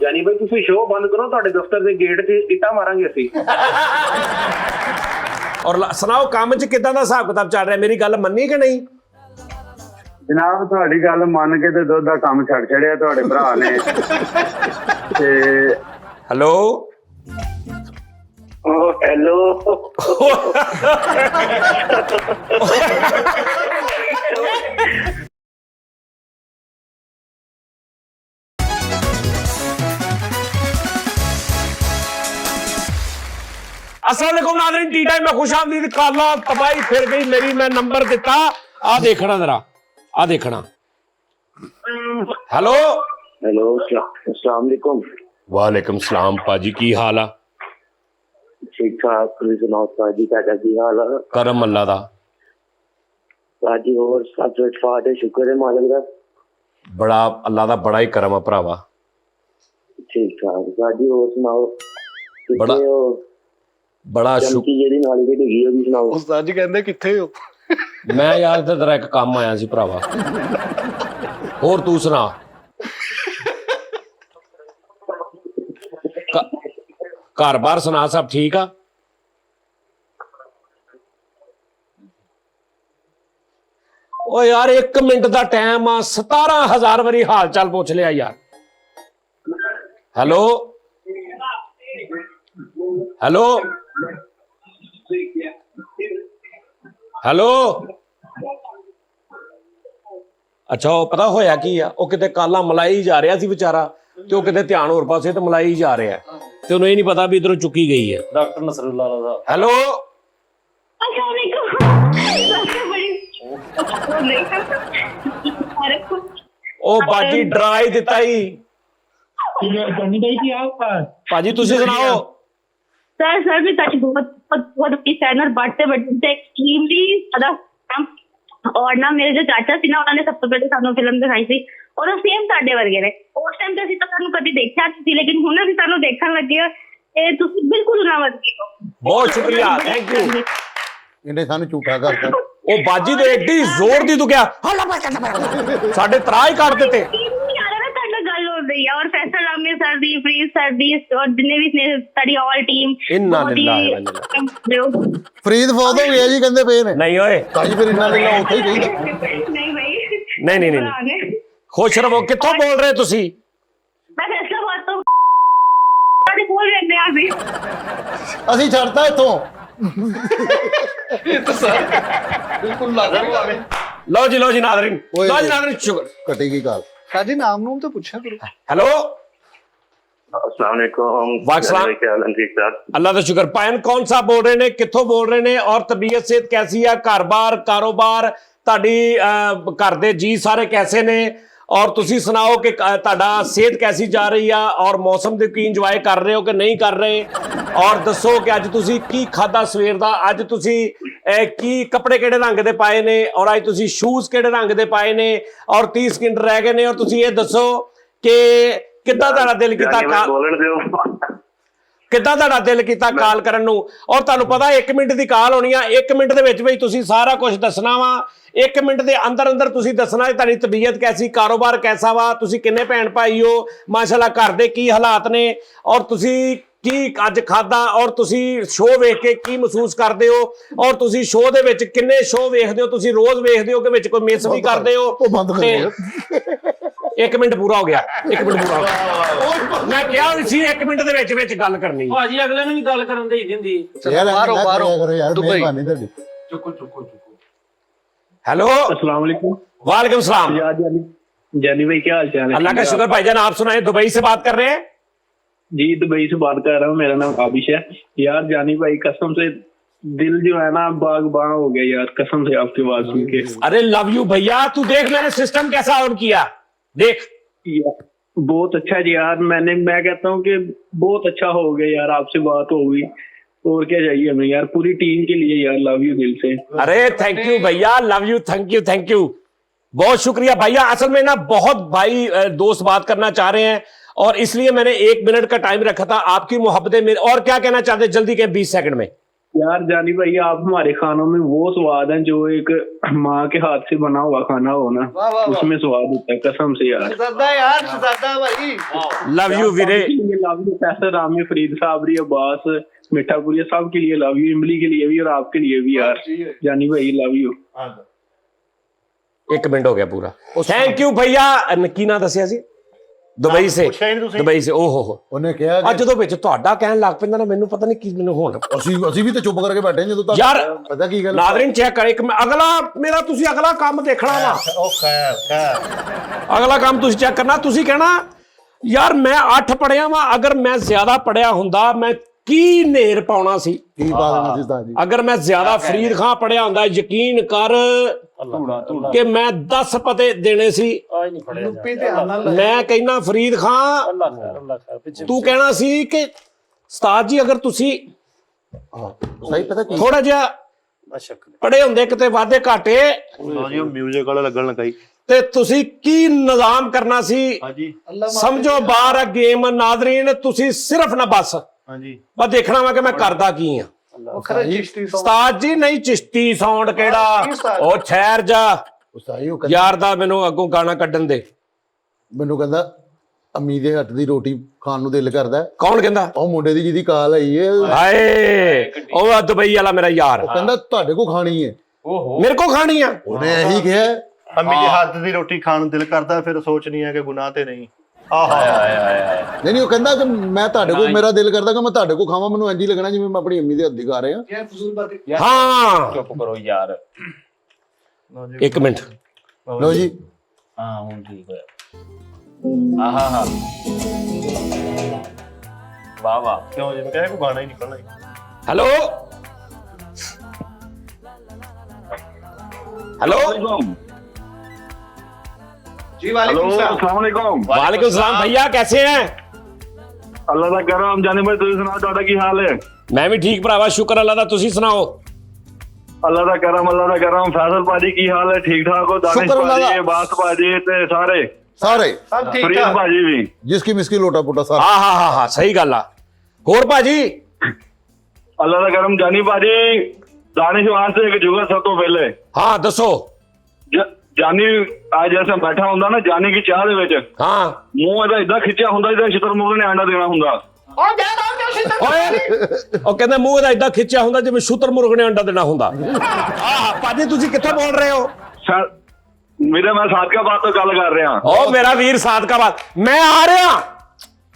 ਜਾਨੀ ਬਾਈ ਤੁਸੀਂ ਸ਼ੋਅ ਬੰਦ ਕਰੋ, ਤੁਹਾਡੇ ਦਫ਼ਤਰ ਦੇ ਗੇਟ 'ਚ ਇੱਟਾਂ ਮਾਰਾਂਗੇ ਅਸੀਂ। ਔਰ ਸੁਣਾਓ ਕੰਮ 'ਚ ਕਿੱਦਾਂ ਦਾ ਹਿਸਾਬ ਕਿਤਾਬ ਚੱਲ ਰਿਹਾ? ਮੇਰੀ ਗੱਲ ਮੰਨੀ ਕਿ ਨਹੀਂ? ਜਨਾਬ ਤੁਹਾਡੀ ਗੱਲ ਮੰਨ ਕੇ ਤੇ ਦੁੱਧ ਦਾ ਕੰਮ ਛੱਡ ਛੜਿਆ ਤੁਹਾਡੇ ਭਰਾ ਨੇ। ਤੇ ਹੈਲੋ ਹੈਲੋ अस्सलाम वालेकुम नाज़रीन, टी टाइम में खुशामदीद। काला तबाही फिर गई मेरी, मैं नंबर दिता आ देखना जरा, आ देखना। हेलो हेलो अस्सलाम वालेकुम। वालेकुम सलाम पाजी, की हाल आ? ठीक ठाक, तुसीं सुनाओ पाजी तुहाडा की हाल है? करम अल्लाह दा पाजी होर सब ठीक है, शुक्र है मालिक दा। बड़ा अल्लाह दा बड़ा ही करम आ भरावा। ठीक ठाक पाजी, होर सुनाओ बड़ा बड़ा शुक्र। ਜਿਹੜੀ ਨਾਲੀ ਦੀ ਡਿੱਗੀ ਉਹਦੀ ਸੁਣਾਓ। ਉਸਤਾਦ ਜੀ ਕਹਿੰਦੇ ਕਿੱਥੇ ਹੋ? मैं यार ते तेरा एक काम आया सी भरावा। होर तू सुना? घर बार सुना, सब ठीक आ? ओ यार 1 मिनट का टाइम आ, 17,000 वारी हाल चाल पूछ लिया यार। हेलो हेलो हेलो अच्छा वो पता होया की आ, वो किते काला मलाई जा रहा सी बेचारा, ते वो किते ध्यान होर पासे ते मलाई जा रहा है, ते उन्हें नहीं पता भी इधरों चुकी गई है। ਡਾਕਟਰ ਨਸਰੁੱਲਾ ਸਾਹਿਬ। हेलो ओ बाजी डरा ही दिता ही। पाजी तुसी सुनाओ। सर सर भी ਤੁਹਾਡੀ ਬਹੁਤ ਬਹੁਤ ਬੜੀ ਫੈਨ ਔਰ ਬੜਤੇ ਬੜਤੇ ਐਕਸਟ੍ਰੀਮਲੀ ਜ਼ਿਆਦਾ ਔਰ ਨਾ ਮੇਰੇ ਜੋ ਚਾਚਾ ਸੀ ਨਾ ਉਹਨਾਂ ਨੇ ਸਭ ਤੋਂ ਪਹਿਲੇ ਸਾਨੂੰ ਫਿਲਮ ਦਿਖਾਈ ਸੀ ਔਰ ਉਹ ਸੇਮ ਸਾਡੇ ਵਰਗੇ ਨੇ। ਉਸ ਟਾਈਮ ਤੇ ਅਸੀਂ ਤਾਂ ਤੁਹਾਨੂੰ ਕਦੀ ਦੇਖਿਆ ਨਹੀਂ ਸੀ, ਲੇਕਿਨ ਹੁਣ ਅਸੀਂ ਤੁਹਾਨੂੰ ਦੇਖਣ ਲੱਗੇ ਹਾਂ ਤੇ ਤੁਸੀਂ ਬਿਲਕੁਲ ਉਹਨਾਂ ਵਰਗੇ ਹੋ। बहुत शुक्रिया, थैंक यू। ਇਹਨੇ ਸਾਨੂੰ ਝੂਠਾ ਕਰਤਾ। ओ बाजी तो एडी जोर दी तू क्या साढ़े तरा ही काट देते। ਗੱਲ ਹੋ ਰਹੀ ਹੈ ਔਰ ਫੈਸਲ ਆਮਿਰ ਸਰ ਦੀ, ਫਰੀਦ ਸਰ ਦੀ ਔਰ ਜਿੰਨੇ ਵੀ ਸਾਡੀ ਆਲ ਟੀਮ। इन्ना लिल्लाहि व इन्ना इलैहि। ਫਰੀਦ ਫੌਤ ਹੋ ਗਿਆ ਜੀ ਕਹਿੰਦੇ ਪਏ ਨੇ। नहीं ओए ਕਾਜੀ ਫਿਰ ਇੰਨਾ ਲਿਲਾ ਉੱਥੇ ਹੀ ਚਾਹੀਦਾ। ਨਹੀਂ ਭਾਈ नहीं नहीं नहीं खुश रहो। कित्थों बोल रहे तुसी? ਮੈਂ ਫੈਸਲਾਬਾਦ ਤੋਂ ਸਾਡੇ ਕੋਲ ਰਹਿੰਦੇ ਆ ਅਸੀਂ। ਅਸੀਂ ਛੱਡਤਾ ਇੱਥੋਂ। ਬਿਲਕੁਲ ਲੱਗ ਰਿਹਾ ਹੈ। लो जी नाज़रीन, ओए, लो जी नाज़रीन, शुक्र। ਕਟੇਗੀ ਕਾਲ। ਸਾਡੀ ਨਾਮ ਨੂੰ ਤਾਂ ਪੁੱਛਿਆ ਕਰੋ। हेलो अस्सलाम वालेकुम। वालेकुम। क्या हाल है? ठीक ठाक। अल्लाह का शुक्र। पायन कौन सा बोल रहे ने, कित्थों बोल रहे ने और तबीयत सेहत कैसी है? घर-बार कारोबार ਤੁਹਾਡੀ घर दे जी सारे कैसे ने और तुसी सुनाओ कि ਤੁਹਾਡਾ सेहत कैसी जा रही है और मौसम दे की इंजॉय कर रहे हो कि नहीं कर रहे? और दसो कि अज तुसी की खादा सवेर दा, अज तुसी की कपड़े किहड़े रंग दे पाए ने और अज तुसी शूज किहड़े रंग दे पाए ने और 30 सकिंट रह गए ने और तुसी ये दसो कि किद्दां तुहाडा दिल कीता बोलण दिओ। ਕਿੱਦਾਂ ਤੁਹਾਡਾ ਦਿਲ ਕੀਤਾ ਕਾਲ ਕਰਨ ਨੂੰ? ਔਰ ਤੁਹਾਨੂੰ ਪਤਾ 1 ਮਿੰਟ ਦੀ ਕਾਲ ਹੋਣੀ ਆ, 1 ਮਿੰਟ ਦੇ ਵਿੱਚ ਤੁਸੀਂ ਸਾਰਾ ਕੁਝ ਦੱਸਣਾ ਵਾ। 1 ਮਿੰਟ ਦੇ ਅੰਦਰ ਅੰਦਰ ਤੁਸੀਂ ਦੱਸਣਾ ਤੁਹਾਡੀ ਤਬੀਅਤ ਕੈਸੀ, ਕਾਰੋਬਾਰ ਕੈਸਾ ਵਾ, ਤੁਸੀਂ ਕਿੰਨੇ ਭੈਣ ਭਾਈ ਹੋ, ਮਾਸ਼ਾਅੱਲਾ ਘਰ ਦੇ ਕੀ ਹਾਲਾਤ ਨੇ ਔਰ ਤੁਸੀਂ ਕੀ ਅੱਜ ਖਾਦਾ ਔਰ ਤੁਸੀਂ ਸ਼ੋਅ ਵੇਖ ਕੇ ਕੀ ਮਹਿਸੂਸ ਕਰਦੇ ਹੋ ਔਰ ਤੁਸੀਂ ਸ਼ੋਅ ਦੇ ਵਿੱਚ ਕਿੰਨੇ ਸ਼ੋਅ ਵੇਖਦੇ ਹੋ, ਤੁਸੀਂ ਰੋਜ਼ ਵੇਖਦੇ ਹੋ ਕਿ ਵਿੱਚ ਕੋਈ ਮਿਸ ਵੀ ਕਰਦੇ ਹੋ? ਉਹ ਬੰਦ ਕਰ ਦਿਓ। 1 ਮਿੰਟ ਪੂਰਾ ਹੋ ਗਿਆ, 1 ਮਿੰਟ ਪੂਰਾ ਹੋ ਗਿਆ। ਮੈਂ ਕਿਹਾ ਸੀ 1 ਮਿੰਟ ਦੇ ਵਿੱਚ ਗੱਲ ਕਰਨੀ। ਭਾਜੀ ਅਗਲੇ ਨੂੰ ਵੀ ਗੱਲ ਕਰਨ ਦੇ ਹੀ ਦਿੰਦੀ। ਯਾਰ ਬਾਹਰੋਂ ਕਰੋ ਯਾਰ, ਮਿਹਰਬਾਨੀ ਤੁਹਾਡੀ। ਚੁੱਕੋ हेलो अस्सलाम वालेकुम। वालेकुम सलाम। जानी भाई क्या हाल चाल है? अल्लाह का शुक्र भाईजान, आप सुनाए? दुबई से बात कर रहे हैं? जी दुबई से बात कर रहा हूँ, मेरा नाम आबिश है। यार जानी भाई कसम से दिल जो है ना बाग-बाग हो गया यार, कसम से आपकी आवाज सुन के। अरे लव यू भैया, तू देख मैंने सिस्टम कैसा ऑन किया, देख। बहुत अच्छा जी यार, मैं कहता हूँ कि बहुत अच्छा हो गया यार, आपसे बात हो गई और क्या चाहिए हमें यार, पूरी टीम के लिए यार लव यू दिल से। अरे थैंक यू भैया, लव यू, थैंक यू, बहुत शुक्रिया भैया। असल में ना बहुत भाई दोस्त बात करना चाह रहे हैं और इसलिए मैंने 1 मिनट का टाइम रखा था। आपकी मोहब्बतें मेरे, और क्या कहना चाहते जल्दी के 20 सेकंड में? यार जानी भाई आप हमारे खानों में वो स्वाद है जो एक माँ के हाथ से बना हुआ खाना हो ना, वाह, वाह, वाह। उसमें स्वाद होता है कसम से यार। शहजादा यार, शहजादा भाई। लव यू वीरे। लव यू कैसर रामी, फरीद साबरी, अब्बास, मिठापुरिया, सब के लिए लव यू, इमली के लिए भी और आपके लिए भी यार जानी भाई लव यू। 1 ਮਿੰਟ ਹੋ ਗਿਆ ਪੂਰਾ। ਥੈਂਕ ਯੂ ਭਈਆ। ਕੀ ਨਾਂ ਦੱਸਿਆ ਸੀ? ਦੁਬਈ ਸੇ। ਦੁਬਈ ਸੇ। ਓਹ ਹੋ ਉਹਨੇ ਕਿਹਾ ਅੱਜ ਜਦੋਂ ਵਿੱਚ ਤੁਹਾਡਾ ਕਹਿਣ ਲੱਗ ਪੈਂਦਾ ਨਾ, ਮੈਨੂੰ ਪਤਾ ਨਹੀਂ ਕੀ ਮੈਨੂੰ ਹੁਣ ਅਸੀਂ ਵੀ ਤੇ ਚੁੱਪ ਕਰਕੇ ਬੈਠੇ ਜਦੋਂ ਤੱਕ ਯਾਰ ਪਤਾ ਕੀ ਗੱਲ ਨਾਜ਼ਰੀਨ ਚੈੱਕ ਕਰ ਇੱਕ ਅਗਲਾ ਮੇਰਾ ਤੁਸੀਂ ਅਗਲਾ ਕੰਮ ਦੇਖਣਾ ਵਾ। ਉਹ ਖੈਰ ਅਗਲਾ ਕੰਮ ਤੁਸੀਂ ਚੈੱਕ ਕਰਨਾ। ਤੁਸੀਂ ਕਹਿਣਾ ਯਾਰ ਮੈਂ 8 ਪੜਿਆ ਵਾਂ, ਅਗਰ ਮੈਂ ਜ਼ਿਆਦਾ ਪੜਿਆ ਹੁੰਦਾ ਮੈਂ ਕੀ ਨੇਰ ਪਾਉਣਾ ਸੀ। ਕੀ ਬਾਤ ਹੈ ਉਸਤਾਦ ਜੀ। ਅਗਰ ਮੈਂ ਜ਼ਿਆਦਾ ਫਰੀਦ ਖਾਂ ਪੜਿਆ ਹੁੰਦਾ, ਯਕੀਨ ਕਰ ਕਿ ਮੈਂ 10 ਪਤੇ ਦੇਣੇ ਸੀ। ਲੁੱਪੀ ਤੇ ਆਣਾ ਮੈਂ ਕਹਿਣਾ ਫਰੀਦ ਖਾਂ ਤੂੰ ਕਹਿਣਾ ਸੀ ਕਿ ਉਸਤਾਦ ਜੀ ਅਗਰ ਤੁਸੀਂ ਸਹੀ ਪਤਾ ਕੀ ਥੋੜਾ ਜਿਹਾ ਪੜੇ ਹੁੰਦੇ ਕਿਤੇ ਵਾਧੇ ਘਾਟੇ ਜੀ ਉਹ ਮਿਊਜ਼ਿਕ ਵਾਲਾ ਲੱਗਣ ਲੱਗਾ ਜੀ। ਤੇ ਤੁਸੀਂ ਕੀ ਨਿਜ਼ਾਮ ਕਰਨਾ ਸੀ। ਹਾਂਜੀ ਸਮਝੋ ਬਾਹਰ ਆ ਗੇਮ। ਨਾਜ਼ਰੀਨ ਤੁਸੀਂ ਸਿਰਫ ਨਾ ਬਸ ਹਾਂਜੀ ਬਸ ਦੇਖਣਾ ਵਾ ਕਿ ਮੈਂ ਕਰਦਾ ਕੀ ਆ। ਖਰੇ ਚਿਸ਼ਤੀ ਸੌ ਉਸਤਾਦ ਜੀ ਨਹੀਂ ਚਿਸ਼ਤੀ ਸਾਊਂਡ ਕਿਹੜਾ, ਉਹ ਠਹਿਰ ਜਾ ਉਸਤਾਦ ਜੀ ਉਹ ਯਾਰ ਦਾ ਮੈਨੂੰ ਅੱਗੋਂ ਗਾਣਾ ਕੱਢਣ ਦੇ। ਮੈਨੂੰ ਕਹਿੰਦਾ ਅੰਮੀ ਦੇ ਹੱਥ ਦੀ ਰੋਟੀ ਖਾਣ ਨੂੰ ਦਿਲ ਕਰਦਾ। ਕੌਣ ਕਹਿੰਦਾ? ਉਹ ਮੁੰਡੇ ਦੀ ਜਿਹਦੀ ਕਾਲ ਆਈ ਏ ਹਾਏ ਉਹ ਆ ਦੁਬਈ ਵਾਲਾ ਮੇਰਾ ਯਾਰ। ਉਹ ਕਹਿੰਦਾ ਤੁਹਾਡੇ ਕੋ ਖਾਣੀ ਏ। ਮੇਰੇ ਕੋ ਖਾਣੀ ਆ। ਉਹਨੇ ਇਹੀ ਕਿਹਾ। ਅੰਮੀ ਦੇ ਹੱਥ ਦੀ ਰੋਟੀ ਖਾਣ ਨੂੰ ਦਿਲ ਕਰਦਾ, ਫਿਰ ਸੋਚਣੀ ਹੈ ਕਿ ਗੁਨਾਹ ਤੇ ਨਹੀਂ। ਨਹੀਂ ਉਹ ਕਹਿੰਦਾ ਕਿ ਮੈਂ ਤੁਹਾਡੇ ਕੋਲ ਮੇਰਾ ਦਿਲ ਕਰਦਾ ਕਿ ਮੈਂ ਤੁਹਾਡੇ ਕੋਲ ਖਾਵਾਂ, ਮੈਨੂੰ ਇੰਝ ਹੀ ਲੱਗਣਾ ਜਿਵੇਂ ਮੈਂ ਆਪਣੀ ਅੰਮੀ ਦੇ ਹੱਥ ਦੀ ਖਾ ਰਿਹਾ। ਯਾਰ ਫਜ਼ੂਲ ਬਾਤ। ਹਾਂ ਚੁੱਪ ਕਰੋ ਯਾਰ। 1 ਮਿੰਟ। ਲਓ ਜੀ ਹਾਂ ਹੁਣ ਠੀਕ ਹੋਇਆ। ਆਹਾ ਵਾਹ ਵਾਹ। ਕਿਉਂ ਜੀ? ਮੈਂ ਕਿਹਾ ਕੋਈ ਗਾਣਾ ਹੀ ਨਿਕਲਣਾ ਜੀ। ਹੈਲੋ हेलो जी वालेकुम सलाम। अस्सलाम वालेकुम। वालेकुम सलाम भैया, कैसे हैं? अल्लाह दा करम। जाने भाई तुसी सुनाओ ਤੁਹਾਡਾ ਕੀ ਹਾਲ ਹੈ? मैं भी ठीक भरावा, शुक्र अल्लाह दा। तुसी सुनाओ। अल्लाह दा करम, अल्लाह दा करम। फैसल भाजी की हाल है? ठीक ठाक हो? दानिश शुक्र अल्लाह भाजी, दा। बास भाजी ते सारे ਸਾਰੇ सब ठीक फरीद ठाक। भाजी भी। ਜਿਸकी ਮਿਸकी ਲੋਟਾ ਪੋਟਾ ਸਾਰਾ। हाँ सही गल आ। होर भाजी? अल्लाह दा करम। जानी भाजी दानिश वास्ते एक जुगल सब तो पहले हाँ दसो। जानी आज जैसे बैठा ਹੁੰਦਾ ਨਾ ਜਾਨੀ की ਚਾਹ ਦੇ ਵਿੱਚ हाँ ਮੂੰਹ ਇਹਦਾ ਇਦਾਂ ਖਿੱਚਿਆ ਹੁੰਦਾ ਜਿੱਦਾਂ ਸ਼ਤਰਮੁਰਗ ਨੇ ਆਂਡਾ ਦੇਣਾ ਹੁੰਦਾ। ਉਹ ਕਹਿੰਦੇ ਮੂੰਹ ਦਾ ਇਦਾਂ ਖਿੱਚਿਆ ਹੁੰਦਾ ਜਿਵੇਂ ਸ਼ੁਤਰਮੁਰਗ ਨੇ ਅੰਡਾ ਦੇਣਾ ਹੁੰਦਾ। ਆਹ ਭਾਜੀ ਤੁਸੀਂ ਕਿੱਥੋਂ ਬੋਲ ਰਹੇ ਹੋ? ਮੇਰੇ ਮੈਂ ਸਾਦਕਾਬਾਦ ਤੋਂ ਗੱਲ ਕਰ ਰਿਹਾ। ਉਹ ਮੇਰਾ ਵੀਰ ਸਾਦਕਾਬਾਦ, ਮੈਂ ਆ ਰਿਹਾ।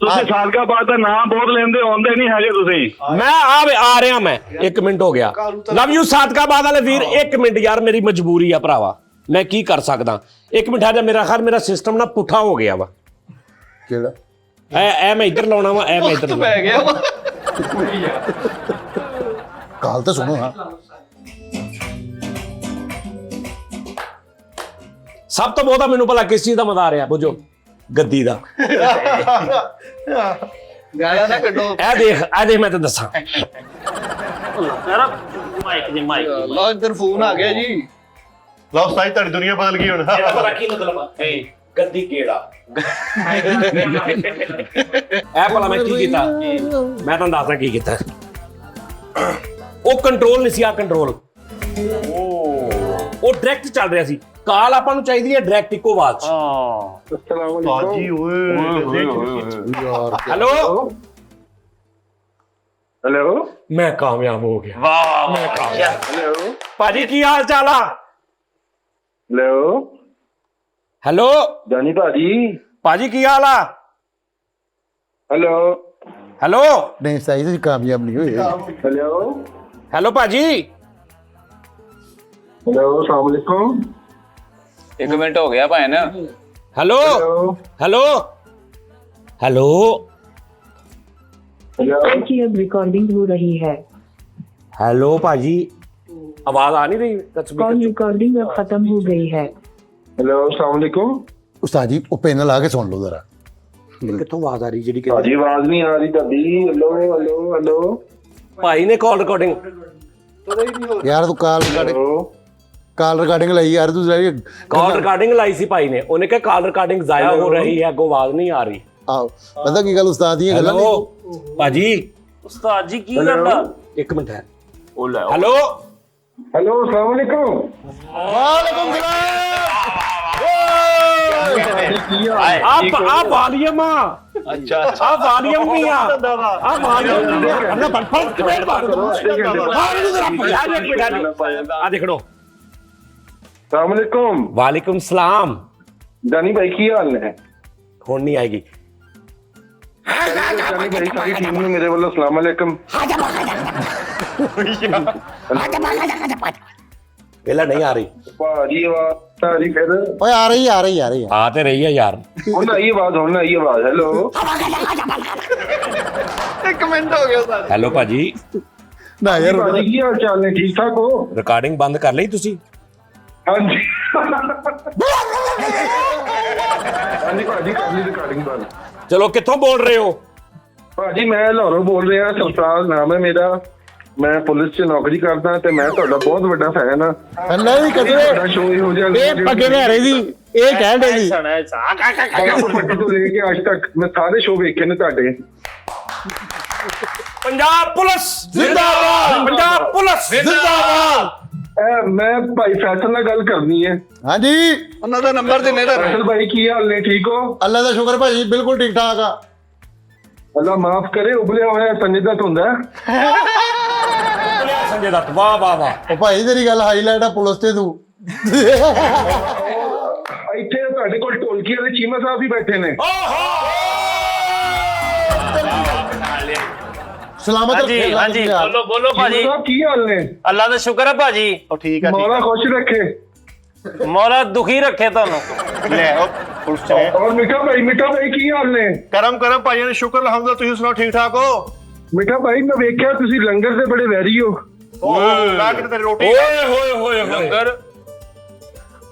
ਤੁਸੀਂ ਸਾਦਕਾਬਾਦ ਦਾ ਨਾਮ ਬਹੁਤ ਲੈਂਦੇ ਆਉਂਦੇ ਨਹੀਂ ਹੈਗੇ ਤੁਸੀਂ। ਮੈਂ ਆ ਰਿਹਾ। ਮੈਂ 1 ਮਿੰਟ ਹੋ ਗਿਆ। ਲਵ ਯੂ ਸਾਦਕਾਬਾਦ ਵਾਲੇ ਵੀਰ। 1 ਮਿੰਟ ਯਾਰ, ਮੇਰੀ ਮਜਬੂਰੀ ਆ ਭਰਾਵਾ, ਮੈਂ ਕੀ ਕਰ ਸਕਦਾ। 1 ਮਿੰਟ ਆ ਜਾ। ਮੇਰਾ ਖਿਆਲ ਮੇਰਾ ਸਿਸਟਮ ਨਾ ਪੁੱਠਾ ਹੋ ਗਿਆ ਵਾ। ਕਿਹੜਾ? ਐ ਮੈਂ ਇੱਧਰ ਲਾਉਣਾ ਵਾ, ਐ ਮੈਂ ਇੱਧਰ ਪੈ ਗਿਆ ਵਾ। ਕਾਲ ਤਾਂ ਸੁਣੋ ਹਾਂ। ਸਭ ਤੋਂ ਬਹੁਤਾ ਮੈਨੂੰ ਭਲਾ ਕਿਸ ਚੀਜ਼ ਦਾ ਮਜ਼ਾ ਆ ਰਿਹਾ? ਬੁੱਝੋ, ਗੱਦੀ ਦਾ। ਗਾਇਆ ਨਾ ਕੱਢੋ। ਇਹ ਦੇਖ ਮੈਂ ਤੈਨੂੰ ਦੱਸਾਂ। ਯਾਰ ਮਾਈਕ ਦੇ ਮਾਈਕ। ਲਓ ਇੱਧਰ ਫੋਨ ਆ ਗਿਆ ਜੀ। ਲਓ ਸਾਈ ਤੁਹਾਡੀ ਦੁਨੀਆ ਬਦਲ ਗਈ ਹੁਣ। ਪਤਾ ਕੀ ਮਤਲਬ ਆ? ਗੱਦੀ ਕਿਹੜਾ? ਇਹ ਭਲਾ ਮੈਂ ਕੀ ਕੀਤਾ? ਮੈਂ ਤੁਹਾਨੂੰ ਦੱਸਦਾ ਕੀ ਕੀਤਾ। ਉਹ ਕੰਟਰੋਲ ਨਹੀਂ ਸੀ, ਆ ਕੰਟਰੋਲ। ਉਹ ਡਾਇਰੈਕਟ ਚੱਲ ਰਿਹਾ ਸੀ। ਕਾਲ ਆਪਾਂ ਨੂੰ ਚਾਹੀਦੀ ਹੈ ਡਾਇਰੈਕਟ ਇੱਕੋ ਆਵਾਜ਼ 'ਚ। ਬਾਜੀ ਓਏ ਯਾਰ ਹੈਲੋ ਹੈਲੋ ਮੈਂ ਕਾਮਯਾਬ ਹੋ ਗਿਆ। ਵਾਹ ਮੈਂ ਕਾਮਯਾਬ। ਹੈਲੋ ਭਾਜੀ ਕੀ ਹਾਲ ਚਾਲ ਆ? ਹੈਲੋ ਹੈਲੋ ਜਾਨੀ ਭਾਜੀ। ਭਾਜੀ ਕੀ ਹਾਲ ਆ? ਹੈਲੋ ਹੈਲੋ ਨਹੀਂ ਸਹੀ ਸੀ, ਕਾਮਯਾਬ ਨਹੀਂ ਹੋਏ। ਹੈਲੋ ਹੈਲੋ ਭਾਜੀ। ਹੈਲੋ अस्सलाम वालेकुम। 1 ਮਿੰਟ ਹੋ ਗਿਆ ਭੈਣ। Hello hello hello hello hello की अब रिकॉर्डिंग हो रही है। ਹੈਲੋ ਭਾਜੀ, ਆਵਾਜ਼ ਆ ਨਹੀਂ ਰਹੀ? कॉल रिकॉर्डिंग अब खत्म हो गई है। हेलो अस्सलाम वालेकुम। ਉਸਤਾਦ ਜੀ ਉਹ ਪੈਨ ਲਾ ਕੇ ਸੁਣ ਲਓ ਜ਼ਰਾ। ਕਿੱਥੋਂ ਆਵਾਜ਼ ਆ ਰਹੀ ਜਿਹੜੀ ਕਿ भाजी आवाज नहीं आ रही तभी। हेलो हेलो हेलो ਭਾਈ ਨੇ ਕਾਲ ਰਿਕਾਰਡਿੰਗ? ਯਾਰ ਤੂੰ ਕਾਲ ਰਿਕਾਰਡਿੰਗ ਲਈ ਯਾਰ ਤੂੰ ਜ਼ਰਾ। ਕਾਲ ਰਿਕਾਰਡਿੰਗ ਲਾਈ ਸੀ ਭਾਈ ਨੇ। ਉਹਨੇ ਕਿਹਾ ਕਾਲ ਰਿਕਾਰਡਿੰਗ ਜ਼ਾਇਆ ਹੋ ਰਹੀ ਹੈ, ਅੱਗੋਂ ਆਵਾਜ਼ ਨਹੀਂ ਆ ਰਹੀ। ਆਹ ਪਤਾ ਕੀ ਗੱਲ ਉਸਤਾਦ ਦੀਆਂ ਗੱਲਾਂ ਹੈਲੋ ਭਾਜੀ। ਉਸਤਾਦ ਜੀ ਕੀ ਕਰਦਾ? 1 ਮਿੰਟ ਹੈ। हेलो हेलो अस्सलाम वालेकुम। वालेकुम सलाम। आप वालियम अच्छा आप वालियम नहीं आप वालियम नहीं देख लो। अस्सलाम वालेकुम। वालेकुम सलाम। जानी भाई की हाल है? ਹੁਣ नहीं आएगी। जानी भाई सारी टीम ਨੂੰ ਮੇਰੇ ਵੱਲੋਂ अस्सलाम वालेकुम। वेला नहीं आ रही। ਭਾਜੀ ਆਵਾਜ਼ ਆ ਰਹੀ ਫਿਰ? ਓਏ ਆ ਰਹੀ ਆ ਰਹੀ ਆ ਰਹੀ आ तो रही है यार। ਹੁਣ ਆਈ ਆਵਾਜ਼ ਹੈਲੋ। ਇੱਕ ਮਿੰਟ ਹੋ ਗਿਆ ਸਰ। हेलो भाजी ਨਾ ਯਾਰ ਭਾਜੀ ਕੀ ਹਾਲ ਚਾਲ ਨੇ? ਠੀਕ ਠਾਕ ਹੋ? रिकॉर्डिंग बंद कर ली तुसी? ਹਾਂਜੀ ਹਾਂਜੀ ਭਾਜੀ ਕਰ ਲਈ ਰਿਕਾਰਡਿੰਗ ਬੰਦ। चलो कित्थों बोल रहे हो? ਭਾਜੀ ਮੈਂ ਲਾਹੌਰੋਂ ਬੋਲ ਰਿਹਾ, ਸਰਫਰਾਜ਼ ਨਾਮ ਹੈ ਮੇਰਾ। ਮੈਂ ਪੁਲਿਸ 'ਚ ਨੌਕਰੀ ਕਰਦਾ ਤੇ ਮੈਂ ਤੁਹਾਡਾ ਬਹੁਤ ਵੱਡਾ ਫੈਨ ਆ। ਨਹੀਂ ਕਦੇ ਤੁਹਾਡਾ ਸ਼ੋਅ ਇਹੋ ਜਿਹਾ ਇਹ ਪੱਗੇ ਲੈ ਰਹੀ ਸੀ, ਇਹ ਕਹਿਣ ਦੇ ਸੀ ਛੋਟੇ ਤੋਂ ਲੈ ਕੇ ਅੱਜ ਤੱਕ ਮੈਂ ਸਾਰੇ ਸ਼ੋਅ ਵੇਖੇ ਨੇ ਤੁਹਾਡੇ। पंजाब पुलिस जिंदाबाद। पंजाब पुलिस जिंदाबाद। ਮੈਂ ਭਾਈ ਫੈਸਲ ਨਾਲ ਗੱਲ ਕਰਨੀ ਹੈ। ਹਾਂਜੀ ਉਹਨਾਂ ਦਾ ਨੰਬਰ ਦਿੰਨੇ ਤਾਂ ਫੈਸਲ ਭਾਈ ਕੀ ਹਾਲ ਨੇ? ਠੀਕ ਹੋ? ਅੱਲਾ ਦਾ ਸ਼ੁਕਰ ਭਾਜੀ, ਬਿਲਕੁਲ ਠੀਕ ਠਾਕ ਆ। ਅੱਲਾ ਮਾਫ ਕਰੇ, ਉਬਲਿਆ ਹੋਇਆ ਸੰਜੇ ਦੱਤ ਹੁੰਦਾ। संजय दत्त वाह वाह वाह। ਉਹ ਭਾਈ ਤੇਰੀ ਗੱਲ ਹਾਈਲਾਈਟ ਆ ਪੁਲਿਸ ਤੇ ਤੂੰ। ਇੱਥੇ ਤੁਹਾਡੇ ਕੋਲ ਢੋਲਕੀ ਵਾਲੇ ਚੀਮਾ ਸਾਹਿਬ ਵੀ ਬੈਠੇ ਨੇ। ਸਲਾਮਤ ਰੱਖੇ। हाँ जी बोलो बोलो ਚੀਮਾ भाजी। ਸਾਹਿਬ ਕੀ ਹਾਲ ਨੇ? अल्लाह का शुक्र है भाजी। ਉਹ ਠੀਕ ਆ ਮੌਲਾ ਖੁਸ਼ ਰੱਖੇ। मौला दुखी रखे थानू। ਲੈ ਉਹ ਪੁਲਿਸ ਚ ਨੇ। ਔਰ ਮਿੱਠਾ ਭਾਈ ਕੀ ਹਾਲ ਨੇ? ਕਰਮ ਭਾਈਆਂ ਨੇ ਸ਼ੁਕਰ ਅਲਹਮਦੁਲਿਲਾ। ਤੁਸੀਂ ਸੁਣਾਓ ਠੀਕ ਠਾਕ ਹੋ? ਮਿੱਠਾ ਭਾਈ ਮੈਂ ਵੇਖਿਆ ਤੁਸੀਂ ਲੰਗਰ ਦੇ ਬੜੇ ਵੈਰੀ ਹੋ। ਉਹ ਲਾ ਕੇ ਤੇਰੀ ਰੋਟੀ ओए होए होए होए।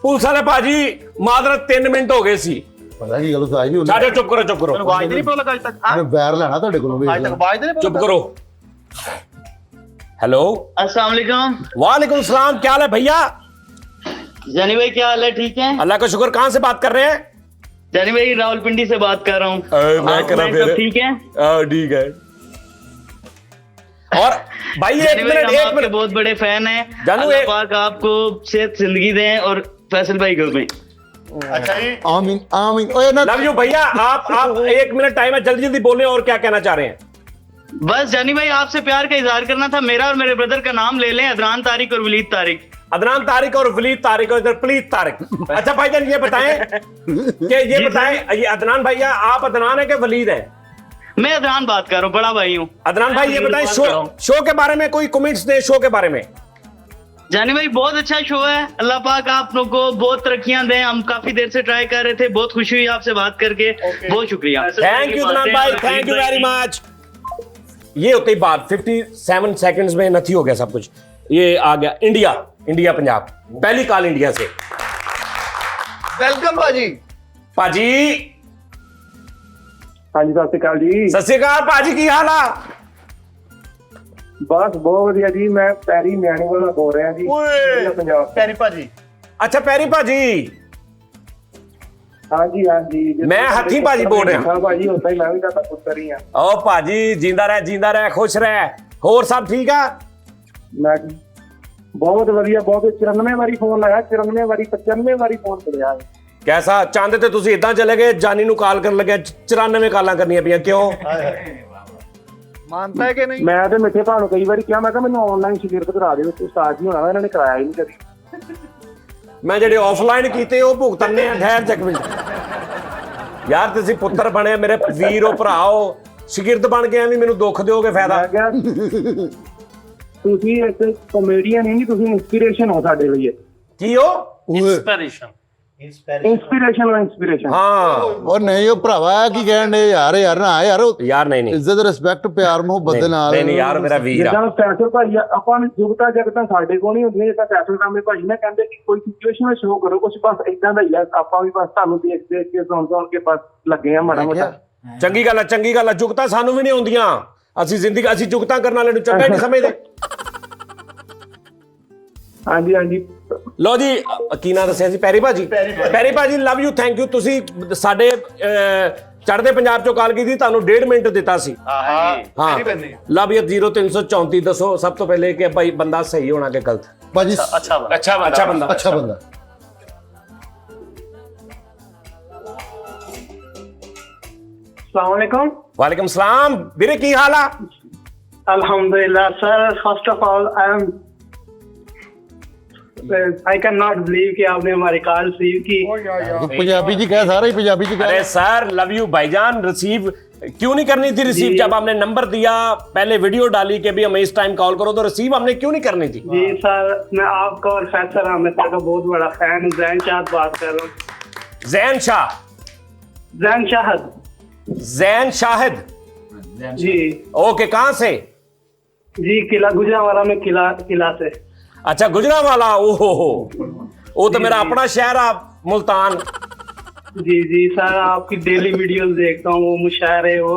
पुलिस वाले भाजी मादरत 3 मिनट हो गए सी। ਪਤਾ ਕੀ ਗੱਲ ਸਾਜ ਵੀ सारे चुप करो चुप करो ਆਵਾਜ਼ ਨਹੀਂ ਪਤਾ ਲੱਗਾ ਅੱਜ ਤੱਕ। ਉਹਨੇ ਬੈਰ ਲੈਣਾ ਤੁਹਾਡੇ ਕੋਲੋਂ ਵੀ। ਅੱਜ ਤੱਕ ਆਵਾਜ਼ ਨਹੀਂ चुप करो। हेलो अस्सलाम वालेकुम। वालेकुम सलाम। क्या हाल है भैया? जानी भाई क्या हाल है? ठीक है अल्लाह का शुक्र। कहाँ से बात कर रहे हैं? जानी भाई रावलपिंडी से बात कर रहा हूँ। मैं करा आप फिर। सब ठीक है? ठीक है। और भाई एक जानी भाई, मिनट हम एक आपके मिनट। बहुत बड़े फैन हैं। जानू, अल्लाह एक- पाक आपको सेहत जिंदगी दें और फैसल भाई को भी। ਅੱਛਾ ਜੀ। ਆਮੀਨ ਆਮੀਨ। ਓਏ ਨਾ लव यू भैया। आप 1 मिनट टाइम है, जल्दी जल्दी बोले और क्या कहना चाह रहे हैं? बस जानी भाई आपसे प्यार का इजहार करना था। मेरा और मेरे ब्रदर का नाम ले लें, अदनान तारिक और वलीद तारिक। अदनान तारिक और वलीद तारिक और इधर प्लीज तारिक। अच्छा भाईजान ये बताएं कि ये बताएं ये अदनान भैया आप अदनान है कि वलीद है? मैं अदनान बात कर रहा हूँ, बड़ा भाई हूँ। अदनान भाई ये बताएं बात शो कर रहा हूँ। शो के बारे में कोई कमेंट्स दें शो के बारे में। जानी भाई बहुत अच्छा शो है। अल्लाह पाक आप लोग को बहुत तरक्कियां दें। हम काफी देर से ट्राई कर रहे थे, बहुत खुशी हुई आपसे बात करके। बहुत शुक्रिया। थैंक यू अदनान भाई, थैंक यू वेरी मच। ये होती बात 57 सेकंड्स में नथी हो गया सब कुछ। ये आ गया इंडिया पंजाब। पहली कॉल इंडिया से। ਵੈਲਕਮ ਭਾਜੀ। भाजी ਹਾਂਜੀ ਸਤਿ ਸ਼੍ਰੀ ਅਕਾਲ ਜੀ। सत श्री अकाल भाजी की हाल आ? ਬਸ ਬਹੁਤ ਵਧੀਆ ਜੀ। ਮੈਂ ਪੈਰੀ ਨਿਆਣੇ ਵਾਲਾ ਬੋਲ ਰਿਹਾ ਜੀ। ਓਏ ਪੰਜਾਬ। ਪੈਰੀ ਭਾਜੀ। अच्छा पैरी भाजी ਹਾਂਜੀ ਹਾਂਜੀ। ਮੈਂ ਹੱਥੀਂ ਭਾਜੀ ਬੋਲ ਰਿਹਾ। ਹਾਂ ਭਾਜੀ ਹੁੰਦਾ ਹੀ ਮੈਂ ਵੀ ਤਾਂ ਪੁੱਤਰ ਹੀ ਆ। ओ भाजी जिंदा रह खुश रह। होर सब ठीक आ? ਮੈਂ ਬਹੁਤ ਵਧੀਆ ਬਹੁਤ 94 ਵਾਰੀ ਫੋਨ ਲਾਇਆ। 94 ਵਾਰੀ 95 ਵਾਰੀ ਫੋਨ ਕਰਿਆ। कैसा चाहते थे तुसी इदां चले गए जानी नु कॉल करन लगे 94 ਕਾਲਾਂ ਕਰਨੀਆਂ ਪਈਆਂ क्यों? ਮੰਨਦਾ ਹੈ ਕਿ ਨਹੀਂ? ਮੈਂ ਤੇ ਮਿੱਠੇ ਭਾਅ ਨੂੰ ਕਈ ਵਾਰੀ ਕਿਹਾ, ਮੈਂ ਕਿਹਾ ਮੈਨੂੰ ਆਨਲਾਈਨ ਸ਼ਗਿਰਦ ਕਰਾ ਦਿਓ। ਉਸਤਾਦ ਜੀ ਹੋਣਾ ਵਾ, ਇਹਨਾਂ ਨੇ ਕਰਾਇਆ ਹੀ ਨਹੀਂ ਕਦੀ। ਮੈਂ ਜਿਹੜੇ ਆਫਲਾਈਨ ਕੀਤੇ ਉਹ ਭੁਗਤਣੇ ਆ। ਠਹਿਰ ਜਾ ਇੱਕ ਮਿੰਟ ਯਾਰ, ਤੁਸੀਂ ਪੁੱਤਰ ਬਣੇ ਮੇਰੇ ਵੀਰੋ ਭਰਾਓ, ਸ਼ਗਿਰਦ ਬਣ ਕੇ ਐਵੇਂ ਮੈਨੂੰ ਦੁੱਖ ਦਿਓਗੇ ਫਾਇਦਾ? ਮੈਂ ਕਿਹਾ ਤੁਸੀਂ ਇੱਕ ਕਾਮੇਡੀਅਨ ਹੀ ਨਹੀਂ, ਤੁਸੀਂ ਇੰਸਪੀਰੇਸ਼ਨ ਹੋ ਸਾਡੇ ਲਈ। ਕੀ ਹੋ? इंस्पिरेशन। ਇੰਸਪੀਰੇਸ਼ਨ। ਹਾਂ ਉਹ ਨਹੀਂ ਉਹ ਭਰਾਵਾ ਕੀ ਕਹਿਣ ਦੇ ਯਾਰ ਨਾ ਯਾਰ ਯਾਰ ਨਹੀਂ ਇੱਜ਼ਤ ਰਿਸਪੈਕਟ ਪਿਆਰ ਮੁਹੱਬਤ ਦੇ ਨਾਲ। ਨਹੀਂ ਯਾਰ ਮੇਰਾ ਵੀਰ ਆ। ਜਿੱਦਾਂ ਫੈਸਲ ਭਾਈ ਆਪਾਂ ਨੂੰ ਜੁਗਤਾ ਜਗਤਾਂ ਸਾਡੇ ਕੋਲ ਨਹੀਂ ਹੁੰਦੀਆਂ ਜਿੱਦਾਂ ਫੈਸਲ ਕਾਮੇ ਭਾਈ ਨੇ ਕਹਿੰਦੇ ਕਿ ਕੋਈ ਸਿਚੁਏਸ਼ਨ ਵਿੱਚ ਸ਼ੋਅ ਕਰੋ ਕੁਝ, ਬਸ ਇਦਾਂ ਦਾ ਹੀ ਆ। ਆਪਾਂ ਵੀ ਬਸ ਤੁਹਾਨੂੰ ਦੇਖ ਕੇ ਸੁਣ ਕੇ ਬਸ ਲੱਗੇ ਆ ਮਾੜਾ ਮੋਟਾ। ਚੰਗੀ ਗੱਲ ਆ। ਜੁਗਤਾਂ ਸਾਨੂੰ ਵੀ ਨਹੀਂ ਆਉਂਦੀਆਂ। ਅਸੀਂ ਜੁਗਤਾਂ ਕਰਨ ਵਾਲੇ ਨੂੰ ਚੰਗਾ ਹੀ ਨਹੀਂ ਸਮਝਦੇ। ਹਾਂਜੀ ਲੋ ਜੀ ਕੀ ਨਾਂ ਦੱਸਿਆ ਸੀ? ਪੈਰੀ ਭਾਜੀ। ਪੈਰੀ ਭਾਜੀ ਲਵ ਯੂ, ਥੈਂਕ ਯੂ। ਤੁਸੀਂ ਸਾਡੇ ਚੜ੍ਹਦੇ ਪੰਜਾਬ ਚੋਂ ਕਾਲ ਕੀਤੀ, ਤੁਹਾਨੂੰ 1.5 ਮਿੰਟ ਦਿੱਤਾ ਸੀ। ਹਾਂ ਮੇਰੀ ਬੰਨੀ ਲਵ 0334 ਦੱਸੋ ਸਭ ਤੋਂ ਪਹਿਲੇ ਕਿ ਭਾਈ ਬੰਦਾ ਸਹੀ ਹੋਣਾ ਕਿ ਗਲਤ? ਭਾਜੀ ਅੱਛਾ ਵਾ। ਅੱਛਾ ਬੰਦਾ। ਅੱਛਾ ਬੰਦਾ। अस्सलाम ਵਾਲੇਕਮ ਸਲਾਮ ਵੀਰੇ, ਕੀ ਹਾਲ ਆ? अल्हम्दुलिल्लाह sir, first of all I can not believe कि आपने हमारी कॉल रिसीव की। पंजाबी जी कह, सारे ही पंजाबी जी कह। अरे सर लव यू भाईजान, रिसीव क्यों नहीं करनी थी रिसीव? जब आपने नंबर दिया, पहले वीडियो डाली कि भी हमें इस टाइम कॉल करो, तो रिसीव हमने क्यों नहीं करनी थी? जी सर, मैं आपका और फैसल अहमद सर का बहुत बड़ा फैन हूँ। जैन शाहद बात कर रहा हूँ। जैन शाह? जैन शाहद जैन शाहिद जी। ओके, कहाँ से? जी किला गुजरावाला में किला से। अच्छा गुजरावाला, ओहो वो तो मेरा अपना शहर आ मुल्तान। जी जी सर, आपकी डेली वीडियोस देखता हूँ, वो मुशायरे, वो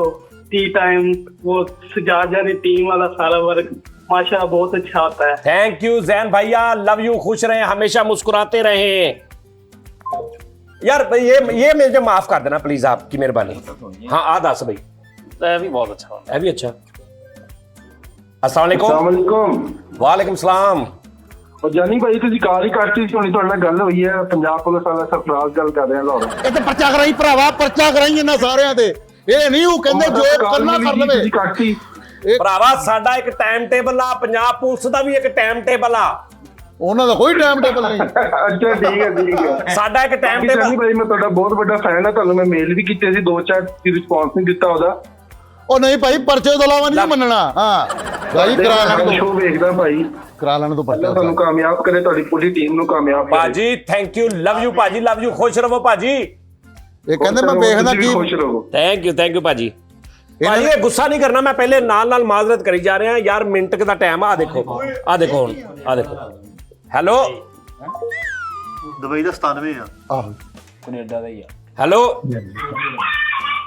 टी टाइम, वो सजाजा ने टीम वाला सारा वर्क माशाल्लाह बहुत अच्छा होता है। थैंक यू जैन भैया, लव यू, खुश रहे, हमेशा मुस्कुराते रहे यार। ये मुझे माफ कर देना प्लीज, आपकी मेहरबानी। हाँ आ दस भाई, भी बहुत अच्छा है भी अच्छा। अस्सलाम वालेकुम। वालेकुम सलाम। ਜਾਨੀ ਭਾਈ ਤੁਸੀਂ ਕਾਲ ਹੀ ਕਰਤੀ ਸੀ, ਹੁਣੀ ਤੁਹਾਡੇ ਨਾਲ ਗੱਲ ਹੋਈ ਹੈ। ਪੰਜਾਬ ਪੁਲਿਸ ਵਾਲਾ ਸਰਫਰਾਜ਼ ਗੱਲ ਕਰ ਰਿਹਾ ਲਾਹੌਰ। ਇਹ ਤੇ ਪਰਚਾ ਕਰਾਈ ਭਰਾਵਾ, ਪਰਚਾ ਕਰਾਈ ਇਹਨਾਂ ਸਾਰਿਆਂ ਤੇ। ਇਹ ਨਹੀਂ ਉਹ ਕਹਿੰਦੇ ਜੋ ਕਰਨਾ ਕਰ ਲਵੇ। ਤੁਸੀਂ ਕਰਤੀ ਭਰਾਵਾ, ਸਾਡਾ ਇੱਕ ਟਾਈਮ ਟੇਬਲ ਆ, ਪੰਜਾਬ ਪੁਲਿਸ ਦਾ ਵੀ ਇੱਕ ਟਾਈਮ ਟੇਬਲ ਆ। ਉਹਨਾਂ ਦਾ ਕੋਈ ਟਾਈਮ ਟੇਬਲ ਨਹੀਂ। ਅੱਛਾ ਠੀਕ ਹੈ। ਸਾਡਾ ਇੱਕ ਟਾਈਮ ਟੇਬਲ। ਜਾਨੀ ਭਾਈ ਮੈਂ ਤੁਹਾਡਾ ਬਹੁਤ ਵੱਡਾ ਫੈਨ ਹਾਂ, ਤੁਹਾਨੂੰ ਮੈਂ ਮੇਲ ਵੀ ਕੀਤੇ ਸੀ, 2-4 ਰਿਸਪੌਂਸ ਨਹੀਂ ਦਿੱਤਾ ਉਹਦਾ। ਉਹ ਨਹੀਂ ਭਾਈ, ਪਰਚੇ ਤੋਂ ਇਲਾਵਾ ਨਹੀਂ ਮੰਨਣਾ। ਹਾਂ ਭਾਈ ਕਰਾ ਲੈਣ ਤੋਂ, ਸ਼ੋਅ ਵੇਖਦਾ ਭਾਈ, ਕਰਾ ਲੈਣ ਤੋਂ ਪਰਚਾ। ਤੁਹਾਨੂੰ ਕਾਮਯਾਬ ਕਰੇ, ਤੁਹਾਡੀ ਪੂਰੀ ਟੀਮ ਨੂੰ ਕਾਮਯਾਬ ਕਰੇ। ਭਾਜੀ ਥੈਂਕ ਯੂ, ਲਵ ਯੂ ਭਾਜੀ, ਲਵ ਯੂ, ਖੁਸ਼ ਰਹੋ ਭਾਜੀ। ਇਹ ਕਹਿੰਦੇ ਮੈਂ ਵੇਖਦਾ ਕੀ। ਖੁਸ਼ ਰਹੋ। ਥੈਂਕ ਯੂ ਭਾਜੀ। ਭਾਜੀ ਇਹ ਗੁੱਸਾ ਨਹੀਂ ਕਰਨਾ, ਮੈਂ ਪਹਿਲੇ ਨਾਲ ਮਾਜ਼ਰਤ ਕਰੀ ਜਾ ਰਿਹਾ ਯਾਰ, ਮਿੰਟ ਦਾ ਟਾਈਮ ਆ। ਦੇਖੋ ਹੁਣ, ਆ ਦੇਖੋ। ਹੈਲੋ, ਦੁਬਈ ਦਾ 97 ਆ। ਆਹੋ ਕੈਨੇਡਾ ਦਾ ਹੀ ਆ। ਹੈਲੋ,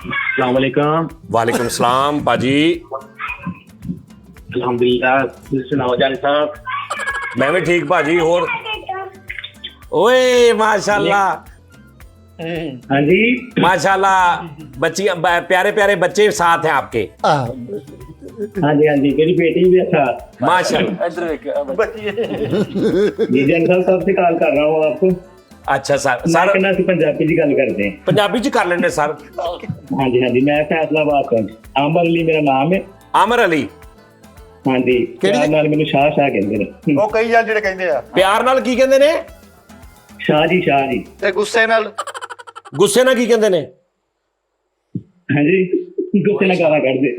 अस्सलाम वालेकुम। वालेकुम सलाम भाजी। अल्हम्दुलिल्लाह, तुम सुनाओ जान साहब? मैं भी ठीक भाजी। और ओए माशाल्लाह हाँ जी, माशाल्लाह, बच्चियां प्यारे बच्चे साथ हैं आपके। हाँ जी, मेरी बेटी भी अच्छा। माशाल्लाह। ਇੱਧਰ ਵੇਖ जी जान साहब से कॉल कर रहा हूँ आपको। अच्छा सर, सर कहना सी पंजाबी दी गल करते हैं। पंजाबी च कर लेंगे सर। हाँ जी, मैं फैसलाबाद से। आमर अली मेरा नाम है। आमर अली? हाँ जी, प्यार नाल मैनू शाह कहते हैं। ਉਹ ਕਈ ਜਾਨ ਜਿਹੜੇ ਕਹਿੰਦੇ ਆ प्यार नाल की कहंदे ने? शाह जी। ਤੇ ਗੁੱਸੇ ਨਾਲ गुस्से नाल की कहंदे ने? हाँ जी, गुस्से ना गाना कर दे।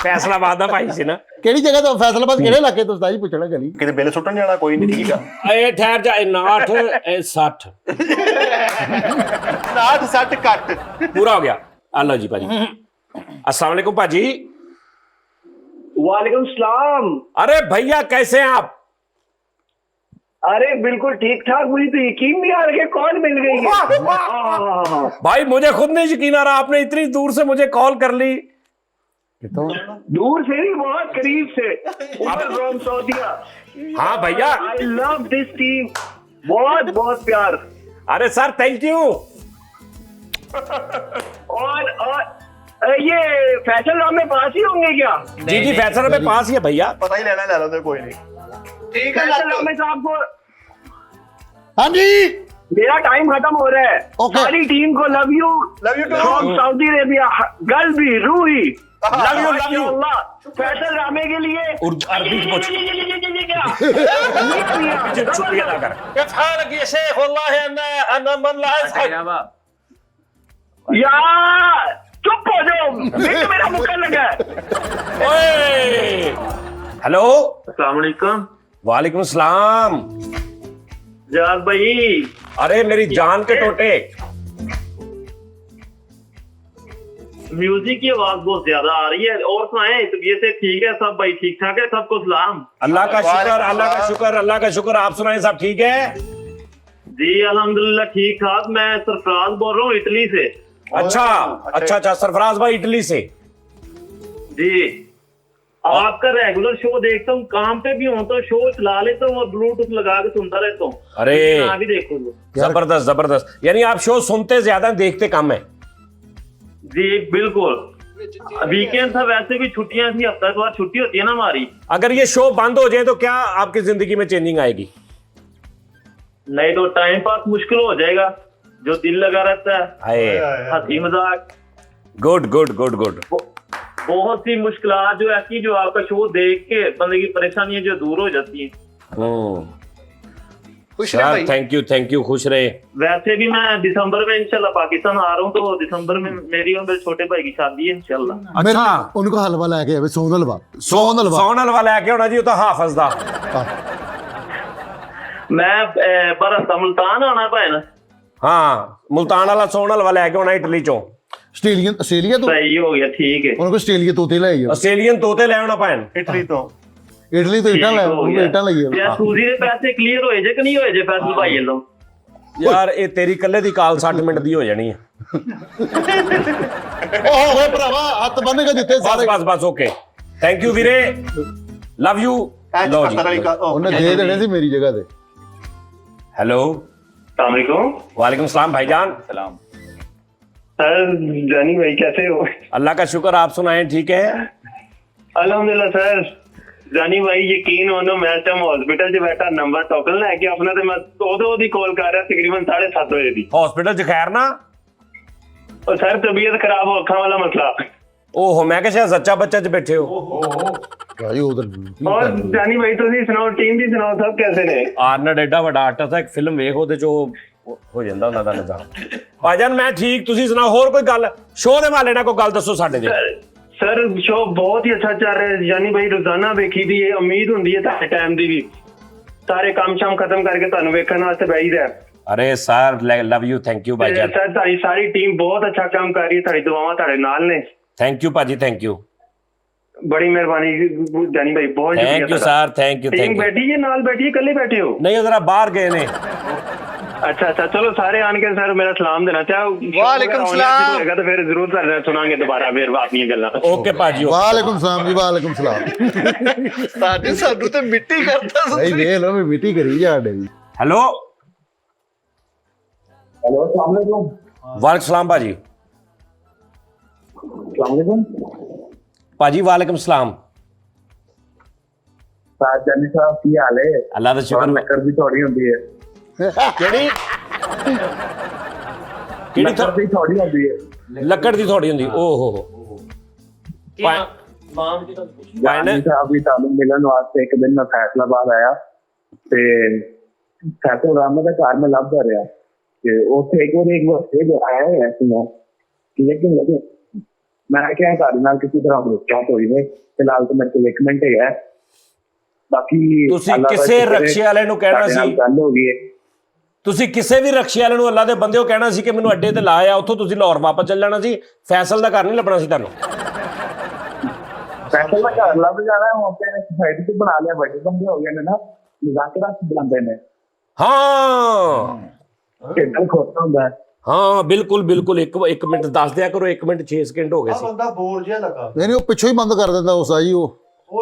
फैसलाबाद दा भाई सी ना। ਕਿਹੜੀ ਜਗ੍ਹਾ ਤੋਂ? ਫੈਸਲਾਬਾਦ ਕਿਹੜੇ ਇਲਾਕੇ ਤੋਂ? ਸਤਾਈ ਪੁੱਛਣਾ ਗਲੀ। ਕਿਤੇ ਬਿੱਲ ਸੁੱਟਣ ਜਾਣਾ ਕੋਈ ਨਹੀਂ, ਠੀਕ ਆ। ए ठहर जा, 59 60 60 60 ਕੱਟ पूरा हो गया। आ लो जी भाजी। अस्सलाम वालेकुम भाजी। वालेकुम सलाम। अरे भैया कैसे हैं आप? अरे बिल्कुल ठीक ठाक, मुझे तो यकीन नहीं आ रहा कि कॉल मिल गई है। भाई मुझे खुद नहीं यकीन आ रहा, आपने इतनी दूर से मुझे कॉल कर ली। दूर से नहीं, बहुत करीब से, फ्रॉम सऊदीया। हाँ भैया, आई लव दिस टीम, बहुत प्यार। अरे सर थैंक यू। और ये फैसल राम में पास ही होंगे क्या? जी फैसला में पास ही है भैया। ਪਤਾ ਹੀ ਲੈਣਾ ਲੈ ਲਓ ਤੇ ਕੋਈ ਨਹੀਂ। ठीक है फैसल राम साहब को हाँ जी, मेरा टाइम खत्म हो रहा है। Okay. सारी टीम को love you too। From Saudi Arabia, गलबी रूही। Love you. फैसल रामे के लिए अरबी कुछ शुक्रिया अदा कर। यार चुप हो जाओ, मेरा मुक्का लगा है। ओए हेलो, अस्सलाम वालेकुम। वालेकुम सलाम। जाद भाई, अरे मेरी जान के टोटे, म्यूजिक की आवाज बहुत ज्यादा आ रही है। और सुनाए, तबीयत से ठीक है सब? भाई ठीक ठाक है, सबको सलाम। अल्लाह का शुक्र। आप सुनाए, सब ठीक है? जी अल्हम्दुलिल्लाह ठीक ठाक। मैं सरफराज बोल रहा हूँ इटली से। अच्छा सरफराज भाई इटली से। जी, आपका रेगुलर शो देखता हूँ, काम पे भी हूँ तो शो चला लेता हूँ और ब्लूटूथ लगा के सुनता रहता हूँ। अरे भी देखो जबरदस्त। यानी आप शो सुनते ज्यादा, देखते कम है। जी बिल्कुल, वीकेंड था, वैसे भी छुट्टियां थी, हफ्ता के बाद छुट्टी होती है ना हमारी। अगर ये शो बंद हो जाए तो क्या आपकी जिंदगी में चेंजिंग आएगी? नहीं तो टाइम पास मुश्किल हो जाएगा, जो दिल लगा रहता है, हंसी मजाक, गुड गुड गुड गुड। बहुत सी मुश्किलात जो ऐसी जो आपका शो देख के बंदे की परेशानियां जो दूर हो जाती हैं। खुश रहे भाई। थैंक यू, खुश रहे। वैसे भी मैं दिसंबर में इंशाल्लाह पाकिस्तान आ रहा हूँ, तो दिसंबर में मेरी और मेरे छोटे भाई की शादी है इंशाल्लाह। अच्छा, उनको हलवा लेके आवे, सोन हलवा सोन हलवा लेके आना जी, ਉਹ ਤਾਂ ਹਾਫਜ਼ ਦਾ। मैं पर मुल्तान आना भैन। हाँ, मुल्तान वाला सोन हलवा लेके आना इटली चों। ਆਸਟ੍ਰੇਲੀਆ ਤੋਂ सही हो गया, ठीक है। ਉਹਨਾਂ ਕੋ ਆਸਟ੍ਰੇਲੀਆ ਤੋਤੇ ਲੈ ਆਇਓ, ਆਸਟ੍ਰੇਲੀਅਨ ਤੋਤੇ ਲੈ ਆਉਣਾ ਭੈਣ। ਇਟਲੀ ਤੋਂ ਇਟਲੀ ਤੋਂ ਇਟਾਂ ਲੈ ਆਓ, ਉਹਨੂੰ ਇਟਾਂ ਲਈ ਆਓ। ਯਾਰ ਸੂਜੀ ਦੇ ਪੈਸੇ ਕਲੀਅਰ ਹੋਏ ਜੇ ਕਿ ਨਹੀਂ ਹੋਏ ਜੇ ਫੈਸਲ ਭਾਈ ਵੱਲੋਂ? ਯਾਰ ਇਹ ਤੇਰੀ ਕੱਲੇ ਦੀ ਕਾਲ 60 ਮਿੰਟ ਦੀ ਹੋ ਜਾਣੀ ਹੈ। ਓਹ ਹੋਏ ਭਰਾਵਾ, ਹੱਥ ਬੰਨੇਗਾ ਜਿੱਥੇ ਸਾਰੇ। ਬਸ ਓਕੇ, ਥੈਂਕ ਯੂ ਵੀਰੇ, ਲਵ ਯੂ। ਲਓ ਜੀ, ਉਹਨੇ ਦੇ ਦੇਣੇ ਸੀ ਮੇਰੀ ਜਗ੍ਹਾ ਤੇ। हेलो, अस्सलाम वालेकुम। वालेकुम सलाम भाईजान। सलाम। सर जानी भाई कैसे हो? अल्लाह का शुक्र, आप सुनाएं, ठीक है? अल्हम्दुलिल्लाह सर। जानी भाई यकीन होनो, मैं टाइम हॉस्पिटल च बैठा, नंबर टोकन लैके अपना ते मैं ओदी कॉल कर रहा तकरीबन 7:30 बजे दी। हॉस्पिटल च खैर ना? और सर तबीयत खराब हो, अखा वाला मसला। ओहो, मैं क्या शायद सच्चा बच्चा च बैठे हो। ਭਾਈ ਉਧਰ और जानी भाई तुसी सुनाओ, टीम भी सुनाओ, सब कैसे ने? ਆਰਨਡ ਐਡਾ ਵੱਡਾ ਆਰਟਿਸਟ ਹੈ, ਇੱਕ ਫਿਲਮ ਵੇਖ ਉਹਦੇ ਚ ਉਹ ਹੋ ਜਾਂਦਾ ਉਹਨਾਂ ਦਾ ਨਿਜ਼ਾਮ। ਭਾਈਜਾਨ ਮੈਂ ਠੀਕ, ਤੁਸੀਂ ਸੁਣਾਓ ਹੋਰ ਕੋਈ ਗੱਲ ਸ਼ੋਅ ਦੇ ਵਾਲੇ ਨਾਲ ਕੋਈ ਗੱਲ ਦੱਸੋ ਸਾਡੇ ਦੇ। सर शो बहुत ही अच्छा चल रहा है जानी भाई, रोजाना वेखी दी है, उम्मीद हुंदी है तारे टाइम दी भी, सारे काम शाम खत्म करके तुहानू वेखण वास्ते बैठीदा। अरे sir love you, thank you भाईजान। सर तारी सारी टीम बहुत अच्छा काम कर रही है, तारी दुआवां तारे नाल ने। थैंक यू भाजी, थैंक यू, बड़ी मेहरबानी जानी भाई, बहुत thank you sir, thank you. Team बैठी है नाल, बैठी है कल्ले बैठे हो? नहीं, जरा बाहर गए ने। अच्छा अच्छा, चलो सारे आन के सर मेरा सलाम देना चाहो। वालेकुम सलाम। होगा तो फिर जरूर सर सुनाएंगे दोबारा फिर अपनी गल्लां। ओके भाजी, ਵਾਲੇਕੁਮ ਸਲਾਮ ਜੀ, ਵਾਲੇਕੁਮ ਸਲਾਮ। ਸਾਨੂੰ ਤੇ ਮਿੱਟੀ ਕਰਦਾ ਭਾਈ ਵੇਖ ਲਓ, ਮੈਂ ਮਿੱਟੀ ਕਰੀ ਜਾਂਦੇ ਵੀ। हेलो, हेलो अस्सलाम वालेकुम। वालेकुम सलाम भाजी। अस्सलाम वालेकुम। भाजी वालेकुम सलाम। साथ जानी साहब की हाल है? अल्लाह का शुक्र। लक्कर भी थोड़ी होती है, ਕਿਹੜੀ लक्कर भी थोड़ी होती है। ਲੱਕੜ ਦੀ ਥੋੜੀ ਹੁੰਦੀ। ਓਹੋ जानी साहब भी तालुक मिलन वास्ते एक दिन मैं फैसलाबाद आया ते फैसल रामा का घर में लभ कर रहा ते उत्थे एक बार जो आया है सुनो कि लेकिन मैं क्या घर नाल किसी तरह मुलाकात हुई है, फिलहाल तो मेरे को 1 मिनट है, बाकी ਤੁਸੀਂ ਕਿਸੇ ਰਕਸ਼ੇ ਵਾਲੇ ਨੂੰ ਕਹਿਣਾ ਸੀ, गल हो गई है। ਤੁਸੀਂ ਕਿਸੇ ਵੀ ਰਕਸ਼ੇ ਵਾਲੇ ਨੂੰ ਅੱਲਾ ਦੇ ਬੰਦੇ ਉਹ ਕਹਿਣਾ ਸੀ ਕਿ ਮੈਨੂੰ ਅੱਡੇ ਤੇ ਲਾ ਆ, ਉੱਥੋਂ ਤੁਸੀਂ ਲਾਹੌਰ ਵਾਪਸ ਚੱਲ ਜਾਣਾ ਸੀ, ਫੈਸਲ ਦਾ ਘਰ ਨਹੀਂ ਲੱਭਣਾ ਸੀ ਤੁਹਾਨੂੰ। फैसल का घर लभ जाना है, वहाँ पे सोसाइटी से बना लिया, बड़े बंदे हो गए ने ना, मुजाकरा बुलाते हैं। हाँ टेबल खोलता होता है। हाँ बिल्कुल बिल्कुल, एक मिनट दस दिया करो, 1 मिनट 6 सेकंड हो गए सी। ਬੰਦਾ ਬੋਰ ਜਿਹਾ ਲੱਗਾ, ਨਹੀਂ ਉਹ ਪਿੱਛੋਂ ਹੀ ਬੰਦ ਕਰ ਦਿੰਦਾ ਉਸ ਆਈ ਉਹ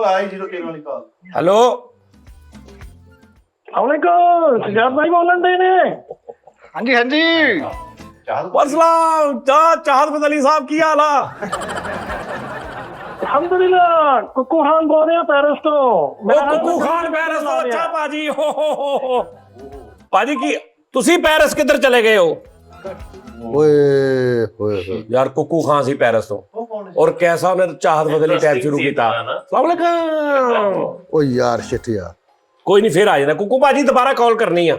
ਆਈ 03 ਵਾਲੀ ਕਾਲ। हेलो, अस्सलामुअलैकुम, सजाद भाई बोलन दे ने। ਹਾਂਜੀ ਹਾਂਜੀ। वालेकुम चाहत अली साहब की हाल आ? अल्हम्दुलिल्लाह, कुकू खान बोल रहे हैं पेरिस तो। कुकू खान पेरिस तो, अच्छा पाजी, हो पाजी की ਤੁਸੀਂ ਪੈਰਿਸ ਕਿੱਧਰ ਚਲੇ ਗਏ ਹੋ? ਓਏ ਹੋਏ यार कुकू खान सी पेरिस तो, और कैसा उन्हें चाहत बदली टैप शुरू किया। अस्सलाम वालेकुम। ਓ ਯਾਰ ਸ਼ਿਟ ਯਾਰ। कोई नहीं, फिर आ जाना कुकू भाजी, दोबारा कॉल करनी है।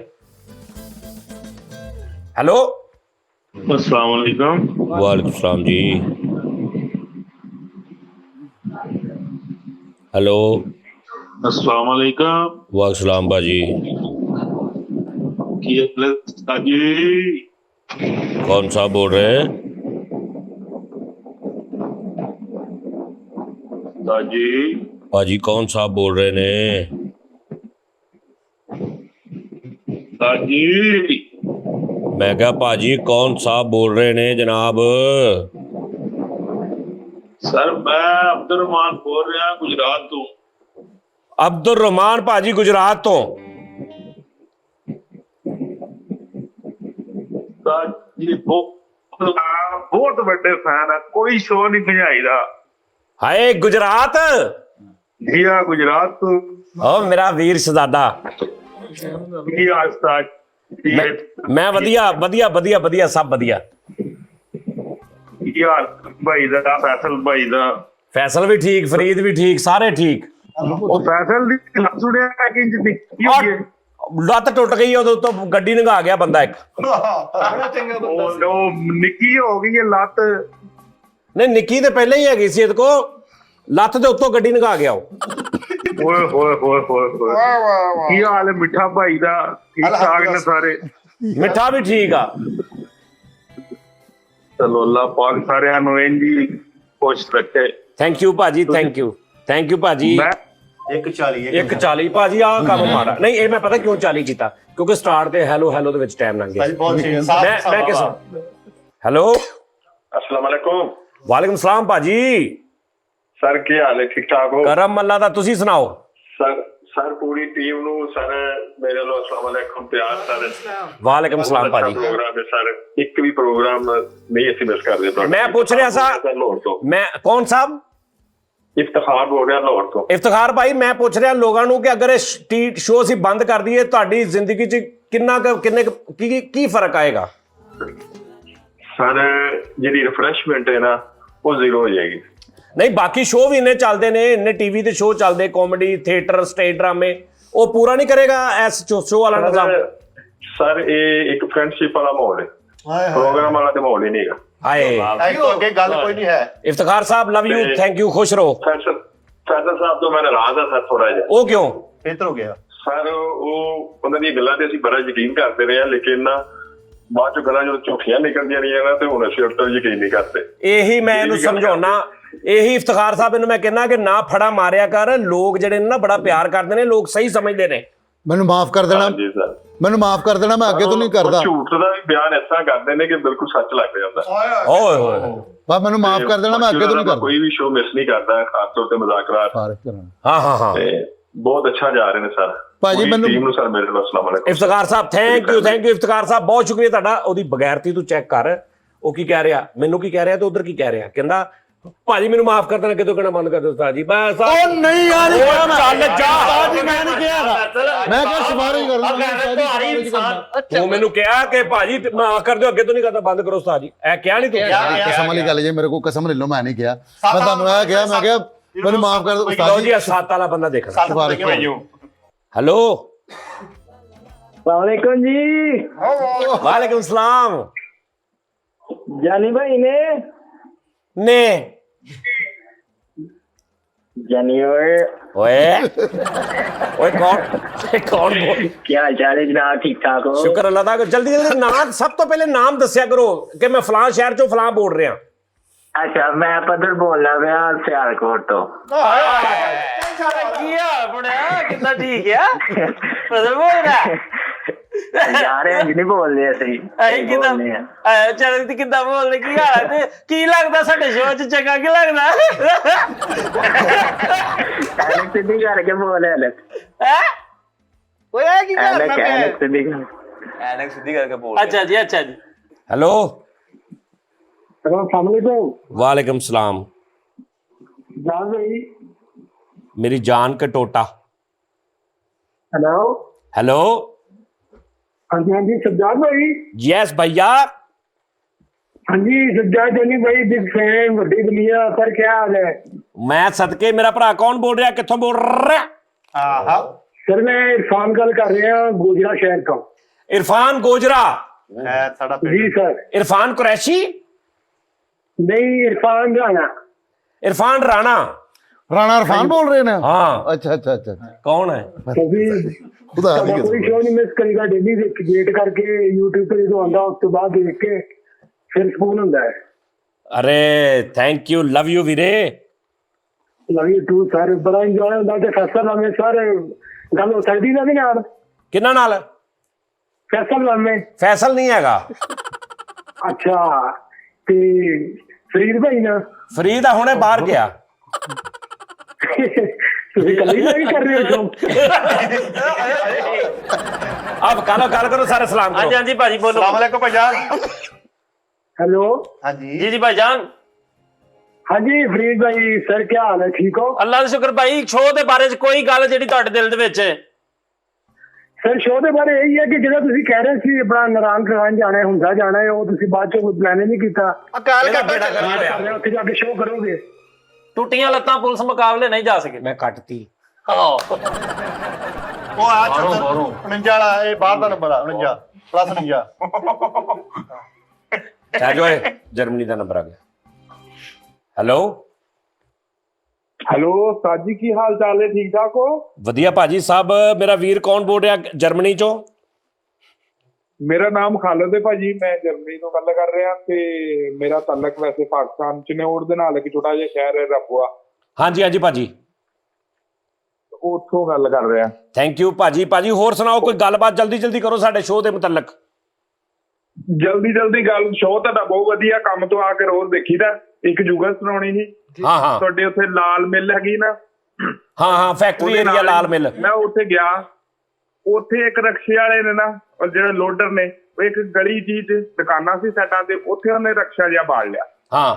हेलो, अस्सलाम वालेकुम। वालेकुम सलाम जी। हेलो, अस्सलाम वालेकुम। वालेकुम सलाम भाजी। कौन सा बोल रहे हैं? भाजी कौन सा बोल रहे ने? मैं क्या भाजी कौन सा बोल रहे ने जनाब? सर मैं अब्दुल रहमान बोल रहा गुजरात तो। अब्दुल रहमान भाजी गुजरात तो। ਬਹੁਤ ਵੱਡੇ ਫੈਨ ਆ, ਕੋਈ ਸ਼ੋਅ ਨਹੀਂ ਭਜਾਈਦਾ। ਹਾਏ ਗੁਜਰਾਤ, ਜੀ ਆ ਗੁਜਰਾਤ ਤੋਂ। ਓ ਮੇਰਾ ਵੀਰ ਸ਼ਹਜ਼ਾਦਾ। ਕੀ ਹਾਲ ਚਾਲ? ਮੈਂ ਵਧੀਆ ਵਧੀਆ ਵਧੀਆ ਵਧੀਆ, ਸਭ ਵਧੀਆ। ਕੀ ਹਾਲ ਭਾਈ ਦਾ? ਫੈਸਲ ਭਾਈ ਦਾ? ਫੈਸਲ ਵੀ ਠੀਕ, ਫਰੀਦ ਵੀ ਠੀਕ, ਸਾਰੇ ਠੀਕ। ਉਹ ਫੈਸਲ ਦੀ ਲੱਤ ਸੁਣਿਆ ਕਿ ਕੀ ਹੋਈ ਹੈ? ਲੱਤ ਟੁੱਟ ਗਈ, ਉਦੋਂ ਤੋਂ ਗੱਡੀ ਲੰਘਾ ਗਿਆ ਬੰਦਾ ਇੱਕ। ਉਹ ਨਿੱਕੀ ਹੋ ਗਈ ਹੈ ਲੱਤ। ਨਹੀਂ ਨਿੱਕੀ ਤੇ ਪਹਿਲਾਂ ਹੀ ਹੈਗੀ ਸੀ ਇਹਦੇ ਕੋ, ਲੱਤ ਦੇ ਉੱਤੋਂ ਗੱਡੀ ਲੰਘਾ ਗਿਆ ਉਹ। ਓਏ ਹੋਏ ਹੋਏ ਹੋਏ ਹੋਏ, ਕੀ ਹਾਲ ਹੈ ਮਿੱਠਾ ਭਾਈ ਦਾ? ਠੀਕ ਠਾਕ ਨੇ ਸਾਰੇ? ਮਿੱਠਾ ਵੀ ਠੀਕ ਆ। ਚਲੋ ਅੱਲਾਹ ਪਾਕ ਸਾਰਿਆਂ ਨੂੰ ਇੰਝ ਹੀ ਖੁਸ਼ ਰੱਖੇ। ਥੈਂਕ ਯੂ ਭਾਜੀ, ਥੈਂਕ ਯੂ, ਥੈਂਕ ਯੂ ਭਾਜੀ। 1:40 ਭਾਜੀ, ਆਹ ਕੰਮ ਮਾੜਾ ਨਹੀਂ। ਇਹ ਮੈਂ ਪਤਾ ਕਿਉਂ 40 ਕੀਤਾ, ਕਿਉਂਕਿ ਸਟਾਰਟ ਤੇ ਹੈਲੋ ਹੈਲੋ ਦੇ ਵਿੱਚ ਟਾਈਮ ਲੰਘ ਗਿਆ। ਮੈਂ ਕਿਸ ਹੈਲੋ अस्सलाम वालेकुम। ਵਾਲੇਕੁਮ ਸਲਾਮ ਭਾਜੀ। सर ਕੀ ਹਾਲ ਹੈ? ਠੀਕ ਠਾਕ ਹੋ? ਕਰਮ ਅੱਲਾ ਦਾ, ਤੁਸੀਂ ਸੁਣਾਓ। ਸਰ ਪੂਰੀ ਟੀਮ ਨੂੰ ਸਰ ਮੇਰੇ ਵੱਲੋਂ अस्सलाम वालेकुम ਪਿਆਰ ਸਰ। ਵਾਲੇਕੁਮ ਸਲਾਮ ਭਾਜੀ। ਪ੍ਰੋਗਰਾਮ ਹੈ ਸਰ, ਇੱਕ ਵੀ ਪ੍ਰੋਗਰਾਮ ਨਹੀਂ ਅਸੀਂ ਮਿਸ ਕਰਦੇ ਤੁਹਾਡਾ। ਮੈਂ ਪੁੱਛ ਰਿਹਾ ਸਾਂ, ਲਾਹੌਰ ਤੋਂ। ਮੈਂ ਕੌਣ ਸਾਹਿਬ? ਇਫਤਖਾਰ ਬੋਲ ਰਿਹਾ ਲਾਹੌਰ ਤੋਂ। ਇਫਤਖਾਰ ਭਾਈ, ਮੈਂ ਪੁੱਛ ਰਿਹਾ ਲੋਕਾਂ ਨੂੰ ਕਿ ਅਗਰ ਇਹ ਸ਼ੋਅ ਅਸੀਂ ਬੰਦ ਕਰ ਦਈਏ, ਤੁਹਾਡੀ ਜ਼ਿੰਦਗੀ 'ਚ ਕੀ ਫਰਕ ਆਏਗਾ? ਸਰ ਜਿਹੜੀ ਰਿਫਰੈਸ਼ਮੈਂਟ ਹੈ ਨਾ, ਉਹ ਜ਼ੀਰੋ ਹੋ ਜਾਏਗੀ। ਨਹੀਂ ਬਾਕੀ ਸ਼ੋਅ ਵੀ ਇੰਨੇ ਚੱਲਦੇ ਨੇ, ਇੰਨੇ ਟੀਵੀ ਤੇ ਸ਼ੋਅ ਚੱਲਦੇ, ਕਾਮੇਡੀ, ਥੀਏਟਰ, ਸਟੇਜ ਡਰਾਮੇ, ਉਹ ਪੂਰਾ ਨਹੀਂ ਕਰੇਗਾ ਇਸ ਸ਼ੋਅ ਵਾਲਾ ਨਿਜ਼ਾਮ? ਸਰ ਇਹ ਇੱਕ ਫਰੈਂਡਸ਼ਿਪ ਵਾਲਾ ਮਾਹੌਲ ਹੈ, ਪ੍ਰੋਗਰਾਮ ਵਾਲਾ ਤੇ ਮਾਹੌਲ ਹੀ ਨਹੀਂ ਹੈਗਾ। ਹਾਏ ਅੱਗੇ ਗੱਲ ਕੋਈ ਨਹੀਂ ਹੈ। ਇਫਤਖਾਰ ਸਾਹਿਬ, ਲਵ ਯੂ, ਥੈਂਕ ਯੂ, ਖੁਸ਼ ਰਹੋ। ਫੈਸਲ ਸਾਹਿਬ ਤੋਂ ਮੈਂ ਨਾਰਾਜ਼ ਹਾਂ ਸਰ ਥੋੜਾ ਜਿਹਾ। ਉਹ ਕਿਉਂ? ਬਿਹਤਰ ਹੋ ਗਿਆ ਸਰ ਉਹ ਉਹਨਾਂ ਦੀਆਂ ਗੱਲਾਂ ਤੇ ਅਸੀਂ ਬੜਾ ਯਕੀਨ ਕਰਦੇ ਰਹੇ ਹਾਂ, ਲੇਕਿਨ ਨਾ ਬਾਅਦ ਚੋਂ ਗੱਲਾਂ ਜਦੋਂ ਝੂਠੀਆਂ ਨਿਕਲਦੀਆਂ ਰਹੀਆਂ ਨਾ, ਤੇ ਹੁਣ ਅਸੀਂ ਉਸ ਤੇ ਯਕੀਨ ਨਹੀਂ ਕਰਦੇ। ਇਹੀ ਮੈਂ ਇਹਨੂੰ ਸਮਝਾਉਣਾ, ਇਹੀ ਇਫਤਖਾਰ ਸਾਹਿਬ ਇਹਨੂੰ ਮੈਂ ਕਹਿੰਦਾ ਕਿ ਨਾ ਫੜਾ ਮਾਰਿਆ ਕਰ। ਲੋਕ ਜਿਹੜੇ ਨੇ ਨਾ ਬੜਾ ਪਿਆਰ ਕਰਦੇ ਨੇ, ਲੋਕ ਸਹੀ ਸਮਝਦੇ ਨੇ। ਮੈਨੂੰ ਮਾਫ ਕਰ ਦੇਣਾ, ਜੀ ਸਰ ਮੈਨੂੰ ਮਾਫ ਕਰ ਦੇਣਾ, ਮੈਂ ਅੱਗੇ ਤੋਂ ਨਹੀਂ ਕਰਦਾ। ਝੂਠ ਦਾ ਵੀ ਬਿਆਨ ਇਸ ਤਰ੍ਹਾਂ ਕਰਦੇ ਨੇ ਕਿ ਬਿਲਕੁਲ ਸੱਚ ਲੱਗ ਜਾਂਦਾ। ਓਏ ਹੋਏ, ਬਸ ਮੈਨੂੰ ਮਾਫ ਕਰ ਦੇਣਾ, ਮੈਂ ਅੱਗੇ ਤੋਂ ਨਹੀਂ ਕਰਦਾ। ਕੋਈ ਵੀ ਸ਼ੋਅ ਮਿਸ ਨਹੀਂ ਕਰਦਾ, ਖਾਸ ਤੌਰ ਤੇ ਮੁਜ਼ਾਕਰਾਤ। ਹਾਂ ਹਾਂ ਹਾਂ, ਬਹੁਤ ਅੱਛਾ ਜਾ ਰਹੇ ਨੇ ਸਰ ਭਾਜੀ। ਮੈਨੂੰ ਟੀਮ ਨੂੰ ਸਰ ਮੇਰੇ ਵੱਲੋਂ अस्सलाम वालेकुम। ਇਫਤਖਾਰ ਸਾਹਿਬ thank you, thank you Iftikhar ਸਾਹਿਬ, ਬਹੁਤ ਸ਼ੁਕਰੀਆ ਤੁਹਾਡਾ। ਉਹਦੀ ਬਗੈਰਤੀ ਤੂੰ ਚੈੱਕ ਕਰ, ਉਹ ਕੀ ਕਹਿ ਰਿਹਾ, ਮੈਨੂੰ ਕੀ ਕਹਿ ਰਿਹਾ ਤੇ ਉਧਰ ਕੀ ਕਹਿ ਰਿਹਾ। ਕਹਿੰਦਾ ਭਾਜੀ ਮੈਨੂੰ ਮਾਫ ਕਰ ਦੇਣਾ, ਕਿਦੋਂ ਕਹਿਣਾ ਬੰਦ ਕਰ ਦਿਓ ਉਸਤਾਦ ਜੀ। ਬਸ ਉਹ ਨਹੀਂ ਯਾਰ, ਚੱਲ ਜਾ, ਮੈਂ ਨਹੀਂ ਕਿਹਾ, ਮੈਂ ਕਿਹਾ ਸਿਫਾਰਿਸ਼ ਕਰਦਾ। ਤੂੰ ਮੈਨੂੰ ਕਿਹਾ ਕਿ ਭਾਜੀ ਮਾਫ ਕਰ ਦਿਓ, ਅੱਗੇ ਤੋਂ ਨਹੀਂ ਕਰਦਾ, ਬੰਦ ਕਰੋ ਉਸਤਾਦ ਜੀ। ਇਹ ਕਿਹਾ ਨਹੀਂ ਤੂੰ? ਕਸਮ ਵਾਲੀ ਗੱਲ ਜੇ ਮੇਰੇ ਕੋਲ ਕਸਮ ਲੈ ਲਓ, ਮੈਂ ਨਹੀਂ ਕਿਹਾ। ਮੈਂ ਤੁਹਾਨੂੰ ਇਹ ਕਿਹਾ, ਮੈਂ ਕਿਹਾ ਮੈਨੂੰ ਮਾਫ ਕਰ ਦਿਓ ਉਸਤਾਦ ਜੀ। ਸੱਤ ਵਾਲਾ ਬੰਦਾ ਦੇਖਣਾ। ਸਿਫਾਰਿਸ਼ हेलो वालेकुम जी। वालेकुम सलाम। जानी भाई ने जानी ओए ओए कौन बोल? क्या हाल चाल है जनाब? ठीक ठाक हो? शुक्र अल्लाह दा। जल्दी जल्दी नाम, सब तो पहले नाम दस्या करो कि मैं फलां शहर चो फलां बोल रहा। अच्छा मैं पदर बोलना पिया सियालकोट तो। कितना ठीक है पदर बोल रहा है यार इंज नहीं बोल रहे सही। चल कितना बोलने की हाल है की लगदा साडे शो च चंगा की लगदा अलग सीधी करके बोल अलग हैं ओए की अलग सीधी करके बोल। अच्छा जी हेलो अस्सलाम वालेकुम। वालेकुम सलाम। जान भाई, मेरी जान का टोटा। हेलो हेलो हाँ जी सज्जाद भाई। यस भैया। हाँ जी सज्जाद जानी भाई, बिग फैन, बड़ी दुनिया। सर क्या हाल है? मैं सदके, मेरा भरा कौन बोल रहा, कित्थों बोल रहा? सर मैं इरफान गल कर रहा हूँ गोजरा शहर का। इरफान गोजरा? जी सर। इरफान कुरैशी? नहीं इरफान राणा। इरफान राणा? राणा इरफान बोल रहे हैं? हाँ। अच्छा अच्छा अच्छा, कौन है? कभी कोई शो नहीं मिस करेगा, डेली वेट करके यूट्यूब पे जो आंदा उस तो बाद देख के फिर फोन होता है। अरे थैंक यू, लव यू वीरे। Love you too sir. बड़ा इंजॉय होता है। फैसल में सर गल हो सकती है भी नाल? किन्ना नाल? फैसल में। फैसल नहीं हैगा। अच्छा ते फरीद भाई ना? फरीद हुणे बाहर गया। ਤੁਸੀਂ ਕੱਲੀ ਨਹੀਂ ਕਰ ਰਹੇ ਹੋ? अब कालो काल करो, सारे सलाम करो। हाँ जी भाजी बोलो। अस्सलाम वालेकुम भाईजान। हेलो। हाँ जी जी जी भाईजान हाँ जी फरीद भाई सर क्या हाल है, ठीक हो? ਅੱਲਾ ਦਾ ਸ਼ੁਕਰ ਭਾਈ ਸ਼ੋਅ ਦੇ ਬਾਰੇ ਚ ਕੋਈ ਗੱਲ ਜਿਹੜੀ ਤੁਹਾਡੇ ਦਿਲ ਦੇ ਵਿੱਚ ਹੈ ਸਰ ਸ਼ੋਅ ਦੇ ਬਾਰੇ ਇਹੀ ਹੈ ਕਿ ਜਿਹੜਾ ਤੁਸੀਂ ਕਹਿ ਰਹੇ ਸੀ ਆਪਣਾ ਨਾਰਾਇਣ ਖਰਾਨ ਜਾਣਾ ਹੈ, ਹੁੰਦਾ ਜਾਣਾ ਹੈ, ਉਹ ਤੁਸੀਂ ਬਾਅਦ ਚੋਂ ਕੋਈ ਪਲਾਨ ਨਹੀਂ ਕੀਤਾ। ਅਕਾਲ ਇਹਦਾ ਘਟਾ ਬੇੜਾ ਗਰਕ ਹੋਇਆ। ਉੱਥੇ ਜਾ ਕੇ ਸ਼ੋਅ ਕਰੋਗੇ? ਟੁੱਟੀਆਂ ਲੱਤਾਂ ਪੁਲਿਸ ਮੁਕਾਬਲੇ ਨਹੀਂ ਜਾ ਸਕੇ ਮੈਂ ਕੱਟਤੀ। ਉਹ ਆ 49 ਵਾਲਾ ਇਹ ਬਾਹਰ ਦਾ ਨੰਬਰ ਆ 49 ਪਲੱਸ 49 ਆ ਜੋ ਹੈ ਜਰਮਨੀ ਦਾ ਨੰਬਰ ਆ ਗਿਆ। ਹੈਲੋ हेलो साज जी की हाल चाल है, ठीक ठाक हो? ਵਧੀਆ ਭਾਜੀ ਸਾਹਿਬ, ਮੇਰਾ ਵੀਰ ਕੌਣ ਬੋਲ ਰਿਹਾ ਜਰਮਨੀ ਚੋਂ? ਮੇਰਾ ਨਾਮ ਖਾਲਦ ਹੈ ਭਾਜੀ, ਮੈਂ ਜਰਮਨੀ ਤੋਂ ਗੱਲ ਕਰ ਰਿਹਾ ਤੇ ਮੇਰਾ ਤਾਲਕ ਵੈਸੇ ਪਾਕਿਸਤਾਨ ਚਨੌੜ ਦੇ ਨਾਲ ਇੱਕ ਛੋਟਾ ਜਿਹਾ ਸ਼ਹਿਰ ਹੈ ਰਬੂਆ, ਹਾਂਜੀ ਹਾਂਜੀ ਭਾਜੀ, ਉੱਥੋਂ ਗੱਲ ਕਰ ਰਿਹਾ। ਥੈਂਕ ਯੂ ਭਾਜੀ। ਭਾਜੀ ਹੋਰ ਸੁਣਾਓ ਕੋਈ ਗੱਲਬਾਤ, ਜਲਦੀ ਜਲਦੀ ਕਰੋ ਸਾਡੇ ਸ਼ੋਅ ਦੇ ਮੁਤਲਕ। ਜਲਦੀ ਗੱਲ, ਸ਼ੋਅ ਤੁਹਾਡਾ ਬਹੁਤ ਵਧੀਆ, ਕੰਮ ਤੋਂ ਆ ਕੇ ਰੋਜ਼ ਦੇਖੀਦਾ। ਇੱਕ ਜੁਗਲ ਸੁਣਾਉਣੀ ਸੀ ਹਾਂ ਹਾਂ ਤੁਹਾਡੇ ਉੱਥੇ ਲਾਲ ਮਿੱਲ ਹੈਗੀ ਨਾ? ਹਾਂ ਹਾਂ ਫੈਕਟਰੀ ਏਰੀਆ ਲਾਲ ਮਿੱਲ। ਮੈਂ ਉੱਥੇ ਗਿਆ, ਉੱਥੇ ਇੱਕ ਰਕਸ਼ੇ ਵਾਲੇ ਨੇ ਨਾ, ਉਹ ਜਿਹੜੇ ਲੋਡਰ ਨੇ, ਉਹ ਇੱਕ ਗਲੀ ਚ ਦੁਕਾਨਾਂ ਸੀ ਸਾਈਡਾਂ ਤੇ, ਉੱਥੇ ਉਹਨੇ ਰਕਸ਼ਾ ਜਿਹਾ ਬਾੜ ਲਿਆ। ਹਾਂ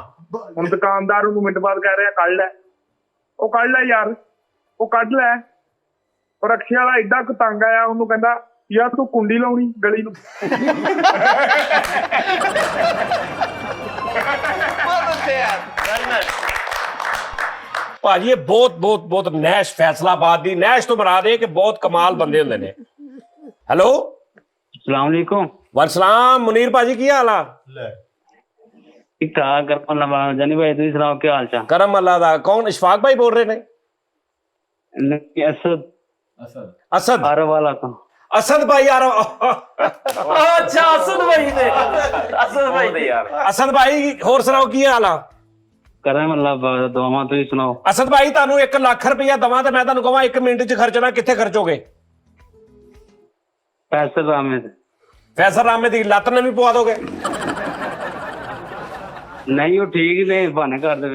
ਹੁਣ ਦੁਕਾਨਦਾਰ ਉਹਨੂੰ ਮਿੰਟ ਬਾਅਦ ਕਹਿ ਰਿਹਾ ਕੱਢ ਲੈ, ਉਹ ਕੱਢ ਲੈ ਯਾਰ, ਉਹ ਕੱਢ ਲੈ। ਉਹ ਰਕਸ਼ੇ ਵਾਲਾ ਏਡਾ ਕੁ ਤੰਗ ਆਇਆ, ਉਹਨੂੰ ਕਹਿੰਦਾ ਯਾਰ ਤੂੰ ਕੁੰਡੀ ਲਾਉਣੀ ਗਲੀ ਨੂੰ। ਭਾਜੀ ਇਹ ਬਹੁਤ ਨੈਸ਼ ਫੈਸਲਾਬਾਦ ਦੀ ਨੈਸ਼ ਤੋਂ ਮਰਾ ਦੇ ਕਿ ਬਹੁਤ ਕਮਾਲ ਬੰਦੇ ਹੁੰਦੇ ਨੇ। ਹੈਲੋ अस्सलाम वालेकुम। ਵਾਲਸਲਾਮ ਮੁਨੀਰ ਭਾਜੀ, ਕੀ ਹਾਲ ਆ? ठीक ठाक जानी भाई तुम सुनाओ क्या हाल चाल? ਕਰਮ ਅੱਲਾ ਦਾ। ਕੌਣ? ਇਸ਼ਫਾਕ ਭਾਈ ਬੋਲ ਰਹੇ ਨੇ? असद ਅਸਦ अरब वाला तो ਅਸਦ ਭਾਈ ਆ ਰਹਾ। ਅੱਛਾ ਅਸਦ ਭਾਈ ਨੇ ਅਸਦ ਭਾਈ ਨੇ ਯਾਰ ਅਸਦ ਭਾਈ ਹੋਰ ਸੁਣਾਓ ਕੀ ਹਾਲ ਆ? करम अल्लाह दुआवां तुम सुनाओ। ਅਸਦ ਭਾਈ ਤੁਹਾਨੂੰ 1 ਲੱਖ ਰੁਪਇਆ ਦਵਾਂ ਤੇ ਮੈਂ ਤੁਹਾਨੂੰ ਕਹਾਂ 1 ਮਿੰਟ 'ਚ ਖਰਚਣਾ, ਕਿੱਥੇ ਖਰਚੋਗੇ? पैसे रामे से ਫੈਸਲ ਰਾਮੇ ਦੀ ਲੱਤ ਨੇ ਵੀ ਪਵਾ ਦੋਗੇ? नहीं वो ठीक नहीं बहाने कर दे।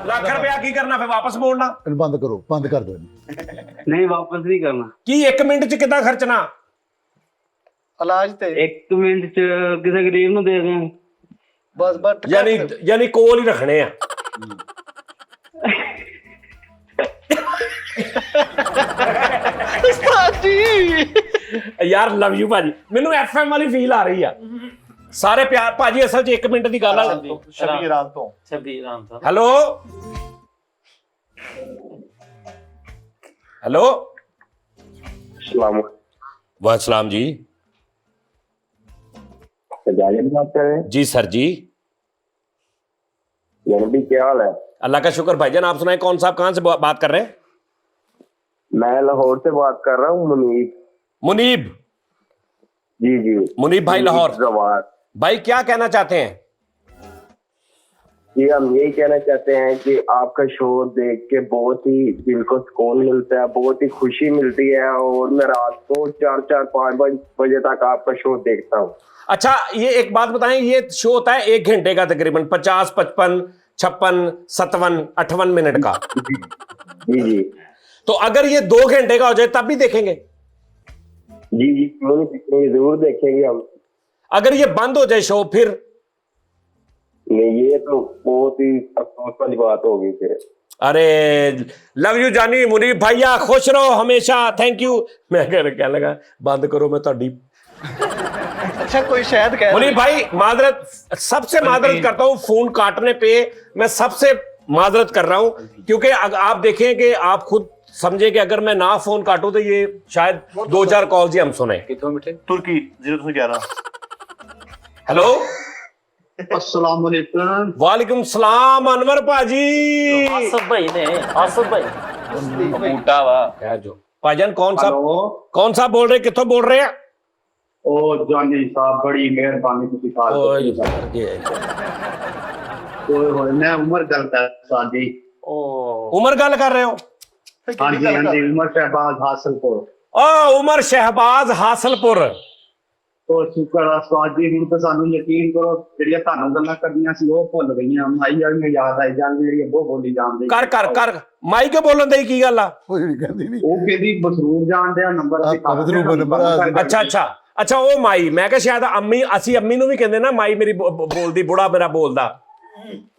ਲੱਖ ਰੁਪਇਆ ਕੀ ਕਰਨਾ ਫਿਰ, ਵਾਪਸ ਮੋੜਨਾ? ਇਹਨੂੰ ਬੰਦ ਕਰੋ, ਬੰਦ ਕਰ ਦਿਓ ਇਹਨੂੰ। नहीं वापस नहीं करना। ਕੀ 1 ਮਿੰਟ 'ਚ ਕਿੱਦਾਂ ਖਰਚਣਾ? ਇਲਾਜ ਤੇ 1 मिनट च किसी गरीब नु दे दें। ਬਸ ਯਾਨੀ ਕੋਲ ਹੀ ਰੱਖਣੇ ਆ। ਉਸਤਾਦ ਜੀ ਯਾਰ ਲਵ ਯੂ ਭਾਜੀ, ਮੈਨੂੰ ਐਫਐਮ ਵਾਲੀ ਫੀਲ ਆ ਰਹੀ ਆ। ਸਾਰੇ ਪਿਆਰ ਭਾਜੀ, ਅਸਲ 'ਚ 1 ਮਿੰਟ ਦੀ ਗੱਲ ਆ। ਸ਼ਬੀ ਰਾਤ ਤੋਂ 26 ਰਾਮ ਸਾਹਿਬ। ਹੈਲੋ ਹੈਲੋ सलाम ਵਾਲਸਲਾਮ ਜੀ। बात कर रहे हैं जी सर जी, जनबी, क्या हाल है? अल्लाह का शुक्र। भाईजान आप सुनाए, कौन साहब कहाँ से बात कर रहे हैं? मैं लाहौर से बात कर रहा हूँ, मुनीब। मुनीब? जी जी मुनीब भाई लाहौर। जवार भाई क्या कहना चाहते हैं? जी हम यही कहना चाहते हैं कि आपका शो देख के बहुत ही दिल को सुकून मिलता है, बहुत ही खुशी मिलती है, और मैं रात को 4-5 बजे तक आपका शो देखता हूँ। अच्छा ये एक बात बताएं, ये शो होता है 1 घंटे का तकरीबन 50, 55, 56, 57, 58 मिनट का। जी जी तो अगर ये 2 घंटे का हो जाए तब भी देखेंगे? जी जी क्यों नहीं, जरूर देखेंगे हम। अगर ये बंद हो जाए शो फिर? नहीं, ये तो बहुत ही अफसोस वाली बात होगी फिर। अरे लव यू जानी मुनीब भैया, खुश रहो हमेशा, थैंक यू। मैं कहने लगा बंद करो, मैं थोड़ी अच्छा कोई शायद कह मुनीब भाई माजरत, सबसे माजरत करता हूँ फोन काटने पे, मैं सबसे माजरत कर रहा हूँ, क्योंकि आप देखें कि आप खुद समझे कि अगर मैं ना फोन काटूं तो ये शायद 2-4 कॉल्स ही हम सुने। ਕਿੱਥੋਂ ਮਿੱਠੇ? तुर्की 0211। हेलो अस्सलाम वालेकुम। वालेकुम सलाम अनवर भाजी। ਅਸਦ ਭਾਈ ਨੇ ਅਸਦ ਭਾਈ ਬੂਟਾ ਵਾ यार जो भाईजान कौन सा बोल रहे, कित्थों बोल रहे हैं? ओ जानी साहब बड़ी मेहरबानी तुसी कॉल ओए की। ये ओए मैं उमर गल कर सादी। उमर गल कर रहे हो? हां जी उमर शहबाज हासिलपुर। ओ उमर शहबाज हासिलपुर। तो शुक्र है उस्ताद जी, हुण तो सानू यकीन करो ਜਿਹੜੀਆਂ ਤੁਹਾਨੂੰ ਗੱਲਾਂ ਕਰਨੀਆਂ ਸੀ ਉਹ ਭੁੱਲ ਗਈਆਂ, ਮਾਈ ਵਾਲੀਆਂ ਯਾਦ ਆਈ ਜਾਂਦੀ, ਜਿਹੜੀ ਅੱਗੋਂ ਬੋਲੀ ਜਾਂਦੀ। ਕਰ ਮਾਈ ਕੇ ਬੋਲਣ ਦੀ ਕੀ ਗੱਲ ਆ? ਉਹ ਜਿਹੜੀ ਕਹਿੰਦੀ ਨਹੀਂ, ਉਹ ਕਹਿੰਦੀ ਬਸਰੂਰ ਜਾਣ ਦੇ ਨੰਬਰ ਬਸਰੂਰ ਨੰਬਰ ਅੱਛਾ ਅੱਛਾ ਉਹ ਮਾਈ, ਮੈਂ ਕਿਹਾ ਸ਼ਾਇਦ ਅੰਮੀ, ਅਸੀਂ ਅੰਮੀ ਨੂੰ ਵੀ ਕਹਿੰਦੇ ਨਾ ਮਾਈ ਮੇਰੀ ਬੋਲਦੀ, ਬੁੜਾ ਮੇਰਾ ਬੋਲਦਾ।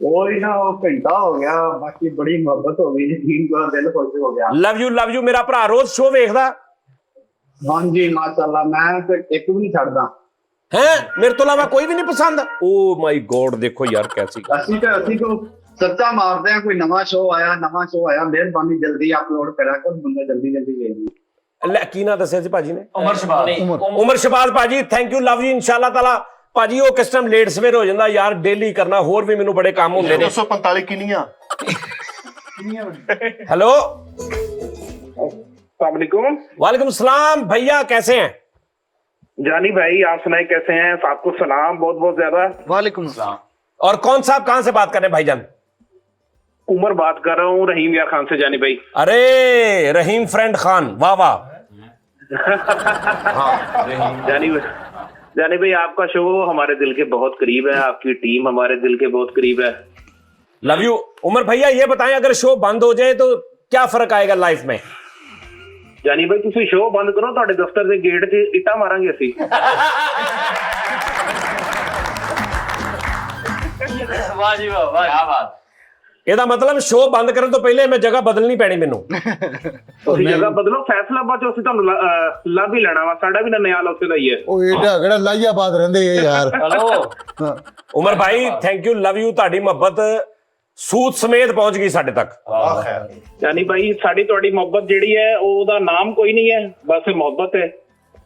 ਉਹ ਹੀ ਨਾ, ਉਹ ਘੰਟਾ ਹੋ ਗਿਆ, ਬਾਕੀ ਬੜੀ ਮੁਹੱਬਤ ਹੋ ਗਈ ਜੀ, ਟੀਮ ਦਾ ਦਿਲ ਖੁਸ਼ ਹੋ ਗਿਆ। ਲਵ ਯੂ ਮੇਰਾ ਭਰਾ। ਰੋਜ਼ ਸ਼ੋਅ ਵੇਖਦਾ? ਹਾਂਜੀ ਮਾਸ਼ਾਅੱਲਾ, ਮੈਂ ਤੇ ਇੱਕ ਵੀ ਨਹੀਂ ਛੱਡਦਾ। ਹੈ ਮੇਰੇ ਤੋਂ ਇਲਾਵਾ ਕੋਈ ਵੀ ਨਹੀਂ ਪਸੰਦ? ਓ ਮਾਈ ਗੋਡ, ਦੇਖੋ ਯਾਰ ਕੈਸੀ ਅਸੀਂ ਕੋ ਸੱਚਾ ਮਾਰਦੇ ਆ, ਕੋਈ ਨਵਾਂ ਸ਼ੋਅ ਆਇਆ ਮਿਹਰਬਾਨੀ ਜਲਦੀ ਅਪਲੋਡ ਕਰਿਆ ਕਰ, ਬੰਦਾ ਜਲਦੀ ਵੇਖ ਲੈ। ਕੀ ਨਾ ਦੱਸਿਆ ਸੀ ਭਾਜੀ ਨੇ? ਉਮਰ ਸ਼ਬਾਜ਼ ਭਾਜੀ, ਥੈਂਕ ਯੂ, ਲਵ ਯੂ, ਇਨਸ਼ਾਅੱਲਾ ਤਾਲਾ। ਭਾਜੀ ਉਹ ਕਿਸ ਟਾਈਮ ਲੇਟ ਸਵੇਰ ਹੋ ਜਾਂਦਾ ਯਾਰ, ਡੇਲੀ ਕਰਨਾ, ਹੋਰ ਵੀ ਮੈਨੂੰ ਬੜੇ ਕੰਮ ਹੁੰਦੇ ਨੇ। 245 ਕਿੰਨੀਆਂ? हेलो, वालेकुम। वालेकुम सलाम भैया, कैसे हैं? जानी भाई आप सुनाए कैसे हैं? आपको सलाम बहुत बहुत ज्यादा। वालेकुम सलाम। और कौन साहब कहां से बात कर रहे हैं भाईजान? उमर बात कर रहा हूँ रहीम यार खान से। जानी भाई। अरे रहीम फ्रेंड खान, वाह वाह। जानी भाई आपका शो हमारे दिल के बहुत करीब है, आपकी टीम हमारे दिल के बहुत करीब है। Love you. उमर भैया ये बताएं, अगर शो बंद हो जाए तो क्या फर्क आएगा लाइफ में? जानी भाई ਤੁਸੀਂ ਸ਼ੋਅ ਬੰਦ ਕਰੋ, ਤੁਹਾਡੇ ਦਫ਼ਤਰ ਦੇ ਗੇਟ 'ਤੇ ਇੱਟਾਂ ਮਾਰਾਂਗੇ ਅਸੀਂ। ਵਾਹ ਜੀ ਵਾਹ, ਵਾਹ ਕੀ ਬਾਤ। ਇਹਦਾ ਮਤਲਬ ਸ਼ੋਅ ਬੰਦ ਕਰਨ ਤੋਂ ਪਹਿਲੇ ਮੈਂ ਜਗ੍ਹਾ ਬਦਲਣੀ ਪੈਣੀ ਮੈਨੂੰ। ਤੁਸੀਂ ਜਗ੍ਹਾ ਬਦਲੋ, ਫੈਸਲਾਬਾਦ 'ਚ ਅਸੀਂ ਤੁਹਾਨੂੰ ਲੱਭ ਹੀ ਲੈਣਾ ਵਾ, ਸਾਡਾ ਵੀ ਨਨਿਆਲ ਉੱਥੇ ਦਾ ਹੀ ਹੈ। ਉਹ ਇਹਦਾ ਕਿਹੜਾ ਲਾਈਆਬਾਦ ਰਹਿੰਦੇ ਆ ਯਾਰ। ਹਲੋ ਉਮਰ ਭਾਈ ਥੈਂਕ ਯੂ, ਲਵ ਯੂ। ਤੁਹਾਡੀ ਮੁਹੱਬਤ ਸੂਤ ਸਮੇਤ ਪਹੁੰਚ ਗਈ ਸਾਡੇ ਤੱਕ। ਜਾਨੀ ਭਾਈ ਸਾਡੀ ਤੁਹਾਡੀ ਮੁਹੱਬਤ ਜਿਹੜੀ ਹੈ ਉਹਦਾ ਨਾਮ ਕੋਈ ਨਹੀਂ ਹੈ, ਬਸ ਇਹ ਮੁਹੱਬਤ ਹੈ।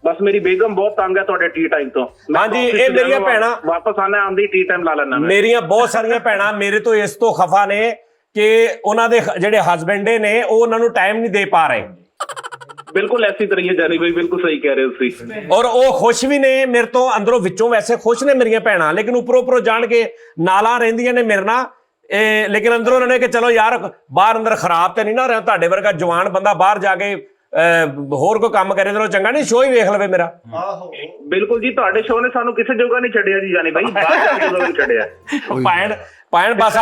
ਬਸ ਮੇਰੀ ਬੇਗਮ ਬਹੁਤ ਤੰਗ ਹੈ ਤੁਹਾਡੇ ਟੀ ਟਾਈਮ ਤੋਂ। ਹਾਂਜੀ, ਇਹ ਮੇਰੀਆਂ ਭੈਣਾਂ ਵਾਪਸ ਆਣਾ ਆਂਦੀ ਟੀ ਟਾਈਮ ਲਾ ਲੈਣਾ। ਮੇਰੀਆਂ ਬਹੁਤ ਸਾਰੀਆਂ ਭੈਣਾਂ ਮੇਰੇ ਤੋਂ ਇਸ ਤੋਂ ਖਫਾ ਨੇ ਕਿ ਉਹਨਾਂ ਦੇ ਜਿਹੜੇ ਹਸਬੈਂਡ ਨੇ ਉਹ ਉਹਨਾਂ ਨੂੰ ਟਾਈਮ ਨਹੀਂ ਦੇ ਪਾ ਰਹੇ। ਬਿਲਕੁਲ ਐਸੀ ਤਰ੍ਹਾਂ ਹੈ ਜਾਨੀ ਭਾਈ, ਬਿਲਕੁਲ ਸਹੀ ਕਹਿ ਰਹੇ ਹੋ ਤੁਸੀਂ। ਔਰ ਉਹ ਖੁਸ਼ ਵੀ ਨੇ ਮੇਰੇ ਤੋਂ, ਅੰਦਰੋਂ ਵਿੱਚੋਂ ਵੈਸੇ ਖੁਸ਼ ਨੇ ਮੇਰੀਆਂ ਭੈਣਾਂ, ਲੇਕਿਨ ਉੱਪਰੋਂ ਜਾਣ ਕੇ ਨਾਲਾਂ ਰਹਿੰਦੀਆਂ ਨੇ ਮੇਰੇ ਨਾਲ। ਲੇਕਿਨ ਅੰਦਰੋਂ ਉਹਨਾਂ ਨੇ ਕਿ ਚਲੋ ਯਾਰ ਬਾਹਰ ਅੰਦਰ ਖਰਾਬ ਤੇ ਨਹੀਂ ਨਾ ਰਿਹਾ, ਤੁਹਾਡੇ ਵਰਗਾ ਜਵਾਨ ਬੰਦਾ ਬਾਹਰ ਜਾ ਕੇ ਹੋਰ ਕੋਈ ਕੰਮ ਕਰੇ ਤੇ ਚੰਗਾ ਨਹੀਂ, ਸ਼ੋਅ ਹੀ ਵੇਖ ਲਵੇ ਮੇਰਾ। ਬਿਲਕੁਲ ਜੀ, ਤੁਹਾਡੇ ਸ਼ੋਅ ਨੇ ਸਾਨੂੰ ਕਿਸੇ ਜਗ੍ਹਾ ਨਹੀਂ ਛੱਡਿਆ ਜੀ ਜਾਨੀ ਭਾਈ, ਬਾਹਰ ਜਾ ਕੇ ਛੱਡਿਆ। ਪਾਇਣ ਬਸ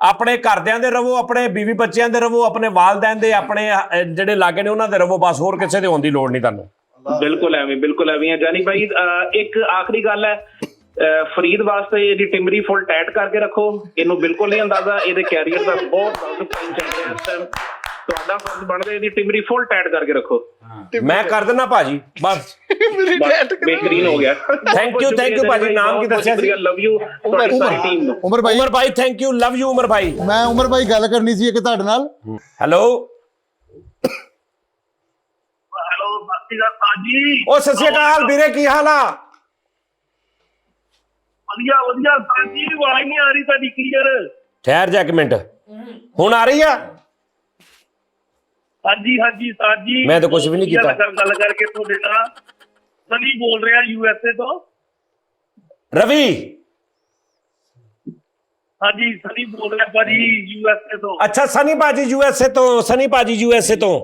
ਆਪਣੇ ਘਰਦਿਆਂ ਦੇ ਰਵੋ, ਆਪਣੇ ਬੀਵੀ ਬੱਚਿਆਂ ਦੇ ਰਵੋ, ਆਪਣੇ ਵਾਲਦੈਨ ਦੇ, ਆਪਣੇ ਜਿਹੜੇ ਲਾਗੇ ਨੇ ਉਹਨਾਂ ਦੇ ਰਵੋ, ਬਸ ਹੋਰ ਕਿਸੇ ਦੇ ਹੋਣ ਦੀ ਲੋੜ ਨਹੀਂ ਤੁਹਾਨੂੰ। ਬਿਲਕੁਲ ਐਵੇਂ ਹੈ ਜਾਨੀ ਭਾਈ। ਇੱਕ ਆਖਰੀ ਗੱਲ ਹੈ, ਫਰੀਦ ਵਾਸਤੇ ਇਹਦੀ ਟਿਮਰੀ ਫੁੱਲ ਟਾਈਟ ਕਰਕੇ ਰੱਖੋ, ਇਹਨੂੰ ਬਿਲਕੁਲ ਨਹੀਂ ਅੰਦਾਜ਼ਾ, ਇਹਦੇ ਕੈਰੀਅਰ ਦਾ ਬਹੁਤ ਟਾਈਮ ਚੱਲ ਰਿਹਾ ਇਸ ਟਾਈਮ। ਤੁਹਾਡਾ ਫਰਜ਼ ਬਣਦਾ ਇਹਦੀ ਟਿਮਰੀ ਫੁੱਲ ਟਾਈਟ ਕਰਕੇ ਰੱਖੋ। ਮੈਂ ਕਰ ਦਿੰਦਾ ਭਾਜੀ, ਬਸ ਬਿਹਤਰੀਨ ਹੋ ਗਿਆ। ਥੈਂਕ ਯੂ ਭਾਜੀ। ਨਾਮ ਕੀ ਦੱਸਿਆ ਸੀ? ਲਵ ਯੂ ਤੁਹਾਡੀ ਸਾਰੀ ਟੀਮ ਨੂੰ। ਉਮਰ ਭਾਈ ਥੈਂਕ ਯੂ, ਲਵ ਯੂ ਉਮਰ ਭਾਈ। ਮੈਂ ਉਮਰ ਭਾਈ ਗੱਲ ਕਰਨੀ ਸੀ ਇੱਕ ਤੁਹਾਡੇ ਨਾਲ। ਹੈਲੋ ਸਤਿ ਸ਼੍ਰੀ ਅਕਾਲ ਜੀ। ਉਹ ਸਤਿ ਸ਼੍ਰੀ ਅਕਾਲ ਵੀਰੇ, ਕੀ ਹਾਲ ਆ? ਵਧੀਆ ਸਾਜੀ, ਆਵਾਜ਼ ਨਹੀਂ ਆ ਰਹੀ ਤੁਹਾਡੀ ਕਲੀਅਰ। ਠਹਿਰ ਜਾ ਇੱਕ ਮਿੰਟ, ਹੁਣ ਆ ਰਹੀ ਆ? ਹਾਂਜੀ ਸਾਜੀ, ਮੈਂ ਤਾਂ ਕੁਝ ਵੀ ਨਹੀਂ ਕੀਤਾ। ਗੱਲ ਕਰਕੇ ਤੁਹਾਡੇ ਨਾਲ ਸਨੀ ਬੋਲ ਰਿਹਾ USA ਤੋਂ। ਰਵੀ? ਹਾਂਜੀ ਸਨੀ ਬੋਲ ਰਿਹਾ ਭਾਜੀ USA ਤੋਂ। ਅੱਛਾ ਸਨੀ ਭਾਜੀ USA ਤੋਂ, ਸਨੀ ਭਾਜੀ USA ਤੋਂ।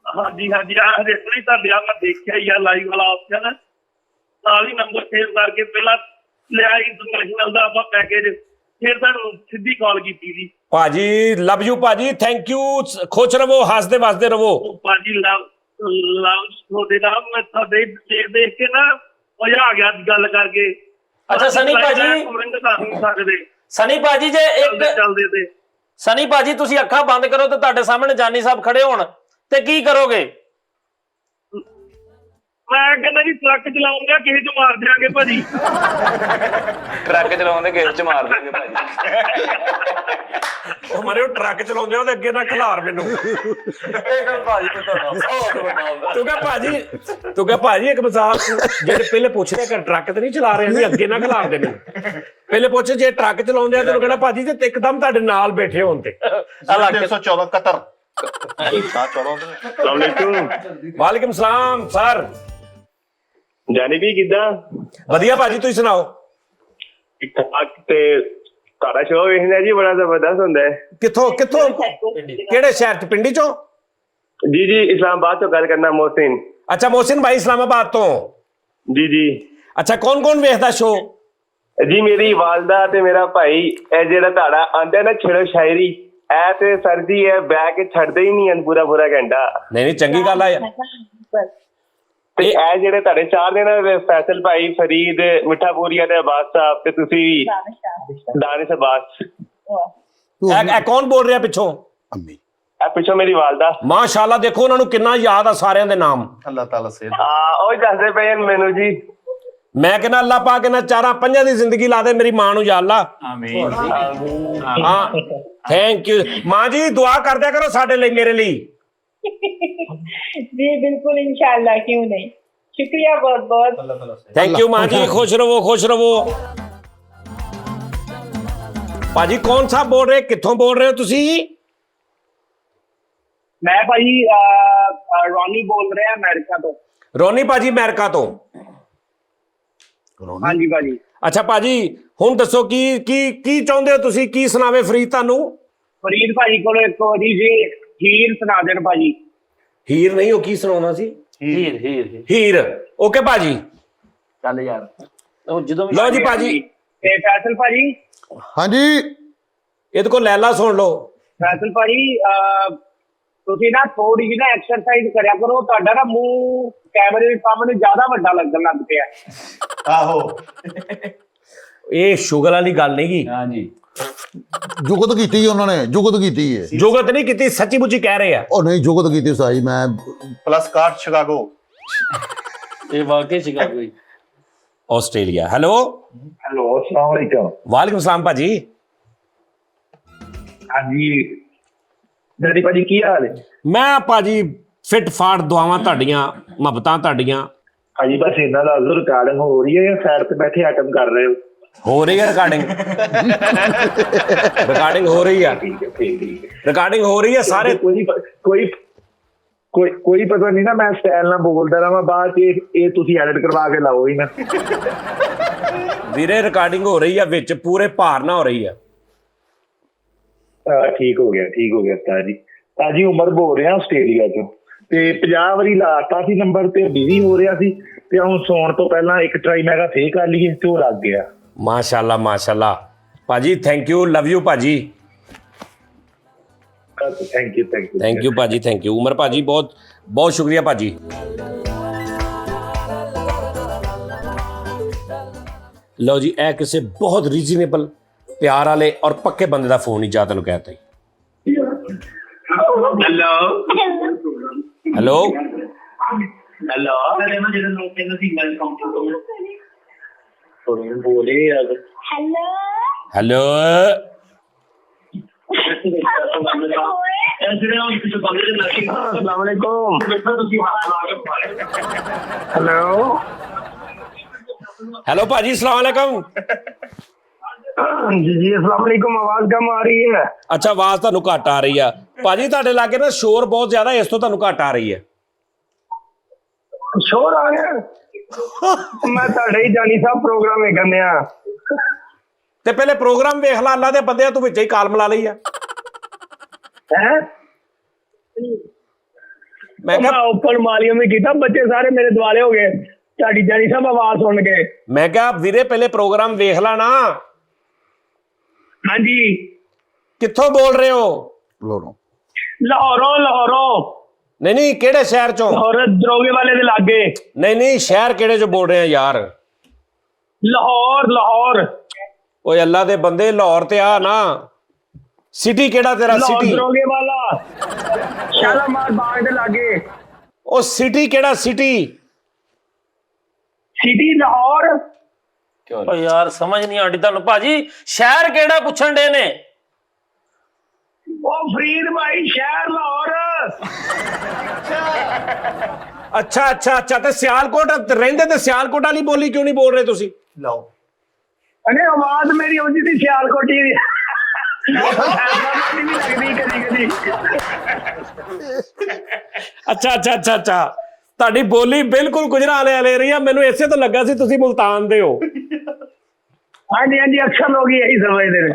ਹਾਂਜੀ ਆਹ ਦੇਖੋ ਜੀ, ਤੁਹਾਡੇ ਆ ਮੈਂ ਦੇਖਿਆ ਹੀ ਆ ਲਾਈਵ ਵਾਲਾ ਆਪਸ਼ਨ, ਨਾਲ ਹੀ ਨੰਬਰ ਸੇਵ ਕਰਕੇ ਪਹਿਲਾਂ ਲਿਆ ਇੰਟਰਨੈਸ਼ਨਲ ਦਾ ਆਪਾਂ ਪੈਕੇਜ, ਫਿਰ ਤੁਹਾਨੂੰ ਸਿੱਧੀ ਕਾਲ ਕੀਤੀ ਜੀ। ਭਾਜੀ ਲਵ ਯੂ ਭਾਜੀ, ਥੈਂਕ ਯੂ, ਖੁਸ਼ ਰਵੋ, ਹੱਸਦੇ ਵਸਦੇ ਰਵੋ। ਭਾਜੀ ਲਵ ਤੁਹਾਡੇ ਨਾਲ, ਮੈਂ ਤੁਹਾਡੇ ਦੇਖ ਕੇ ਨਾ ਮਜ਼ਾ ਆ ਗਿਆ ਗੱਲ ਕਰਕੇ। ਅੱਛਾ ਸਨੀ ਭਾਜੀ, ਸਨੀ ਭਾਜੀ ਜੇ ਇੱਕ ਚੱਲਦੇ ਤੇ ਸਨੀ ਭਾਜੀ ਤੁਸੀਂ ਅੱਖਾਂ ਬੰਦ ਕਰੋ ਤੇ ਤੁਹਾਡੇ ਸਾਹਮਣੇ ਜਾਨੀ ਸਾਹਿਬ ਖੜੇ ਹੋਣ ਤੇ ਕੀ ਕਰੋਗੇ? ਮੈਂ ਕਹਿੰਦਾ ਜੀ ਟਰੱਕ ਚਲਾਉਂਗਾ, ਕਿਸੇ ਚ ਮਾਰ ਦਿਆਂਗੇ ਭਾਜੀ। ਟਰੱਕ ਚਲਾਉਂਦੇ ਕਿਸੇ ਚ ਮਾਰ ਦੇਣਗੇ ਭਾਜੀ। ਉਹ ਮਾਰੇ ਉਹ ਟਰੱਕ ਚਲਾਉਂਦੇ ਉਹਦੇ ਅੱਗੇ ਨਾ ਖਿਲਾਰ ਮੈਨੂੰ। ਤੂੰ ਕਹ ਭਾਜੀ ਇੱਕ ਮਜ਼ਾਕ, ਜਿਹੜੇ ਪਹਿਲੇ ਪੁੱਛਦੇ ਕਿ ਟਰੱਕ ਤੇ ਨਹੀਂ ਚਲਾ ਰਹੇ ਅਸੀਂ, ਅੱਗੇ ਨਾ ਖਿਲਾਰ ਦੇ ਮੈਨੂੰ। ਪਹਿਲੇ ਪੁੱਛ ਜੇ ਟਰੱਕ ਚਲਾਉਂਦੇ ਆ ਤੈਨੂੰ ਕਹਿਣਾ ਭਾਜੀ ਜੇ ਇੱਕਦਮ ਤੁਹਾਡੇ ਨਾਲ ਬੈਠੇ ਹੋਣ ਤੇ। 314 ਕਤਰ। ਵਾਲੇਕੁਮ ਸਲਾਮ ਸਰ। ਜਾਨੀ ਵੀ ਕਿੱਦਾਂ? ਵਧੀਆ ਭਾਜੀ, ਤੁਸੀਂ ਸੁਣਾਓ? ਤੇ ਤੁਹਾਡਾ ਸ਼ੋਅ ਵੇਖਣਾ ਜੀ ਬੜਾ ਜ਼ਬਰਦਸਤ ਹੁੰਦਾ ਹੈ। ਕਿੱਥੋਂ ਕਿਹੜੇ ਸ਼ਹਿਰ ਚ? ਪਿੰਡੀ ਚੋਂ? ਜੀ ਇਸਲਾਮਾਬਾਦ ਤੋਂ ਗੱਲ ਕਰਨਾ, ਮੋਹਸਿਨ। ਅੱਛਾ ਮੋਹਸਿਨ ਭਾਈ ਇਸਲਾਮਾਬਾਦ ਤੋਂ। ਜੀ ਅੱਛਾ ਕੌਣ ਵੇਖਦਾ ਸ਼ੋਅ? ਜੀ ਮੇਰੀ ਵਾਲਦਾ ਤੇ ਮੇਰਾ ਭਾਈ। ਇਹ ਜਿਹੜਾ ਤੁਹਾਡਾ ਆਂਦਾ ਨਾ ਛੇੜੋ ਸ਼ਾਇਰੀ, ਐ ਤੇ ਸਰ ਜੀ ਇਹ ਬਹਿ ਕੇ ਛੱਡਦੇ ਹੀ ਨਹੀਂ ਹਨ ਪੂਰਾ ਘੰਟਾ। ਨਹੀਂ ਚੰਗੀ ਗੱਲ ਆ ਯਾਰ। ਤੇ ਇਹ ਜਿਹੜੇ ਤੁਹਾਡੇ 4 ਦਿਨ ਫੈਸਲ ਭਾਈ, ਫਰੀਦ, ਮਿੱਠਾ ਬੋਰੀਆ ਤੇ ਅਬਾਸ ਸਾਹਿਬ ਤੇ ਤੁਸੀਂ ਦਾਨਿਸ਼ ਅਬਾਸ, ਇਹ ਕੌਣ ਬੋਲ ਰਿਹਾ ਪਿੱਛੋਂ? ਅੰਮੀ ਇਹ ਪਿੱਛੋਂ ਮੇਰੀ ਵਾਲਦਾ। ਮਾਸ਼ਾਅੱਲਾ, ਦੇਖੋ ਉਹਨਾਂ ਨੂੰ ਕਿੰਨਾ ਯਾਦ ਆ ਸਾਰਿਆਂ ਦੇ ਨਾਮ। ਅੱਲਾਹ ਤਾਲਾ ਸੇ ਹਾਂ ਉਹ ਹੀ ਦੱਸਦੇ ਪਏ ਮੈਨੂੰ ਜੀ। ਮੈਂ ਕਹਿੰਦਾ ਅੱਲਾਹ ਪਾਕ ਇਹਨਾਂ 4-5 ਦੀ ਜ਼ਿੰਦਗੀ ਲਾ ਦੇ ਮੇਰੀ ਮਾਂ ਨੂੰ, ਯਾ ਅੱਲਾ। ਆਮੀਨ। ਹਾਂ ਥੈਂਕ ਯੂ ਮਾਂ ਜੀ, ਦੁਆ ਕਰ ਦਿਆ ਕਰੋ ਸਾਡੇ ਲਈ, ਮੇਰੇ ਲਈ। जी बिल्कुल इंशाल्लाह, क्यों नहीं। शुक्रिया बहुत बहुत। थैंक यू माँ जी, खुश रहो खुश रहो। ਭਾਜੀ ਕੌਣ ਸਾਹਿਬ ਬੋਲ ਰਹੇ, ਕਿੱਥੋਂ ਬੋਲ ਰਹੇ ਹੋ ਤੁਸੀਂ? ਮੈਂ ਭਾਈ ਰੌਨੀ ਬੋਲ ਰਿਹਾ ਅਮਰੀਕਾ ਤੋਂ। ਰੋਨੀ ਭਾਜੀ ਅਮਰੀਕਾ ਤੋਂ। ਹਾਂਜੀ ਭਾਜੀ। ਅੱਛਾ ਭਾਜੀ, ਹੁਣ ਦੱਸੋ ਕੀ ਕੀ ਕੀ ਚਾਹੁੰਦੇ ਹੋ ਤੁਸੀਂ, ਕੀ ਸੁਣਾਵੇ ਫਰੀਦ ਤੁਹਾਨੂੰ? ਫਰੀਦ ਭਾਜੀ ਕੋਲ ਇੱਕ ਵਾਰੀ ਜੀ ਹੀਰ ਸੁਣਾ ਦੇਣ ਭਾਜੀ। ਹੀਰ ਨਹੀਂ, ਉਹ ਕੀ ਸੁਣਾਉਣਾ ਸੀ? ਹੀਰ। ਓਕੇ ਭਾਜੀ, ਚੱਲ ਯਾਰ, ਉਹ ਜਦੋਂ ਲਓ ਜੀ ਭਾਜੀ। ਤੇ ਫੈਸਲ ਭਾਜੀ, ਹਾਂਜੀ ਇਹਦੇ ਕੋਲ ਲੈਲਾ ਸੁਣ ਲਓ। ਫੈਸਲ ਭਾਜੀ ਤੁਸੀਂ ਨਾ ਥੋੜੀ ਜਿਹੀ ਨਾ ਐਕਸਰਸਾਈਜ਼ ਕਰਿਆ ਕਰੋ, ਤੁਹਾਡਾ ਨਾ ਮੂੰਹ ਕੈਮਰੇ ਦੇ ਸਾਹਮਣੇ ਜ਼ਿਆਦਾ ਵੱਡਾ ਲੱਗਣ ਲੱਗ ਪਿਆ। ਆਹੋ ਇਹ ਸ਼ੁਗਰ ਵਾਲੀ ਗੱਲ ਨਹੀਂ ਗੀ। ਹਾਂਜੀ, ਜੁਗਤ ਕੀਤੀ ਉਹਨਾਂ ਨੇ, ਜੁਗਤ ਕੀਤੀ ਹੈ। ਜੁਗਤ ਨਹੀਂ ਕੀਤੀ, ਸੱਚੀ ਮੁੱਚੀ ਕਹਿ ਰਹੇ ਆ। ਉਹ ਨਹੀਂ ਜੁਗਤ ਕੀਤੀ ਸਾਈ, ਮੈਂ ਪਲੱਸ ਕਾਰਡ ਸ਼ਿਕਾਗੋ। ਇਹ ਵਾਕਈ ਸ਼ਿਕਾਗੋ ਹੀ। ਆਸਟ੍ਰੇਲੀਆ। ਹੈਲੋ ਹੈਲੋ, ਅਸਲਾਮ ਵਾਲੇਕਮ। ਵਾਲੇਕੁਮ ਸਲਾਮ ਭਾਜੀ। ਹਾਂਜੀ ਡੈਡੀ ਭਾਜੀ ਕੀ ਹਾਲ ਹੈ? ਮੈਂ ਭਾਜੀ ਫਿੱਟ ਫਾਟ, ਦੁਆਵਾਂ ਤੁਹਾਡੀਆਂ, ਮੁਹੱਬਤਾਂ ਤੁਹਾਡੀਆਂ। ਭਾਜੀ ਬਸ ਇਹਨਾਂ ਦਾ ਅਜ਼ਰ ਰਿਕਾਰਡਿੰਗ ਹੋ ਰਹੀ ਹੈ ਜਾਂ ਸਾਈਡ ਤੇ ਬੈਠੇ ਆਟਮ ਕਰ ਰਹੇ ਹੋ ਰਹੀ ਹੈ ਰਿਕਾਰਡਿੰਗ? ਰਿਕਾਰਡਿੰਗ ਹੋ ਰਹੀ ਆ, ਰਿਕਾਰਡਿੰਗ ਹੋ ਰਹੀ ਹੈ ਸਾਰੇ। ਕੋਈ ਪਤਾ ਨਹੀਂ ਨਾ, ਮੈਂ ਸਟਾਈਲ ਨਾਲ ਬੋਲਦਾ ਰਹਾਂ, ਬਾਅਦ ਚ ਇਹ ਤੁਸੀਂ ਐਡਿਟ ਕਰਵਾ ਕੇ ਲਾਓ ਹੀ ਨਾ। ਵੀਰੇ ਰਿਕਾਰਡਿੰਗ ਹੋ ਰਹੀ ਆ, ਵਿੱਚ ਪੂਰੇ ਭਾਰ ਨਾ ਹੋ ਰਹੀ ਆ। ਠੀਕ ਹੋ ਗਿਆ ਤਾਜੀ ਉਮਰ ਬੋਲ ਰਿਹਾ ਆਸਟ੍ਰੇਲੀਆ ਚੋਂ, ਤੇ 50 ਵਾਰੀ ਲਾਤਾ ਸੀ ਨੰਬਰ ਤੇ ਬਿਜ਼ੀ ਹੋ ਰਿਹਾ ਸੀ, ਤੇ ਹੁਣ ਸੌਣ ਤੋਂ ਪਹਿਲਾਂ ਇੱਕ ਟਰਾਈ ਮੈਂ ਕਿਹਾ ਫੇਰ ਕਰ ਲਈਏ, ਤੇ ਉਹ ਲੱਗ ਗਿਆ। ਮਾਸ਼ਾਅੱਲਾ ਮਾਸ਼ਾਅੱਲਾ ਭਾਜੀ, ਥੈਂਕ ਯੂ, ਲਵ ਯੂ ਭਾਜੀ। ਥੈਂਕ ਯੂ ਭਾਜੀ, ਥੈਂਕ ਯੂ ਉਮਰ ਭਾਜੀ, ਬਹੁਤ ਬਹੁਤ ਸ਼ੁਕਰੀਆ ਭਾਜੀ। ਲਓ ਜੀ, ਇਹ ਕਿਸੇ ਬਹੁਤ ਰੀਜ਼ਨੇਬਲ, ਪਿਆਰ ਵਾਲੇ ਔਰ ਪੱਕੇ ਬੰਦੇ ਦਾ ਫੋਨ ਹੀ, ਜਾ ਤੈਨੂੰ ਕਹਿਤਾ। ਹੈਲੋ ਬੋਲੇ ਯਾਰ। ਹੈਲੋ हेलो भाजी, अस्सलाम वालेकुम। जी अस्सलाम वालेकुम। आवाज कम आ रही है? अच्छा, आवाज ਤੁਹਾਨੂੰ ਘੱਟ ਆ ਰਹੀ ਆ ਭਾਜੀ, ਤੁਹਾਡੇ ਲਾਗੇ ਨਾ ਸ਼ੋਰ ਬਹੁਤ ਜ਼ਿਆਦਾ, ਇਸ ਤੋਂ ਤੁਹਾਨੂੰ ਘੱਟ ਆ ਰਹੀ ਹੈ। ਸ਼ੋਰ ਆ ਰਿਹਾ? ਮੈਂ ਤੁਹਾਡੇ ਹੀ ਜਾਨੀ ਸਾਹਿਬ ਪ੍ਰੋਗਰਾਮ ਵੇਖਣੇ ਆ। ਤੇ ਪਹਿਲੇ ਪ੍ਰੋਗਰਾਮ ਵੇਖ ਲਾ, ਅੱਲਾ ਦੇ ਬੰਦਿਆਂ, ਤੂੰ ਵਿੱਚ ਹੀ ਕਾਲ ਮਿਲਾ ਲਈ ਆ। ਹੈ ਮੈਂ ਕਿਹਾ ਉੱਪਰ ਮਾਲੀਅਮ ਹੀ ਕੀਤਾ, ਬੱਚੇ ਸਾਰੇ ਮੇਰੇ ਦੁਆਲੇ ਹੋ ਗਏ ਤੁਹਾਡੀ ਜਾਨੀ ਸਾਹਿਬ ਆਵਾਜ਼ ਸੁਣ ਕੇ। ਮੈਂ ਕਿਹਾ ਵੀਰੇ ਪਹਿਲੇ ਪ੍ਰੋਗਰਾਮ ਵੇਖ ਲਾ ਨਾ। ਹਾਂਜੀ, ਕਿੱਥੋਂ ਬੋਲ ਰਹੇ ਹੋ? ਲਾਹੌਰੋਂ। ਨਹੀਂ, ਕਿਹੜੇ ਸ਼ਹਿਰ ਚੋਂ? ਲਾਹੌਰ ਦਰੋਗੇ ਵਾਲੇ ਦੇ ਲਾਗੇ। ਨਹੀਂ, ਸ਼ਹਿਰ ਕਿਹੜੇ ਚੋਂ ਬੋਲ ਰਹੇ ਆ ਯਾਰ? ਲਾਹੌਰ। ਓਏ ਅੱਲਾ ਦੇ ਬੰਦੇ, ਲਾਹੌਰ ਤੇ ਆ ਨਾ। ਸਿਟੀ ਕਿਹੜਾ ਤੇਰਾ? ਸਿਟੀ ਦਰੋਗੇ ਵਾਲਾ, ਸ਼ਾਲਾਮਾਰ ਬਾਗ ਦੇ ਲਾਗੇ। ਉਹ ਸਿਟੀ ਕਿਹੜਾ? ਸਿਟੀ ਲਾਹੌਰ। ਓ ਯਾਰ ਸਮਝ ਨਹੀਂ ਆਉਂਦੀ ਤੁਹਾਨੂੰ ਭਾਜੀ, ਸ਼ਹਿਰ ਕਿਹੜਾ ਪੁੱਛਣ ਦੇ ਨੇ? ਉਹ ਫਰੀਦ ਭਾਈ, ਸ਼ਹਿਰ ਲਾਹੌਰ। ਅੱਛਾ, ਤੇ ਸਿਆਲਕੋਟ ਰਹਿੰਦੇ, ਤੇ ਸਿਆਲਕੋਟ ਵਾਲੀ ਬੋਲੀ ਕਿਉਂ ਨਹੀਂ ਬੋਲ ਰਹੇ ਤੁਸੀਂ? ਲਓ, ਅਰੇ ਆਵਾਜ਼ ਮੇਰੀ ਆਉਂਦੀ ਸੀ ਸਿਆਲਕੋਟੀ ਦੀ। ਕਦੀ ਅੱਛਾ, ਤੁਹਾਡੀ ਬੋਲੀ ਬਿਲਕੁਲ ਗੁਜਰਾਂਵਾਲੇ ਵਾਲੇ ਰਹੀ ਆ, ਮੈਨੂੰ ਇਸੇ ਤੋਂ ਲੱਗਾ ਸੀ ਤੁਸੀਂ ਮੁਲਤਾਨ ਦੇ ਹੋ। ਹਾਂਜੀ, ਅਕਸਰ ਲੋਕ ਇਹੀ ਸਮਝਦੇ ਨੇ।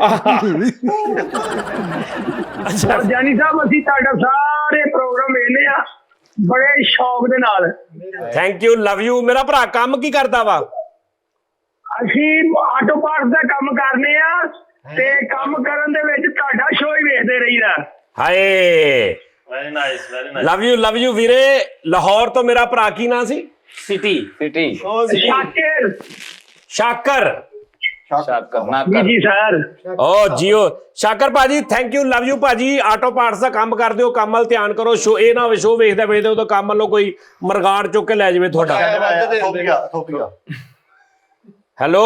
ਅੱਛਾ ਜਾਨੀ ਸਾਹਿਬ, ਅਸੀਂ ਤੁਹਾਡਾ ਸਾਰੇ ਪ੍ਰੋਗਰਾਮ ਵੇਖਦੇ ਆ ਬੜੇ ਸ਼ੌਕ ਦੇ ਨਾਲ। Thank you, love you. ਮੇਰਾ ਭਰਾ ਕੰਮ ਕੀ ਕਰਦਾ ਵਾ? ਅਸੀਂ ਆਟੋ ਪਾਰਟਸ ਦਾ ਕੰਮ ਕਰਨੇ ਆ, ਤੇ ਕੰਮ ਕਰਨ ਦੇ ਵਿੱਚ ਤੁਹਾਡਾ ਸ਼ੋਅ ਹੀ ਵੇਖਦੇ ਰਹੀਦਾ। ਹਾਏ, ਵੈਰੀ ਨਾਈਸ। ਲਵ ਯੂ ਵੀਰੇ। ਲਾਹੌਰ ਤੋਂ ਮੇਰਾ ਭਰਾ, ਕੀ ਨਾਂ ਸੀ? सिटी सिटी शाकिर शाकर जी सर ओ जियो शाकर ਭਾਜੀ ਥੈਂਕ ਯੂ ਲਵ ਯੂ ਭਾਜੀ ਆਟੋ ਪਾਰਟਸ ਦਾ ਕੰਮ ਕਰਦੇ ਹੋ ਕੰਮ ਵੱਲ ਧਿਆਨ ਕਰੋ ਸ਼ੋ ਇਹ ਨਾ ਹੋਵੇ ਸ਼ੋ ਵੇਖਦੇ ਵੇਖਦੇ ਉਦੋਂ ਕੰਮ ਵੱਲੋਂ ਕੋਈ ਮਰਗਾੜ ਚੁੱਕ ਕੇ ਲੈ ਜਾਵੇ ਤੁਹਾਡਾ ਥੋਪੀਆ हेलो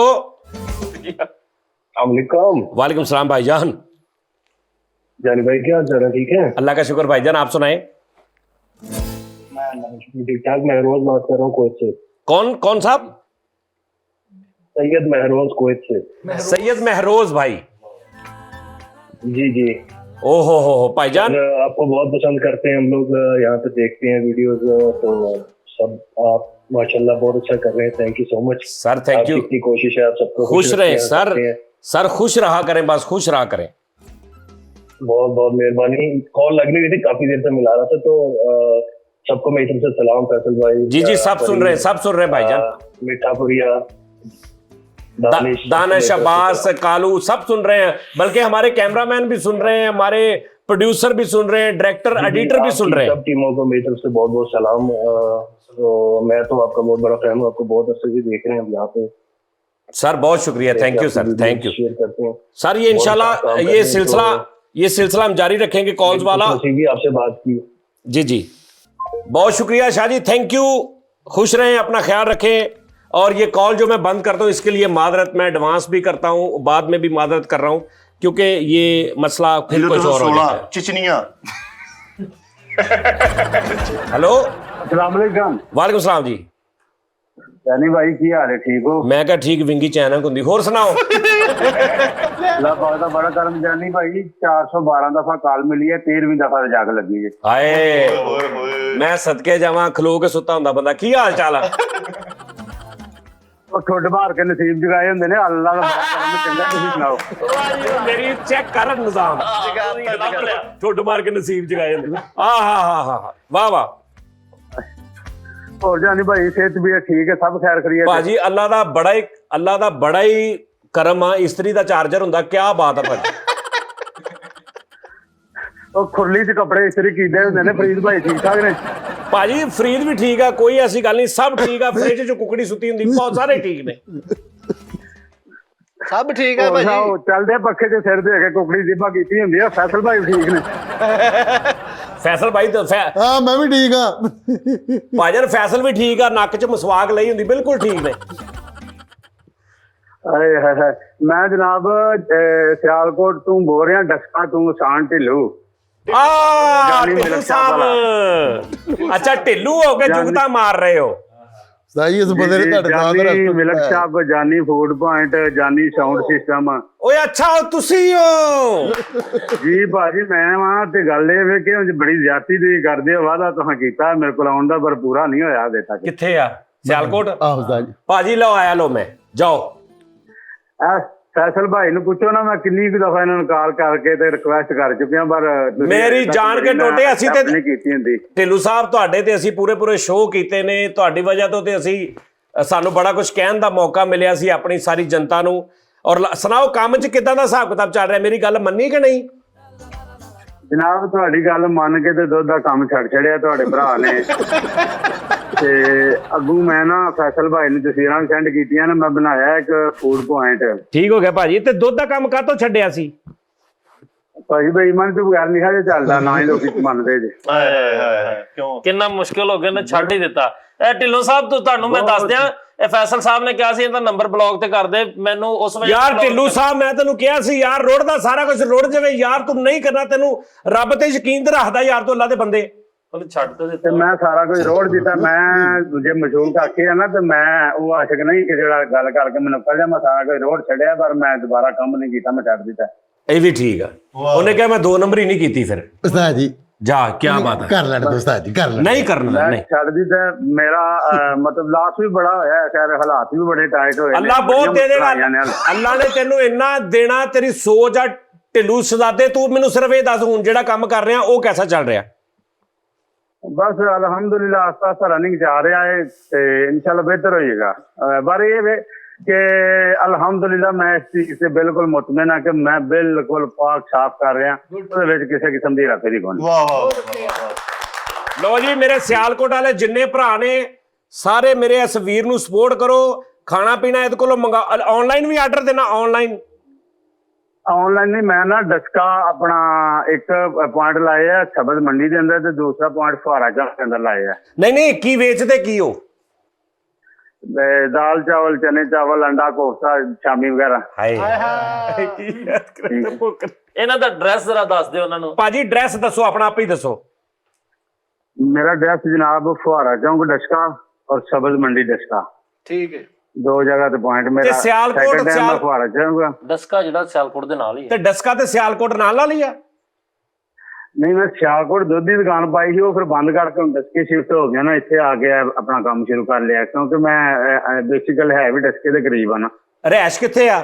वालेकुम वालेकुम सलाम भाईजान जानी भाई क्या हाल चाल है ठीक है अल्लाह का शुक्र भाईजान आप सुनाए ठीक ठाक महरोज बात कर रहा हूँ कोच से कौन साहब सैयद महरोज कोच से सैयद महरोज भाई जी जी ओ हो भाईजान आपको बहुत पसंद करते हैं हम लोग यहाँ पे देखते हैं वीडियोस तो सब आप माशाल्लाह बहुत अच्छा कर रहे हैं thank you so much sir thank you इतनी कोशिश है आप सबको खुश रहे रखते हैं। सर खुश रहा करें बस खुश रहा करें बहुत बहुत मेहरबानी कॉल लग रही थी काफी देर से मिला रहा था तो सबको मेरी तरफ से सलाम फैसल भाई जी सब सुन रहे हैं भाईजान मिठापुरिया दानिश अब्बास कालू सब सुन रहे हैं बल्कि हमारे कैमरामैन भी सुन रहे हैं हमारे प्रोड्यूसर भी सुन रहे हैं डायरेक्टर एडिटर भी सुन रहे हैं सब टीमों को मेरी तरफ से बहुत बहुत सलाम तो मैं तो आपका बहुत बड़ा फैन हूँ आपको बहुत अच्छे से देख रहे हैं अब यहाँ पे सर बहुत शुक्रिया thank you sir thank you share करते हैं सर ये इंशाल्लाह ये सिलसिला हम जारी रखेंगे कॉल्स वाला भी आपसे बात की जी बहुत शुक्रिया शाह जी थैंक यू खुश रहें अपना ख्याल रखें और ये कॉल जो मैं बंद करता हूँ इसके लिए मादरत मैं एडवांस भी करता हूँ बाद में भी मादरत कर रहा हूँ क्योंकि ये मसला फिर कुछ और हो जाता है चिचनिया हेलो अस्सलाम वालेकुम वालेकुम सलाम जी जानी भाई की हाल है ठीक हो मैं क्या ठीक विंगी चैनल होंगी होर सुनाओ अल्लाह पाक दा बड़ा करम जानी भाई 412 दफा कॉल मिली है 13वीं दफा जाग लगी है हाय मैं सदके जावां खलो के सुता हुंदा बंदा की हाल चाल है ਉਹ ਠੁੱਡ ਮਾਰ ਕੇ ਨਸੀਬ ਜਗਾਏ ਹੁੰਦੇ ਨੇ ਅੱਲਾਹ ਦਾ ਬੜਾ ਕਰਮ ਚੰਗਾ ਤੁਸੀਂ ਸੁਣਾਓ ਮੇਰੀ ਚੈੱਕ ਕਰ ਨਿਜ਼ਾਮ ਠੁੱਡ ਮਾਰ ਕੇ ਨਸੀਬ ਜਗਾਏ ਹੁੰਦੇ ਆਹਾ ਵਾਹ ਵਾਹ ਹੋਰ ਜਾਨੀ ਭਾਈ ਸਿਹਤ ਵੀ ਠੀਕ ਹੈ ਸਭ ਖੈਰ ਖਰੀਏ ਭਾਜੀ ਅੱਲਾਹ ਦਾ ਬੜਾ ਹੀ ਕਰਮ ਆ ਇਸਤਰੀ ਦਾ ਚਾਰਜਰ ਹੁੰਦਾ ਕੀ ਬਾਤ ਆ ਭਾਜੀ ਉਹ ਖੁਰਲੀ 'ਚ ਕੱਪੜੇ ਇਸਤਰੀ ਕੀਤੇ ਹੁੰਦੇ ਨੇ ਫਰੀਦ ਭਾਈ ਠੀਕ ਠਾਕ ਨੇ ਭਾਜੀ ਫਰੀਦ ਵੀ ਠੀਕ ਆ ਕੋਈ ਐਸੀ ਗੱਲ ਨਹੀਂ ਸਭ ਠੀਕ ਆ ਫ੍ਰਿਜ 'ਚ ਕੁਕੜੀ ਸੁੱਤੀ ਹੁੰਦੀ ਬਹੁਤ ਸਾਰੇ ਠੀਕ ਨੇ ਸਭ ਠੀਕ ਹੈ ਭਾਜੀ ਚੱਲਦੇ ਪੱਖੇ 'ਚ ਸਿਰ ਦੇ ਕੇ ਕੁਕੜੀ ਜਿੱਬਾ ਕੀਤੀ ਹੁੰਦੀ ਆ ਫੈਸਲ ਭਾਈ ਠੀਕ ਨੇ ਫੈਸਲ ਭਾਈ ਹਾਂ ਮੈਂ ਵੀ ਠੀਕ ਆ ਭਾਜਨ ਫੈਸਲ ਵੀ ਠੀਕ ਆ ਨੱਕ 'ਚ ਮਸਵਾਕ ਲਈ ਹੁੰਦੀ ਬਿਲਕੁਲ ਠੀਕ ਨੇ ਹਾਏ ਹਾਏ ਮੈਂ ਜਨਾਬ ਸਿਆਲਕੋਟ ਤੋਂ ਬੋਲ ਰਿਹਾ ਡਸਕਾ ਤੋਂ ਸ਼ਾਨ ਢਿੱਲੂ ਢਿੱਲੂ ਸਾਹਿਬ ਅੱਛਾ ਢਿੱਲੂ ਹੋ ਕੇ ਜੁਗਤਾ ਮਾਰ ਰਹੇ ਹੋ ਸਹੀ ਇਸ ਬੰਦੇ ਨੇ ਤੁਹਾਡੇ ਨਾਲ ਜਾਨੀ ਮਿਲਕ ਸ਼ਾਪ ਜਾਨੀ ਫੂਡ ਪੁਆਇੰਟ ਜਾਨੀ ਸਾਊਂਡ ਸਿਸਟਮ ਓਏ ਅੱਛਾ ਤੁਸੀਂ ਹੋ ਜੀ ਭਾਜੀ ਮੈਂ ਵਾਂ ਤੇ ਗੱਲ ਇਹ ਵੇ ਕਿ ਬੜੀ ਜ਼ਿਆਦਤੀ ਦੀ ਕਰਦੇ ਹੋ ਵਾਦਾ ਤੁਸੀਂ ਕੀਤਾ ਮੇਰੇ ਕੋਲ ਆਉਣ ਦਾ ਪਰ ਪੂਰਾ ਨਹੀਂ ਹੋਇਆ ਅਜੇ ਤੱਕ ਕਿੱਥੇ ਆ ਸਿਆਲਕੋਟ ਆਹੋ ਸਾਜੀ ਭਾਜੀ ਲਓ ਆਇਆ ਲੋ ਮੈਂ ਜਾਓ ਫੈਸਲ ਭਾਈ ਨੂੰ ਪੁੱਛੋ ਨਾ ਮੈਂ ਕਿੰਨੀ ਕੁ ਦਫਾ ਇਹਨਾਂ ਨੂੰ ਕਾਲ ਕਰਕੇ ਤੇ ਰਿਕੁਐਸਟ ਕਰ ਚੁੱਕਿਆ ਪਰ ਮੇਰੀ ਜਾਣ ਕੇ ਟੋਟੇ ਅਸੀਂ ਤੇ ਨਹੀਂ ਕੀਤੀ ਹੁੰਦੀ ਢਿੱਲੂ ਸਾਹਿਬ ਤੁਹਾਡੇ ਤੇ ਅਸੀਂ ਪੂਰੇ ਸ਼ੋਅ ਕੀਤੇ ਨੇ ਤੁਹਾਡੀ ਵਜ੍ਹਾ ਤੋਂ ਤੇ ਅਸੀਂ ਸਾਨੂੰ ਬੜਾ ਕੁਝ ਕਹਿਣ ਦਾ ਮੌਕਾ ਮਿਲਿਆ ਸੀ ਆਪਣੀ ਸਾਰੀ ਜਨਤਾ ਨੂੰ ਔਰ ਸੁਣਾਓ ਕੰਮ 'ਚ ਕਿੱਦਾਂ ਦਾ ਹਿਸਾਬ ਕਿਤਾਬ ਚੱਲ ਰਿਹਾ ਮੇਰੀ ਗੱਲ ਮੰਨੀ ਕਿ ਨਹੀਂ ਜਨਾਬ ਤੁਹਾਡੀ ਗੱਲ ਮੰਨ ਕੇ ਤੇ ਦੁੱਧ ਦਾ ਕੰਮ ਛੱਡ ਛੜਿਆ ਤੁਹਾਡੇ ਭਰਾ ਨੇ ਤੇ ਅੱਗੂ ਮੈਂ ਨਾ ਫੈਸਲ ਭਾਈ ਨੂੰ ਤਸਵੀਰਾਂ ਸੈਂਡ ਕੀਤੀਆਂ ਨੇ ਮੈਂ ਬਣਾਇਆ ਇੱਕ ਫੂਡ ਪੁਆਇੰਟ ਠੀਕ ਹੋ ਗਿਆ ਭਾਜੀ ਤੇ ਦੁੱਧ ਦਾ ਕੰਮ ਕਾਹਤੋਂ ਛੱਡਿਆ ਸੀ ਭਾਜੀ ਬੇਈਮਾਨ ਤੋਂ ਬਗੈਰ ਨਹੀਂ ਹਜੇ ਚੱਲਦਾ ਨਾ ਹੀ ਲੋਕੀ ਮੰਨਦੇ ਜੇ ਕਿਉਂ ਕਿੰਨਾ ਮੁਸ਼ਕਿਲ ਹੋ ਗਿਆ ਨਾ ਛੱਡ ਹੀ ਦਿੱਤਾ ਇਹ ਢਿੱਲੋਂ ਸਾਹਿਬ ਤੁਹਾਨੂੰ ਮੈਂ ਦੱਸ ਦਿਆਂ ਇਹ ਫੈਸਲ ਸਾਹਿਬ ਨੇ ਕਿਹਾ ਸੀ ਇਹਦਾ ਨੰਬਰ ਬਲੌਕ ਤੇ ਕਰ ਦੇ ਮੈਨੂੰ ਉਸ ਵੇਲੇ ਯਾਰ ਢਿੱਲੂ ਸਾਹਿਬ ਮੈਂ ਤੈਨੂੰ ਕਿਹਾ ਸੀ ਯਾਰ ਰੋੜਦਾ ਸਾਰਾ ਕੁਝ ਰੁੜ ਜਾਵੇ ਯਾਰ ਤੂੰ ਨਹੀਂ ਕਰਨਾ ਤੈਨੂੰ ਰੱਬ ਤੇ ਯਕੀਨ ਤੇ ਰੱਖਦਾ ਯਾਰ ਤੂੰ ਅੱਲਾ ਦੇ ਬੰਦੇ ਉਹਨੇ ਛੱਡ ਤੇ ਤੇ ਦਿੱਤਾ ਮੈਂ ਸਾਰਾ ਕੁਝ ਰੋੜ ਦਿੱਤਾ ਮੈਂ ਦੂਜੇ ਮਸ਼ਹੂਰ ਕਾਕੇ ਆ ਨਾ ਤੇ ਮੈਂ ਉਹ ਆਸ਼ਕ ਨਹੀਂ ਕਿ ਜਿਹੜਾ ਗੱਲ ਕਰਕੇ ਮੈਨੂੰ ਕੱਢਿਆ ਮੈਂ ਸਾਰਾ ਕੁਝ ਰੋੜ ਛੱਡਿਆ ਪਰ ਮੈਂ ਦੁਬਾਰਾ ਕੰਮ ਨਹੀਂ ਕੀਤਾ ਮੈਂ ਛੱਡ ਦਿੱਤਾ ਇਹ ਵੀ ਠੀਕ ਆ ਉਹਨੇ ਕਿਹਾ ਮੈਂ 2 ਨੰਬਰ ਹੀ ਨਹੀਂ ਕੀਤੀ ਫਿਰ ਉਸਤਾਦ ਜੀ ਜਾ ਕੀ ਬਾਤ ਹੈ ਕਰ ਲੈਣ ਦੋ ਉਸਤਾਦ ਜੀ ਕਰ ਲੈਣ ਨਹੀਂ ਕਰਨਾ ਨਹੀਂ ਛੱਡ ਦਿੱਤਾ ਮੇਰਾ ਮਤਲਬ ਲਾਸ ਵੀ ਬੜਾ ਹੋਇਆ ਖੈਰ ਹਾਲਾਤ ਵੀ ਬੜੇ ਟਾਈਟ ਹੋਏ ਅੱਲਾ ਬਹੁਤ ਦੇ ਦੇਗਾ ਅੱਲਾ ਨੇ ਤੈਨੂੰ ਇੰਨਾ ਦੇਣਾ ਤੇਰੀ ਸੋਚ ਆ ਢਿੱਲੂ ਸਦਾਦੇ ਤੂੰ ਮੈਨੂੰ ਸਿਰਫ ਇਹ ਦੱਸ ਹੁਣ ਜਿਹੜਾ ਕੰਮ ਕਰ ਰਿਹਾ ਉਹ ਕਿਹਦਾ ਚੱਲ ਰਿਹਾ ਬਸ ਅਲਹਮਦੁਲਿਲਾ ਆਸਤਾ ਆਸਤਾ ਰਨਿੰਗ ਜਾ ਰਿਹਾ ਹੈ ਤੇ ਇਨਸ਼ਾਅੱਲਾ ਬਿਹਤਰ ਹੋਏਗਾ ਪਰ ਇਹ ਵੇ ਕਿ ਅਲਹਮਦੁਲਿਲਾ ਮੈਂ ਇਸ ਚੀਜ਼ ਤੇ ਬਿਲਕੁਲ ਮੁਤਮਿਨ ਹਾਂ ਕਿ ਮੈਂ ਬਿਲਕੁਲ ਪਾਕ ਸਾਫ਼ ਕਰ ਰਿਹਾ ਉਹਦੇ ਵਿੱਚ ਕਿਸੇ ਕਿਸਮ ਦੀ ਹੇਰਾਫੇਰੀ ਕੋਈ ਨਹੀਂ ਵਾਹ ਵਾਹ ਲੋ ਜੀ ਮੇਰੇ ਸਿਆਲਕੋਟ ਵਾਲੇ ਜਿੰਨੇ ਭਰਾ ਨੇ ਸਾਰੇ ਮੇਰੇ ਇਸ ਵੀਰ ਨੂੰ ਸਪੋਰਟ ਕਰੋ। ਖਾਣਾ ਪੀਣਾ ਇਹਦੇ ਕੋਲੋਂ ਮੰਗਾ, ਆਨਲਾਈਨ ਵੀ ਆਰਡਰ ਦੇਣਾ, ਆਨਲਾਈਨ ऑनलाइन नहीं, मैं ना डस्का अपना एक पॉइंट लाए है सब्ज मंडी के अंदर ते दूसरा पॉइंट फुहारा चौक के अंदर लाए है। नहीं ਕੀ ਵੇਚਦੇ ਕੀ ਹੋ? दाल चावल, चने चावल, अंडा कोफ्ता, शामी वगैरह। ਇਹਨਾਂ ਦਾ ਐਡਰੈਸ ਜ਼ਰਾ ਦੱਸ ਦਿਓ ਉਹਨਾਂ ਨੂੰ ਭਾਜੀ। ਐਡਰੈਸ ਦੱਸੋ ਆਪਣਾ, ਆਪ ਹੀ ਦੱਸੋ। मेरा एड्रेस जनाब फुहारा चौक डस्का और सब्ज मंडी डस्का, ठीक है। 2 जगह ते पॉइंट मेरा। सियालकोट, second time मैं फुहारा चौक। ਡਸਕਾ ਜਿਹੜਾ ਸਿਆਲਕੋਟ ਦੇ ਨਾਲ ਹੀ ਹੈ। ਤੇ ਡਸਕਾ ਤੇ ਸਿਆਲਕੋਟ ਨਾਲ ਲਾ ਲਿਆ? नहीं, मैं सियालकोट दुध की दुकान पाई थी, वो फिर बंद करके हम डस्के शिफ्ट हो गया ना, इतने आके अपना काम शुरू कर लिया, क्योंकि मैं बेसिकल है भी डस्के के करीब है ना। ਰਹਿਸ਼ ਕਿੱਥੇ ਆ?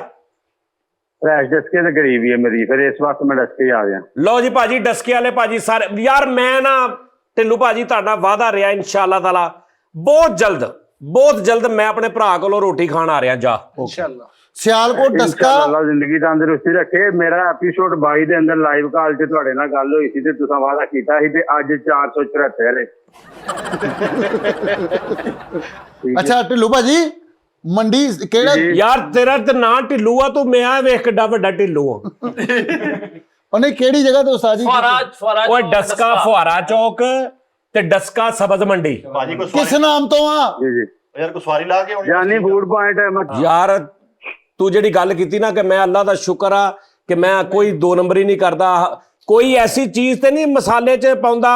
रैश डस्के के करीब ही है मेरी, फिर इस वास्ते मैं डस्के ही आ गया। ਲਓ ਜੀ ਭਾਜੀ, ਡਸਕੇ ਵਾਲੇ ਭਾਜੀ ਸਾਰੇ ਯਾਰ, ਮੈਂ ਨਾ ਢਿੱਲੂ ਭਾਜੀ ਤੁਹਾਡਾ ਵਾਅਦਾ ਰਿਹਾ ਇਨਸ਼ਾਅੱਲਾ ਤਾਲਾ ਬਹੁਤ ਜਲਦ ਮੈਂ ਆਪਣੇ ਭਰਾ ਕੋਲੋਂ ਰੋਟੀ ਖਾਣ ਆ ਰਿਹਾ। ਜਾ इंशाल्लाह। ਸਿਆਲਕੋਟ ਡਸਕਾ। ਅੱਲਾਹ ਜ਼ਿੰਦਗੀ ਤੰਦਰੁਸਤੀ ਰੱਖੇ। ਮੇਰਾ ਐਪੀਸੋਡ 22 ਦੇ ਅੰਦਰ ਲਾਈਵ ਕਾਲ 'ਚ ਤੁਹਾਡੇ ਨਾਲ ਗੱਲ ਹੋਈ ਸੀ ਤੇ ਤੁਸੀਂ ਵਾਅਦਾ ਕੀਤਾ ਸੀ ਤੇ ਅੱਜ 474 ਹੈ। ਅੱਛਾ ਢਿੱਲੂ ਭਾਜੀ, ਮੰਡੀ ਕਿਹੜਾ? ਯਾਰ ਤੇਰਾ ਤੇ ਨਾਂ ਢਿੱਲੂ ਆ, ਤੂੰ ਮੈਂ ਵੇਖ ਕਿੱਡਾ ਵੱਡਾ ਢਿੱਲੂ ਆ। ਉਹਨੇ ਕਿਹੜੀ ਜਗ੍ਹਾ ਤੇ ਉਸਤਾਦ ਜੀ? ਫੁਹਾਰਾ ਓਏ ਡਸਕਾ ਫੁਹਾਰਾ ਚੌਕ ਤੇ ਡਸਕਾ ਸਬਜ਼ ਮੰਡੀ। ਭਾਜੀ ਕੋਈ ਕਿਸ ਨਾਮ ਤੋਂ ਆ? ਜੀ ਯਾਰ ਕੋਈ ਸਵਾਰੀ ਲਾ ਕੇ ਆਉਣੀ ਜਾਨੀ ਫੂਡ ਪੁਆਇੰਟ ਹੈ। ਯਾਰ ਤੂੰ ਜਿਹੜੀ ਗੱਲ ਕੀਤੀ ਨਾ ਕਿ ਮੈਂ ਅੱਲਾ ਦਾ ਸ਼ੁਕਰ ਆ ਕਿ ਮੈਂ ਕੋਈ 2 ਨੰਬਰ ਹੀ ਨਹੀਂ ਕਰਦਾ, ਕੋਈ ਐਸੀ ਚੀਜ਼ ਤੇ ਨਹੀਂ ਮਸਾਲੇ 'ਚ ਪਾਉਂਦਾ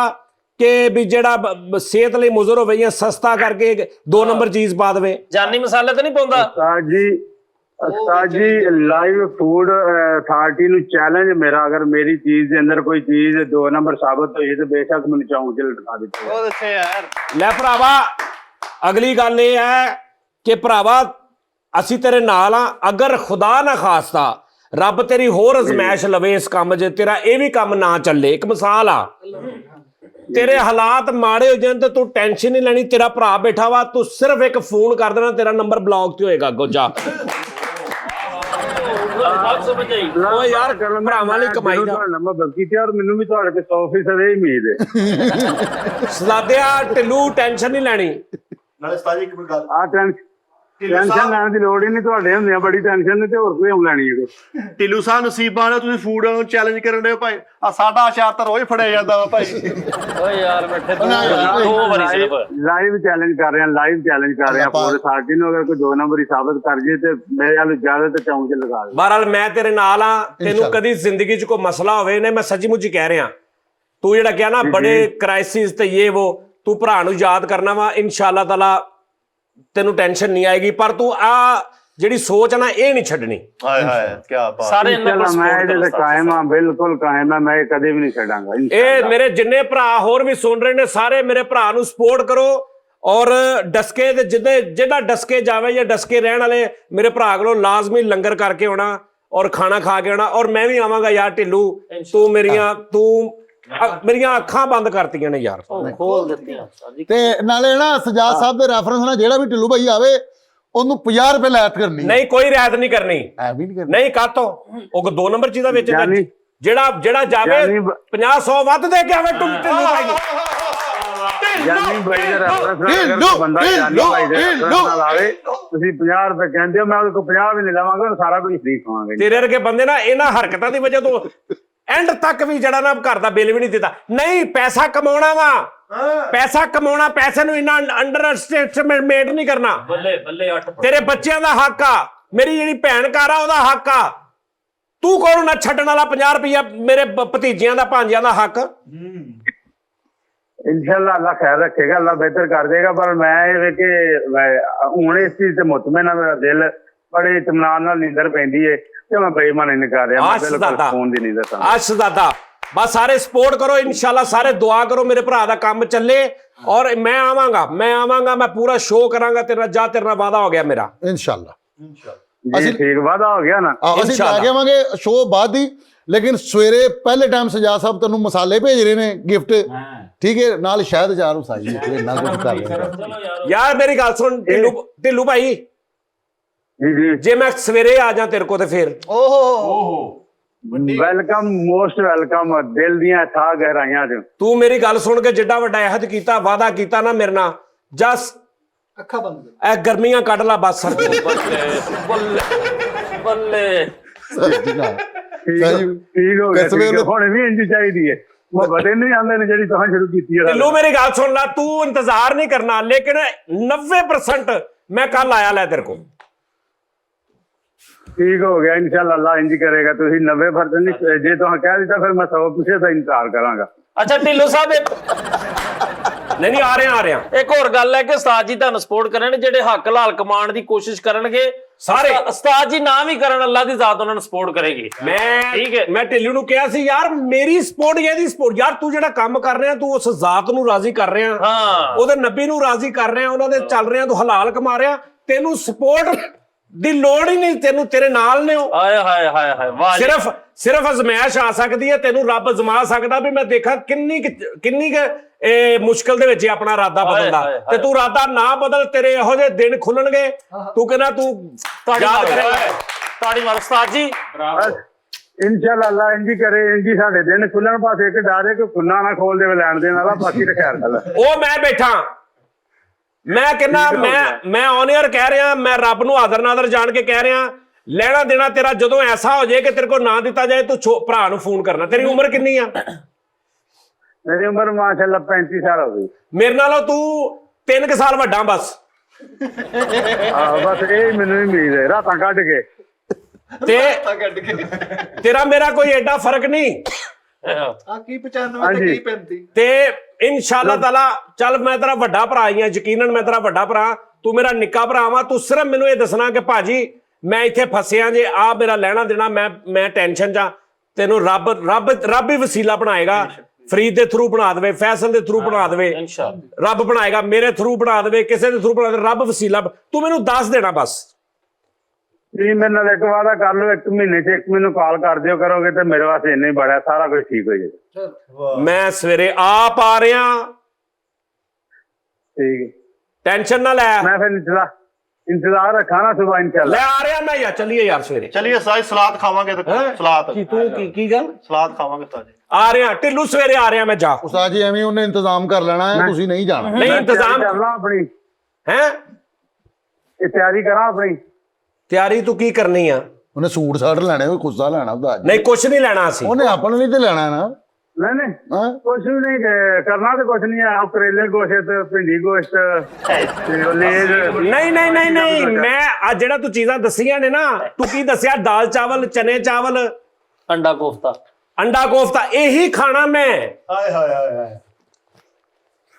ਕਿ ਵੀ ਜਿਹੜਾ ਸਿਹਤ ਲਈ ਮੁਜ਼ਰ ਹੋਵੇ ਜਾਂ ਸਸਤਾ ਕਰਕੇ 2 ਨੰਬਰ ਚੀਜ਼ ਪਾ ਦੇਵੇ। ਜਾਨੀ ਮਸਾਲੇ ਤਾਂ ਨਹੀਂ ਪਾਉਂਦਾ? ਉਸਤਾਦ ਜੀ ਲਾਈਵ ਫੂਡ ਅਥਾਰਟੀ ਨੂੰ ਚੈਲੰਜ ਮੇਰਾ, ਅਗਰ ਮੇਰੀ ਚੀਜ਼ ਦੇ ਅੰਦਰ ਕੋਈ ਚੀਜ਼ 2 ਨੰਬਰ ਸਾਬਤ ਹੋਈ ਤੇ ਬੇਸ਼ੱਕ ਮੈਨੂੰ ਚੌਂਕ 'ਚ ਲਟਕਾ ਦਿੱਤਾ। बहुत अच्छे यार। ਲੈ ਭਰਾਵਾ, ਅਗਲੀ ਗੱਲ ਇਹ ਹੈ ਕਿ ਭਰਾਵਾ ਅਸੀਂ ਤੇਰੇ ਨਾਲ ਆ। ਅਗਰ ਖੁਦਾ ਨਾ ਖਾਸਤਾ ਰੱਬ ਤੇਰੀ ਹੋਰ ਅਜ਼ਮਾਇਸ਼ ਲਵੇ ਇਸ ਕੰਮ 'ਚ, ਤੇਰਾ ਇਹ ਵੀ ਕੰਮ ਨਾ ਚੱਲੇ, ਇੱਕ ਮਿਸਾਲ ਆ, ਤੇਰੇ ਹਾਲਾਤ ਮਾੜੇ ਹੋ ਜਾਣ ਤੇ ਤੂੰ ਟੈਨਸ਼ਨ ਨਹੀਂ ਲੈਣੀ। ਤੇਰਾ ਭਰਾ ਬੈਠਾ ਵਾ, ਤੂੰ ਸਿਰਫ ਇੱਕ ਫੋਨ ਕਰ ਦੇਣਾ, ਤੇਰਾ ਨੰਬਰ ਬਲੌਕ ਤੇ ਹੋਏਗਾ। ਅੱਗੋਂ ਜਾ। ਓਏ ਯਾਰ ਭਰਾਵਾਂ ਲਈ ਕਮਾਈ ਦਾ ਨੰਬਰ ਬਲਕੀ ਤੇ ਔਰ ਮੈਨੂੰ ਵੀ ਤੁਹਾਡੇ ਤੇ 100% ਇਹ ਉਮੀਦ ਹੈ। ਸਲਾਦਿਆ ਢਿੱਲੂ, ਟੈਨਸ਼ਨ ਨਹੀਂ ਲੈਣੀ। ਨਾਲੇ ਉਸਤਾਦ ਜੀ ਇੱਕ ਗੱਲ ਆ ਟੈਨਸ਼ਨ ਲੈਣ ਦੀ ਲੋੜ ਹੀ ਨਹੀਂ, ਤੁਹਾਡੇ ਹੁੰਦੇ ਆ ਬੜੀ ਟੈਨਸ਼ਨ ਤੇ ਹੋਰ ਕੋਈ ਲੈਣੀ ਹੈ। ਢਿੱਲੂ ਸਾਹਿਬ ਨਸੀਬਾਂ ਨਾਲ ਤੁਸੀਂ ਫੂਡ ਨੂੰ ਚੈਲੰਜ ਕਰਨ ਦੇ ਭਾਈ। ਆ ਸਾਡਾ ਸ਼ਾਰ ਤਾਂ ਰੋਜ਼ ਫੜਿਆ ਜਾਂਦਾ ਵਾ ਭਾਈ। ਓਏ ਯਾਰ ਬੈਠੇ 2 ਵਾਰੀ ਸਿਰਫ ਲਾਈਵ ਚੈਲੰਜ ਕਰ ਰਹੇ ਹਾਂ ਫੂਡ ਅਥਾਰਟੀ ਨੂੰ। ਅਗਰ ਕੋਈ 2 ਨੰਬਰ ਹੀ ਸਾਬਤ ਕਰ ਜੇ ਤੇ ਮੇਰੇ ਵੱਲ ਜ਼ਿਆਦਾ ਤੇ ਚੌਂਕ 'ਚ ਲਗਾ ਦੇ। ਬਹਰਾਲ ਮੈਂ ਤੇਰੇ ਨਾਲ ਆ। ਤੈਨੂੰ ਕਦੀ ਜ਼ਿੰਦਗੀ 'ਚ ਕੋਈ ਮਸਲਾ ਹੋਵੇ ਨੇ, ਮੈਂ ਸੱਚੀ ਮੁੱਚੀ ਕਹਿ ਰਿਹਾ, ਤੂੰ ਜਿਹੜਾ ਕਿਹਾ ਨਾ ਬੜੇ ਕ੍ਰਾਈਸਿਸ ਤੇ ਇਹ ਵੋ, ਤੂੰ ਭਰਾ ਨੂੰ ਯਾਦ ਕਰਨਾ ਵਾ, ਇਨਸ਼ਾਅੱਲਾ ਤਾਲਾ ਤੈਨੂੰ ਟੈਨਸ਼ਨ ਨਹੀਂ ਆਏਗੀ। ਪਰ ਤੂੰ ਆ ਜਿਹੜੀ ਸੋਚ ਹੈ ਨਾ, ਇਹ ਨਹੀਂ ਛੱਡਣੀ। ਹਾਏ ਹਾਏ ਕੀ ਬਾਤ। ਸਾਰੇ ਮੈਂ ਇਹਦੇ ਤੇ ਕਾਇਮ ਹਾਂ, ਬਿਲਕੁਲ ਕਾਇਮ ਹਾਂ, ਮੈਂ ਕਦੇ ਵੀ ਨਹੀਂ ਛੱਡਾਂਗਾ। ਇਹ ਮੇਰੇ ਜਿੰਨੇ ਭਰਾ ਹੋਰ ਵੀ ਸੁਣ ਰਹੇ ਨੇ, ਸਾਰੇ ਮੇਰੇ ਭਰਾ ਨੂੰ ਸਪੋਰਟ ਕਰੋ। ਔਰ ਡਸਕੇ ਦੇ ਜਿਹੜਾ ਡਸਕੇ ਜਾਵੇ ਜਾਂ ਡਸਕੇ ਰਹਿਣ ਵਾਲੇ ਮੇਰੇ ਭਰਾ ਕੋਲੋਂ ਲਾਜ਼ਮੀ ਲੰਗਰ ਕਰਕੇ ਆਉਣਾ ਔਰ ਖਾਣਾ ਖਾ ਕੇ ਆਉਣਾ। ਔਰ ਮੈਂ ਵੀ ਆਵਾਂਗਾ ਯਾਰ ਢਿੱਲੂ, ਤੂੰ ਮੇਰੀਆਂ ਅੱਖਾਂ ਬੰਦ ਕਰਤੀਆਂ ਨੇ ਯਾਰ, ਖੋਲ ਦਿੱਤੀਆਂ। ਤੇ ਨਾਲੇ ਨਾ ਸਜਾਦ ਸਾਹਿਬ ਦੇ ਰੈਫਰੈਂਸ ਨਾਲ ਜਿਹੜਾ ਵੀ ਢਿੱਲੂ ਭਾਈ ਆਵੇ ਉਹਨੂੰ 50 ਰੁਪਏ ਲੈਤ ਕਰਨੀ। ਨਹੀਂ, ਕੋਈ ਰਿਆਇਤ ਨਹੀਂ ਕਰਨੀ। ਐ ਵੀ ਨਹੀਂ ਕਰਨੀ। ਨਹੀਂ ਕਾਤੋਂ ਉਹ 2 ਨੰਬਰ ਚੀਜ਼ਾਂ ਵਿੱਚ ਜਿਹੜਾ ਜਾਵੇ 50-100 ਵੱਧ ਦੇ ਕੇ ਆਵੇ ਢਿੱਲੂ ਭਾਈ ਨੂੰ। ਜਾਨੀ ਬਾਈ ਦਾ ਰੈਫਰੈਂਸ ਬੰਦਾ ਜਾਨੀ ਬਾਈ ਦੇ ਰੈਫਰੈਂਸ ਨਾਲ ਆਵੇ, ਤੁਸੀਂ 50 ਰੁਪਏ ਕਹਿੰਦੇ ਹੋ, ਮੈਂ ਉਹਦੇ ਕੋਲ 50 ਵੀ ਨਹੀਂ ਲਵਾਂਗਾ, ਸਾਰਾ ਕੁਝ ਫ੍ਰੀ ਖਵਾਵਾਂਗੇ। ਤੇਰੇ ਵਰਗੇ ਬੰਦੇ ਨਾ ਇਹਨਾਂ ਹਰਕਤਾਂ ਦੀ ਵਜ੍ਹਾ ਤੋਂ ਐਂਡ ਤੱਕ ਵੀ ਜਿਹੜਾ ਨਾ ਘਰ ਦਾ ਬਿੱਲ ਵੀ ਨਹੀਂ ਦਿੱਤਾ। ਨਹੀਂ, ਪੈਸਾ ਕਮਾਉਣਾ ਵਾ, ਪੈਸਾ ਕਮਾਉਣਾ, ਪੈਸੇ ਨੂੰ ਇੰਨਾ ਅੰਡਰ ਐਸਟੀਮੇਟ ਨਹੀਂ ਕਰਨਾ। ਬੱਲੇ ਬੱਲੇ 8 ਤੇਰੇ ਬੱਚਿਆਂ ਦਾ ਹੱਕ ਆ, ਮੇਰੀ ਜਿਹੜੀ ਭੈਣ ਘਰ ਆ ਉਹਦਾ ਹੱਕ ਆ। ਤੂੰ ਕੋਲ ਨਾ ਛੱਡਣ ਵਾਲਾ 50 ਰੁਪਇਆ ਮੇਰੇ ਭਤੀਜਿਆਂ ਦਾ ਭਾਂਜਿਆਂ ਦਾ ਹੱਕ। इंशाल्लाह अल्लाह खैर रखेगा, अल्लाह बेहतर कर देगा। पर मैं ये कि हूँ इस चीज से मुतमिन है, मेरा दिल बड़े इत्मीनान नाल नींदर पैंदी है कि मैं बेईमानी नहीं कर रहा, मैं बिल्कुल सुकून दी नींदर सा। आशदादा बस सारे सपोर्ट करो, इंशाल्लाह सारे दुआ करो मेरे भरा दा काम चले। और मैं आवांगा, मैं पूरा शो करांगा तेरा। जा तेरे नाल वादा हो गया मेरा, इंशाल्लाह। जी ठीक, वादा हो गया ना। ਅਸੀਂ ਲੈ ਕੇ ਆਵਾਂਗੇ ਸ਼ੋਅ ਬਾਅਦ ਹੀ, ਲੇਕਿਨ ਸਵੇਰੇ ਪਹਿਲੇ ਟਾਈਮ ਸਜਾਦ ਸਾਹਿਬ ਤੈਨੂੰ ਮਸਾਲੇ ਭੇਜ ਰਹੇ ਨੇ ਗਿਫਟ, ਠੀਕ ਹੈ, ਨਾਲ ਸ਼ਾਇਦ ਚਾਰ ਉਸਾਈ ਇੰਨਾ ਕੁਝ ਕਰ ਰਹੇ। ਯਾਰ ਮੇਰੀ ਗੱਲ ਸੁਣ ਢਿੱਲੂ ਭਾਈ, जी ਜੇ ਮੈਂ ਸਵੇਰੇ ਆ ਜਾ ਤੇਰੇ ਕੋ ਤੇ ਫਿਰ वेलकम, मोस्ट वेलकम, दिल दियां था गहराइयां च। ਤੂੰ ਮੇਰੀ ਗੱਲ ਸੁਣ ਕੇ ਜਿੱਡਾ ਵੱਡਾ ਅਹਿਦ ਕੀਤਾ, ਵਾਦਾ ਕੀਤਾ ਨਾ ਮੇਰੇ ਨਾਲ, ਜਸ ਅੱਖਾਂ ਬੰਦ ਕਰ। ਇਹ ਗਰਮੀਆਂ ਕੱਢ ਲਾ ਬਸ ਸਰਦੀ ਬੱਲੇ ਬੱਲੇ ਠੀਕ ਹੋ ਗਿਆ ਕਿਸ ਵੇਲੇ- ਹੁਣ ਵੀ ਇੰਜ ਚਾਹੀਦੀ ਹੈ ਮੁਹੱਬਤ ਨਹੀਂ ਆਉਂਦੇ ਨੇ ਜਿਹੜੀ ਤੁਸੀਂ ਸ਼ੁਰੂ ਕੀਤੀ ਹੈ ਢਿੱਲੂ ਮੇਰੀ ਗੱਲ ਸੁਣ ਲੈ, ਤੂੰ ਇੰਤਜ਼ਾਰ ਨਹੀਂ ਕਰਨਾ, ਲੇਕਿਨ 90% ਮੈਂ ਕੱਲ ਆਇਆ ਲੈ ਤੇਰੇ ਕੋਲ। ਠੀਕ ਹੋ ਗਿਆ ਇਨਸ਼ਾਅੱਲਾ ਅੱਲਾ ਇੰਜ ਕਰੇਗਾ। ਤੁਸੀਂ 90% ਨਹੀਂ, ਜੇ ਤੁਸੀਂ ਕਹਿ ਦਿੱਤਾ ਫਿਰ ਮੈਂ 100% ਦਾ ਇੰਤਜ਼ਾਰ ਕਰਾਂਗਾ। ਅੱਛਾ ਢਿੱਲੋਂ ਸਾਹਿਬ ਨਹੀਂ ਆ ਰਿਹਾ ਇੱਕ ਹੋਰ ਗੱਲ ਹੈ ਕਿ ਉਸਤਾਦ ਜੀ ਤੁਹਾਨੂੰ ਸਪੋਰਟ ਕਰਨ, ਜਿਹੜੇ ਹੱਕ ਲਾਲ ਕਮਾਉਣ ਦੀ ਕੋਸ਼ਿਸ਼ ਕਰਨਗੇ ਸਾਰੇ। ਉਸਤਾਦ ਜੀ ਨਾ ਵੀ ਕਰਨ, ਅੱਲਾ ਦੀ ਜ਼ਾਤ ਉਹਨਾਂ ਨੂੰ ਸਪੋਰਟ ਕਰੇਗੀ। ਠੀਕ ਹੈ। ਮੈਂ ਢਿੱਲੂ ਨੂੰ ਕਿਹਾ ਸੀ ਯਾਰ ਮੇਰੀ ਸਪੋਰਟ ਇਹਦੀ ਸਪੋਰਟ, ਯਾਰ ਤੂੰ ਜਿਹੜਾ ਕੰਮ ਕਰ ਰਿਹਾ ਤੂੰ ਉਸ ਜ਼ਾਤ ਨੂੰ ਰਾਜ਼ੀ ਕਰ ਰਿਹਾ, ਹਾਂ ਉਹਦੇ ਨਬੀ ਨੂੰ ਰਾਜ਼ੀ ਕਰ ਰਿਹਾ, ਉਹਨਾਂ ਦੇ ਚੱਲ ਰਿਹਾ, ਤੂੰ ਹਲਾਲ ਕਮਾ ਰਿਹਾ, ਤੈਨੂੰ ਸਪੋਰਟ ਦੀ ਲੋੜ ਹੀ ਨਹੀਂ, ਤੈਨੂੰ ਤੇਰੇ ਨਾਲ ਨੇ ਉਹ। ਹਾਏ ਹਾਏ ਹਾਏ ਹਾਏ ਵਾਹ ਜੀ। ਸਿਰਫ ਅਜ਼ਮਾਇਸ਼ ਆ ਸਕਦੀ ਹੈ, ਤੈਨੂੰ ਰੱਬ ਅਜ਼ਮਾ ਸਕਦਾ ਵੀ ਮੈਂ ਦੇਖਾਂ ਕਿੰਨੀ ਇਹ ਮੁਸ਼ਕਲ ਦੇ ਵਿੱਚ ਆਪਣਾ ਇਰਾਦਾ ਬਦਲਦਾ, ਤੇ ਤੂੰ ਇਰਾਦਾ ਨਾ ਬਦਲ, ਤੇਰੇ ਇਹੋ ਜਿਹੇ ਦਿਨ ਖੁੱਲਣਗੇ, ਤੂੰ ਕਹਿੰਦਾ ਤੂੰ ਯਾਦ ਕਰੇਗਾ। ਤਾੜੀ ਮਾਰ ਉਸਤਾਦ ਜੀ। ਇਨਸ਼ਾਅੱਲਾ ਅੱਲਾ ਇੰਜ ਕਰੇ, ਇੰਜ ਸਾਡੇ ਦਿਨ ਖੁੱਲਣ। ਪਾਸੇ ਇੱਕ ਡਰ ਹੈ ਕਿ ਖੁੱਲਾ ਨਾ ਖੋਲ ਦੇਵੇ ਲੈਣ ਦੇਣ ਵਾਲਾ, ਬਾਕੀ ਤਾਂ ਖੈਰ ਗੱਲ ਹੈ। ਉਹ ਮੈਂ ਬੈਠਾ, ਮੈਂ ਕਹਿੰਦਾ ਮੈਂ ਔਨ 에ਅਰ ਕਹਿ ਰਿਹਾ, ਮੈਂ ਰੱਬ ਨੂੰ ਆਦਰ ਨਾਦਰ ਜਾਣ ਕੇ ਕਹਿ ਰਿਹਾ, ਲੈਣਾ ਦੇਣਾ ਤੇਰਾ ਜਦੋਂ ਐਸਾ ਹੋ ਜਾਏ ਕਿ ਤੇਰੇ ਕੋਲ ਨਾ ਦਿੱਤਾ ਜਾਏ, ਤੂੰ ਭਰਾ ਨੂੰ ਫੋਨ ਕਰਨਾ। ਤੇਰੀ ਉਮਰ ਕਿੰਨੀ ਆ? ਮੇਰੀ ਉਮਰ ਮਾਸ਼ਾਅੱਲਾ 35 ਸਾਲ ਹੋ ਗਈ। ਮੇਰੇ ਨਾਲੋਂ ਤੂੰ 3 ਸਾਲ ਵੱਡਾ ਬਸ। ਬਸ ਇਹ ਮੈਨੂੰ ਹੀ ਉਮੀਦ ਹੈ, ਰਾਤਾਂ ਕੱਢ ਕੇ ਤੇ ਤੇਰਾ ਮੇਰਾ ਕੋਈ ਐਡਾ ਫਰਕ ਨਹੀਂ। ਆ ਕੀ 95 ਤੇ ਕੀ 35। ਤੇ ਇਨਸ਼ਾਅੱਲਾ ਤਾਲਾ ਚੱਲ ਮੈਂ ਤੇਰਾ ਵੱਡਾ ਭਰਾ ਹੀ ਆ, ਯਕੀਨਨ ਮੈਂ ਤੇਰਾ ਵੱਡਾ ਭਰਾ, ਤੂੰ ਮੇਰਾ ਨਿੱਕਾ ਭਰਾ ਵਾ। ਤੂੰ ਸਿਰਫ ਮੈਨੂੰ ਇਹ ਦੱਸਣਾ ਕਿ ਭਾਜੀ ਮੈਂ ਇੱਥੇ ਫਸਿਆ ਜੇ, ਆ ਮੇਰਾ ਲੈਣਾ ਦੇਣਾ, ਮੈਂ ਟੈਨਸ਼ਨ ਚ, ਤੈਨੂੰ ਰੱਬ ਹੀ ਵਸੀਲਾ ਬਣਾਏਗਾ। ਫਰੀਦ ਦੇ ਥਰੂ ਬਣਾ ਦੇਵੇ, ਫੈਸਲ ਦੇ ਥਰੂ ਬਣਾ ਦੇਵੇ, ਰੱਬ ਬਣਾਏਗਾ, ਮੇਰੇ ਥਰੂ ਬਣਾ ਦੇਵੇ, ਕਿਸੇ ਦੇ ਥਰੂ ਬਣਾ ਦੇਵੇ, ਰੱਬ ਵਸੀਲਾ। ਤੂੰ ਮੈਨੂੰ ਦੱਸ ਦੇਣਾ ਬਸ। ਜੀ ਮੇਰੇ ਨਾਲ ਇੱਕ ਵਾਦਾ ਕਰ ਲਓ, 1 ਮਹੀਨੇ ਚ 1 ਮੈਨੂੰ ਕਾਲ ਕਰ ਦਿਓ ਕਰੋਗੇ ਤੇ ਮੇਰੇ ਵਾਸਤੇ ਇੰਨਾ ਹੀ ਬੜਾ, ਸਾਰਾ ਕੁਝ ਠੀਕ ਹੋ ਜਾਏਗਾ। ਮੈਂ ਸਵੇਰੇ ਆਪ ਆ ਰਿਹਾ, ਠੀਕ ਹੈ, ਟੈਨਸ਼ਨ ਨਾ ਲੈ। ਮੈਂ ਫਿਰ ਇੰਤਜ਼ਾਰ ਰੱਖਾ ਨਾ ਸੁਬਹ ਇਨਸ਼ਾਅੱਲਾ। ਲੈ ਆ ਰਿਹਾ ਮੈਂ ਯਾਰ, ਚੱਲੀਏ ਯਾਰ ਸਵੇਰੇ। ਚਲਿਏ ਸਾਜ ਸਲਾਦ ਖਾਵਾਂਗੇ ਤੇ ਸਲਾਦ ਕੀ ਗੱਲ? ਸਲਾਦ ਖਾਵਾਂਗੇ ਤਾਜੀ। ਆ ਰਿਹਾ ਢਿੱਲੂ, ਸਵੇਰੇ ਆ ਰਿਹਾ ਮੈਂ। ਜਾ ਉਸਤਾਦ ਜੀ ਐਵੇਂ ਉਹਨੇ ਇੰਤਜ਼ਾਮ ਕਰ ਲੈਣਾ ਹੈ, ਤੁਸੀਂ ਨਹੀਂ ਜਾਣਾ। ਨਹੀਂ ਇੰਤਜ਼ਾਮ ਕਰਨਾ ਆਪਣੀ, ਹੈ ਇਹ ਤਿਆਰੀ ਕਰਾਂ ਆਪਣੀ। ਤਿਆਰੀ ਤੂੰ ਕੀ ਕਰਨੀ ਆ? ਉਹਨੇ ਸੂਟ ਸਾਟ ਲੈਣੇ, ਕੋਈ ਗੁੱਸਾ ਲੈਣਾ ਉਸਤਾਦ ਜੀ। ਨਹੀਂ ਕੁਛ ਨਹੀਂ ਲੈਣਾ ਅਸੀਂ। ਉਹਨੇ ਆਪਾਂ ਨੂੰ ਵੀ ਤੇ ਲੈਣਾ ਨਾ। ਨਹੀਂ ਹਾਂ ਕੁਛ ਵੀ ਨਹੀਂ ਕਰਨਾ, ਤੇ ਕੁਛ ਨਹੀਂ ਹੈ। ਕਰੇਲੇ ਗੋਸ਼ਤ, ਭਿੰਡੀ ਗੋਸ਼ਤ, ਲੇਜ। ਨਹੀਂ ਮੈਂ ਆ ਜਿਹੜਾ ਤੂੰ ਚੀਜ਼ਾਂ ਦੱਸੀਆਂ ਨੇ ਨਾ, ਤੂੰ ਕੀ ਦੱਸਿਆ? ਦਾਲ ਚਾਵਲ, ਚਨੇ ਚਾਵਲ, ਅੰਡਾ ਕੋਫਤਾ, ਅੰਡਾ ਕੋਫਤਾ, ਇਹੀ ਖਾਣਾ ਮੈਂ। ਹਾਏ ਹਾਏ ਹਾਏ ਹਾਏ।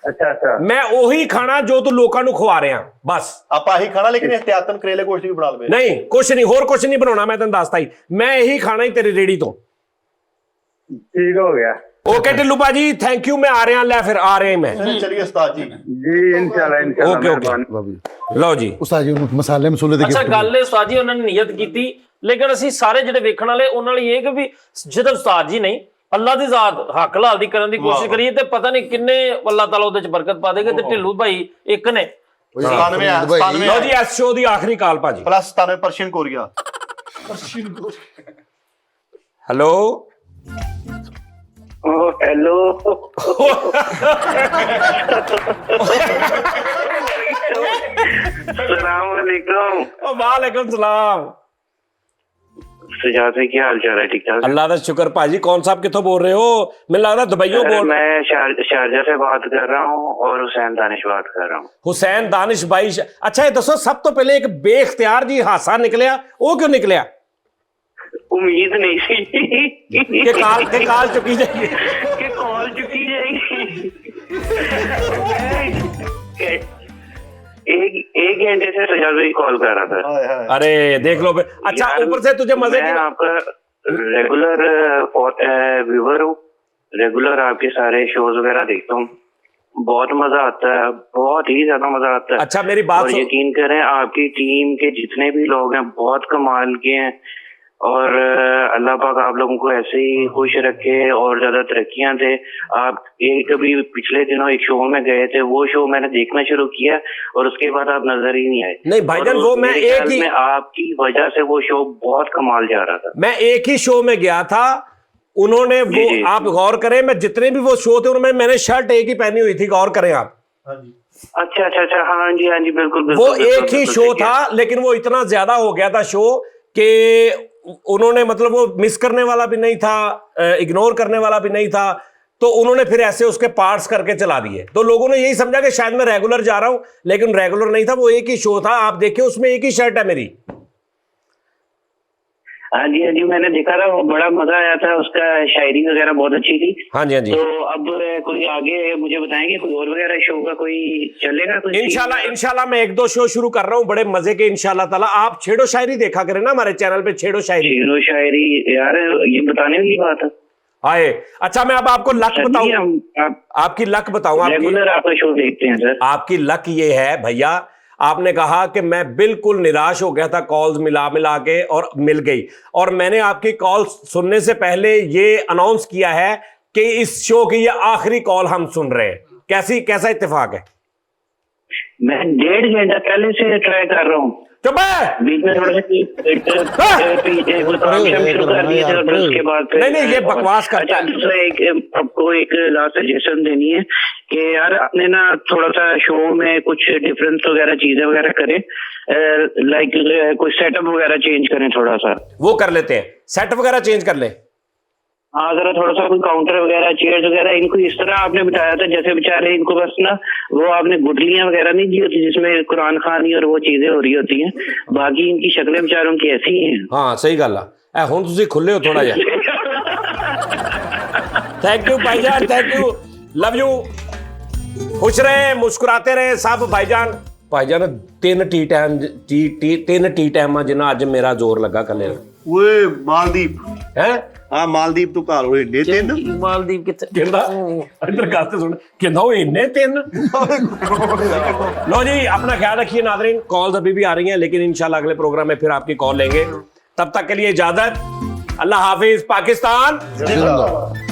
ਅੱਛਾ ਮੈਂ ਉਹੀ ਖਾਣਾ ਜੋ ਤੂੰ ਲੋਕਾਂ ਨੂੰ ਖਵਾ ਰਿਹਾ, ਬਸ। ਆਪਾਂ ਇਹੀ ਖਾਣਾ, ਲੇਕਿਨ ਇhtiyatan ਕਰੇਲੇ ਗੋਸ਼ਤ ਵੀ ਬਣਾ ਲਵੇ। ਨਹੀਂ ਕੁਛ ਨਹੀਂ, ਹੋਰ ਕੁਛ ਨਹੀਂ ਬਣਾਉਣਾ, ਮੈਂ ਤੈਨੂੰ ਦੱਸਤਾ ਹੀ। ਮੈਂ ਇਹੀ ਖਾਣਾ ਹੀ ਤੇਰੀ ਰੇੜੀ ਤੋਂ। ਠੀਕ ਹੋ ਗਿਆ। ਓਕੇ ਢਿੱਲੂ ਭਾਜੀ, ਥੈਂਕ ਯੂ। ਮੈਂ ਆ ਰਿਹਾ, ਲੈ ਫਿਰ ਆ ਰਿਹਾ ਮੈਂ। ਚਲਿਏ ਉਸਤਾਦ ਜੀ। ਜੀ ਇਨਸ਼ਾਅੱਲਾ ਓਕੇ ਲਓ ਜੀ। ਉਸਤਾਦ ਜੀ ਉਹਨੂੰ ਮਸਾਲੇ ਮਸੂਲੇ ਦੇ ਅੱਛਾ ਗੱਲ ਹੈ ਉਸਤਾਦ ਜੀ, ਉਹਨਾਂ ਨੇ ਨੀਅਤ ਕੀਤੀ, ਲੇਕਿਨ ਅਸੀਂ ਸਾਰੇ ਜਿਹੜੇ ਵੇਖਣ ਵਾਲੇ ਉਹਨਾਂ ਲਈ ਇਹ ਕਿ ਵੀ ਜਦੋਂ ਉਸਤਾਦ ਜੀ ਨਹੀਂ, ਅੱਲਾ ਦੀ ਜ਼ਾਤ ਹੱਕ ਲਾਲ ਦੀ ਕਰਨ ਦੀ ਕੋਸ਼ਿਸ਼ ਕਰੀਏ ਤੇ ਪਤਾ ਨਹੀਂ ਕਿੰਨੇ ਅੱਲਾਹ ਤਾਲਾ ਉਹਦੇ ਚ ਬਰਕਤ ਪਾ ਦੇਗਾ। ਤੇ ਢਿੱਲੂ ਭਾਈ ਇੱਕ ਨੇ 97 ਲਓ ਜੀ, ਇਸ ਸ਼ੋਅ ਦੀ ਆਖਰੀ ਕਾਲ ਭਾਜੀ। Plus 97 Persian Korea. Hello hello सलामकुम। वालेकुम सलाम। सजाद है, क्या हाल चाल है? ठीक ठाक। अल्लाह का शुक्र। भाजी कौन साहब कितों बोल रहे हो? मुझे लग रहा दुबईयों बोल। मैं शारजा से बात कर रहा हूँ और हुसैन दानिश बात कर रहा हूँ। हुसैन दानिश भाई। अच्छा ये दसो, सब तो पहले एक बेख्तियार जी हादसा निकलिया, वो क्यों निकलिया? उम्मीद नहीं थी के काल चुकी जाएगी, कि कॉल चुकी जाएगी। एक घंटे से सजाद भाई कॉल कर रहा था। अरे देख लो। अच्छा ऊपर से तुझे मजे मैं आपका रेगुलर व्यूवर हूँ, रेगुलर आपके सारे शोज वगैरह देखता हूँ, बहुत मजा आता है, बहुत ही ज्यादा मजा आता है। अच्छा मेरी बात और यकीन करें आपकी टीम के जितने भी लोग हैं बहुत कमाल के हैं, और अल्लाह पाक आप लोगों को ऐसे ही खुश रखे और ज्यादा तरक्कियां दे। आप एक अभी पिछले दिनों एक शो में गए थे, वो शो मैंने देखना शुरू किया और उसके बाद आप नजर ही नहीं आए। नहीं भाईजान, वो मैं एक ही, आपकी वजह से वो शो बहुत कमाल जा रहा था। मैं एक ही शो में गया था, उन्होंने वो, आप गौर करें, मैं जितने भी वो शो थे उनमें मैंने शर्ट एक ही पहनी हुई थी, गौर करें आप। अच्छा अच्छा अच्छा, हाँ जी हाँ जी, बिल्कुल बिल्कुल। वो एक ही शो था, लेकिन वो इतना ज्यादा हो गया था शो कि उन्होंने मतलब वो मिस करने वाला भी नहीं था, इग्नोर करने वाला भी नहीं था, तो उन्होंने फिर ऐसे उसके पार्ट्स करके चला दिए। तो लोगों ने यही समझा कि शायद मैं रेगुलर जा रहा हूं, लेकिन रेगुलर नहीं था, वो एक ही शो था। आप देखिए उसमें एक ही शर्ट है मेरी। हाँ जी, मैंने देखा था, वो बड़ा मजा आया था, उसका शायरी वगैरह बहुत अच्छी थी। हाँ जी हाँ जी। तो अब कोई आगे मुझे बताएंगे कोई और वगैरह शो का कोई चलेगा कुछ? इंशाल्लाह मैं 1-2 शो शुरू कर रहा हूं बड़े मजे के इंशाल्लाह ताला। आप छेड़ो शायरी देखा करें ना हमारे चैनल पे, छेड़ो शायरी। शेरो शायरी यार, ये बताने की बात है। आए अच्छा, मैं अब आपको लक बताऊं, आपकी लक बताऊं। रेगुलर आपका शो देखते हैं सर। आपकी लक ये है भैया, आपने कहा कि मैं बिल्कुल निराश हो गया था कॉल्स मिला मिला के, और मिल गई। और मैंने आपकी कॉल सुनने से पहले ये अनाउंस किया है कि इस शो की ये आखिरी कॉल हम सुन रहे हैं। कैसा इत्तेफाक है? मैं 1.5 घंटा पहले से ट्राई कर रहा हूँ। चुप है, बीच में थोड़ा नहीं ये बकवास करता है। दूसरा एक आपको एक लास्ट सजेशन देनी है कि यार अपने ना थोड़ा सा शो में कुछ डिफरेंस वगैरह चीजें वगैरह करें, लाइक कोई सेटअप वगैरह चेंज करें थोड़ा सा। वो कर लेते हैं, सेट वगैरह चेंज कर ले। हाँ, जरा थोड़ा सा कोई काउंटर वगैरह, चेयर्स वगैरह, इनको इस तरह आपने बताया था जैसे बेचारे इनको बस ना वो आपने गुठलियां वगैरह नहीं दी होती जिसमें कुरान खानी और वो चीजें हो रही होती हैं, बाकी इनकी शक्लें बेचारों की ऐसी ही हैं। हाँ सही गल है, हुण तुसीं खुले हो थोड़ा जिहा। थैंक यू भाईजान, थैंक यू, लव यू, खुश रहे, मुस्कुराते रहे सब भाईजान। भाईजान 3 टी टाइम जिन्ना अज मेरा जोर लगा कले। ਓਏ ਮਾਲਦੀਪ है ਆ ਮਾਲਦੀਪ ਤੋਂ ਘਰ ਹੋਏ ਨੇ 3 मालदीव कितने कहंदा इधर गल ते सुन, कहंदा ओ इन्ने 3। लो जी, अपना ख्याल रखिए नाज़रीन, कॉल्स अभी भी आ रही हैं, लेकिन इंशाल्लाह अगले प्रोग्राम में फिर आपकी कॉल लेंगे। तब तक के लिए इजाजत, अल्लाह हाफिज, पाकिस्तान जिंदाबाद।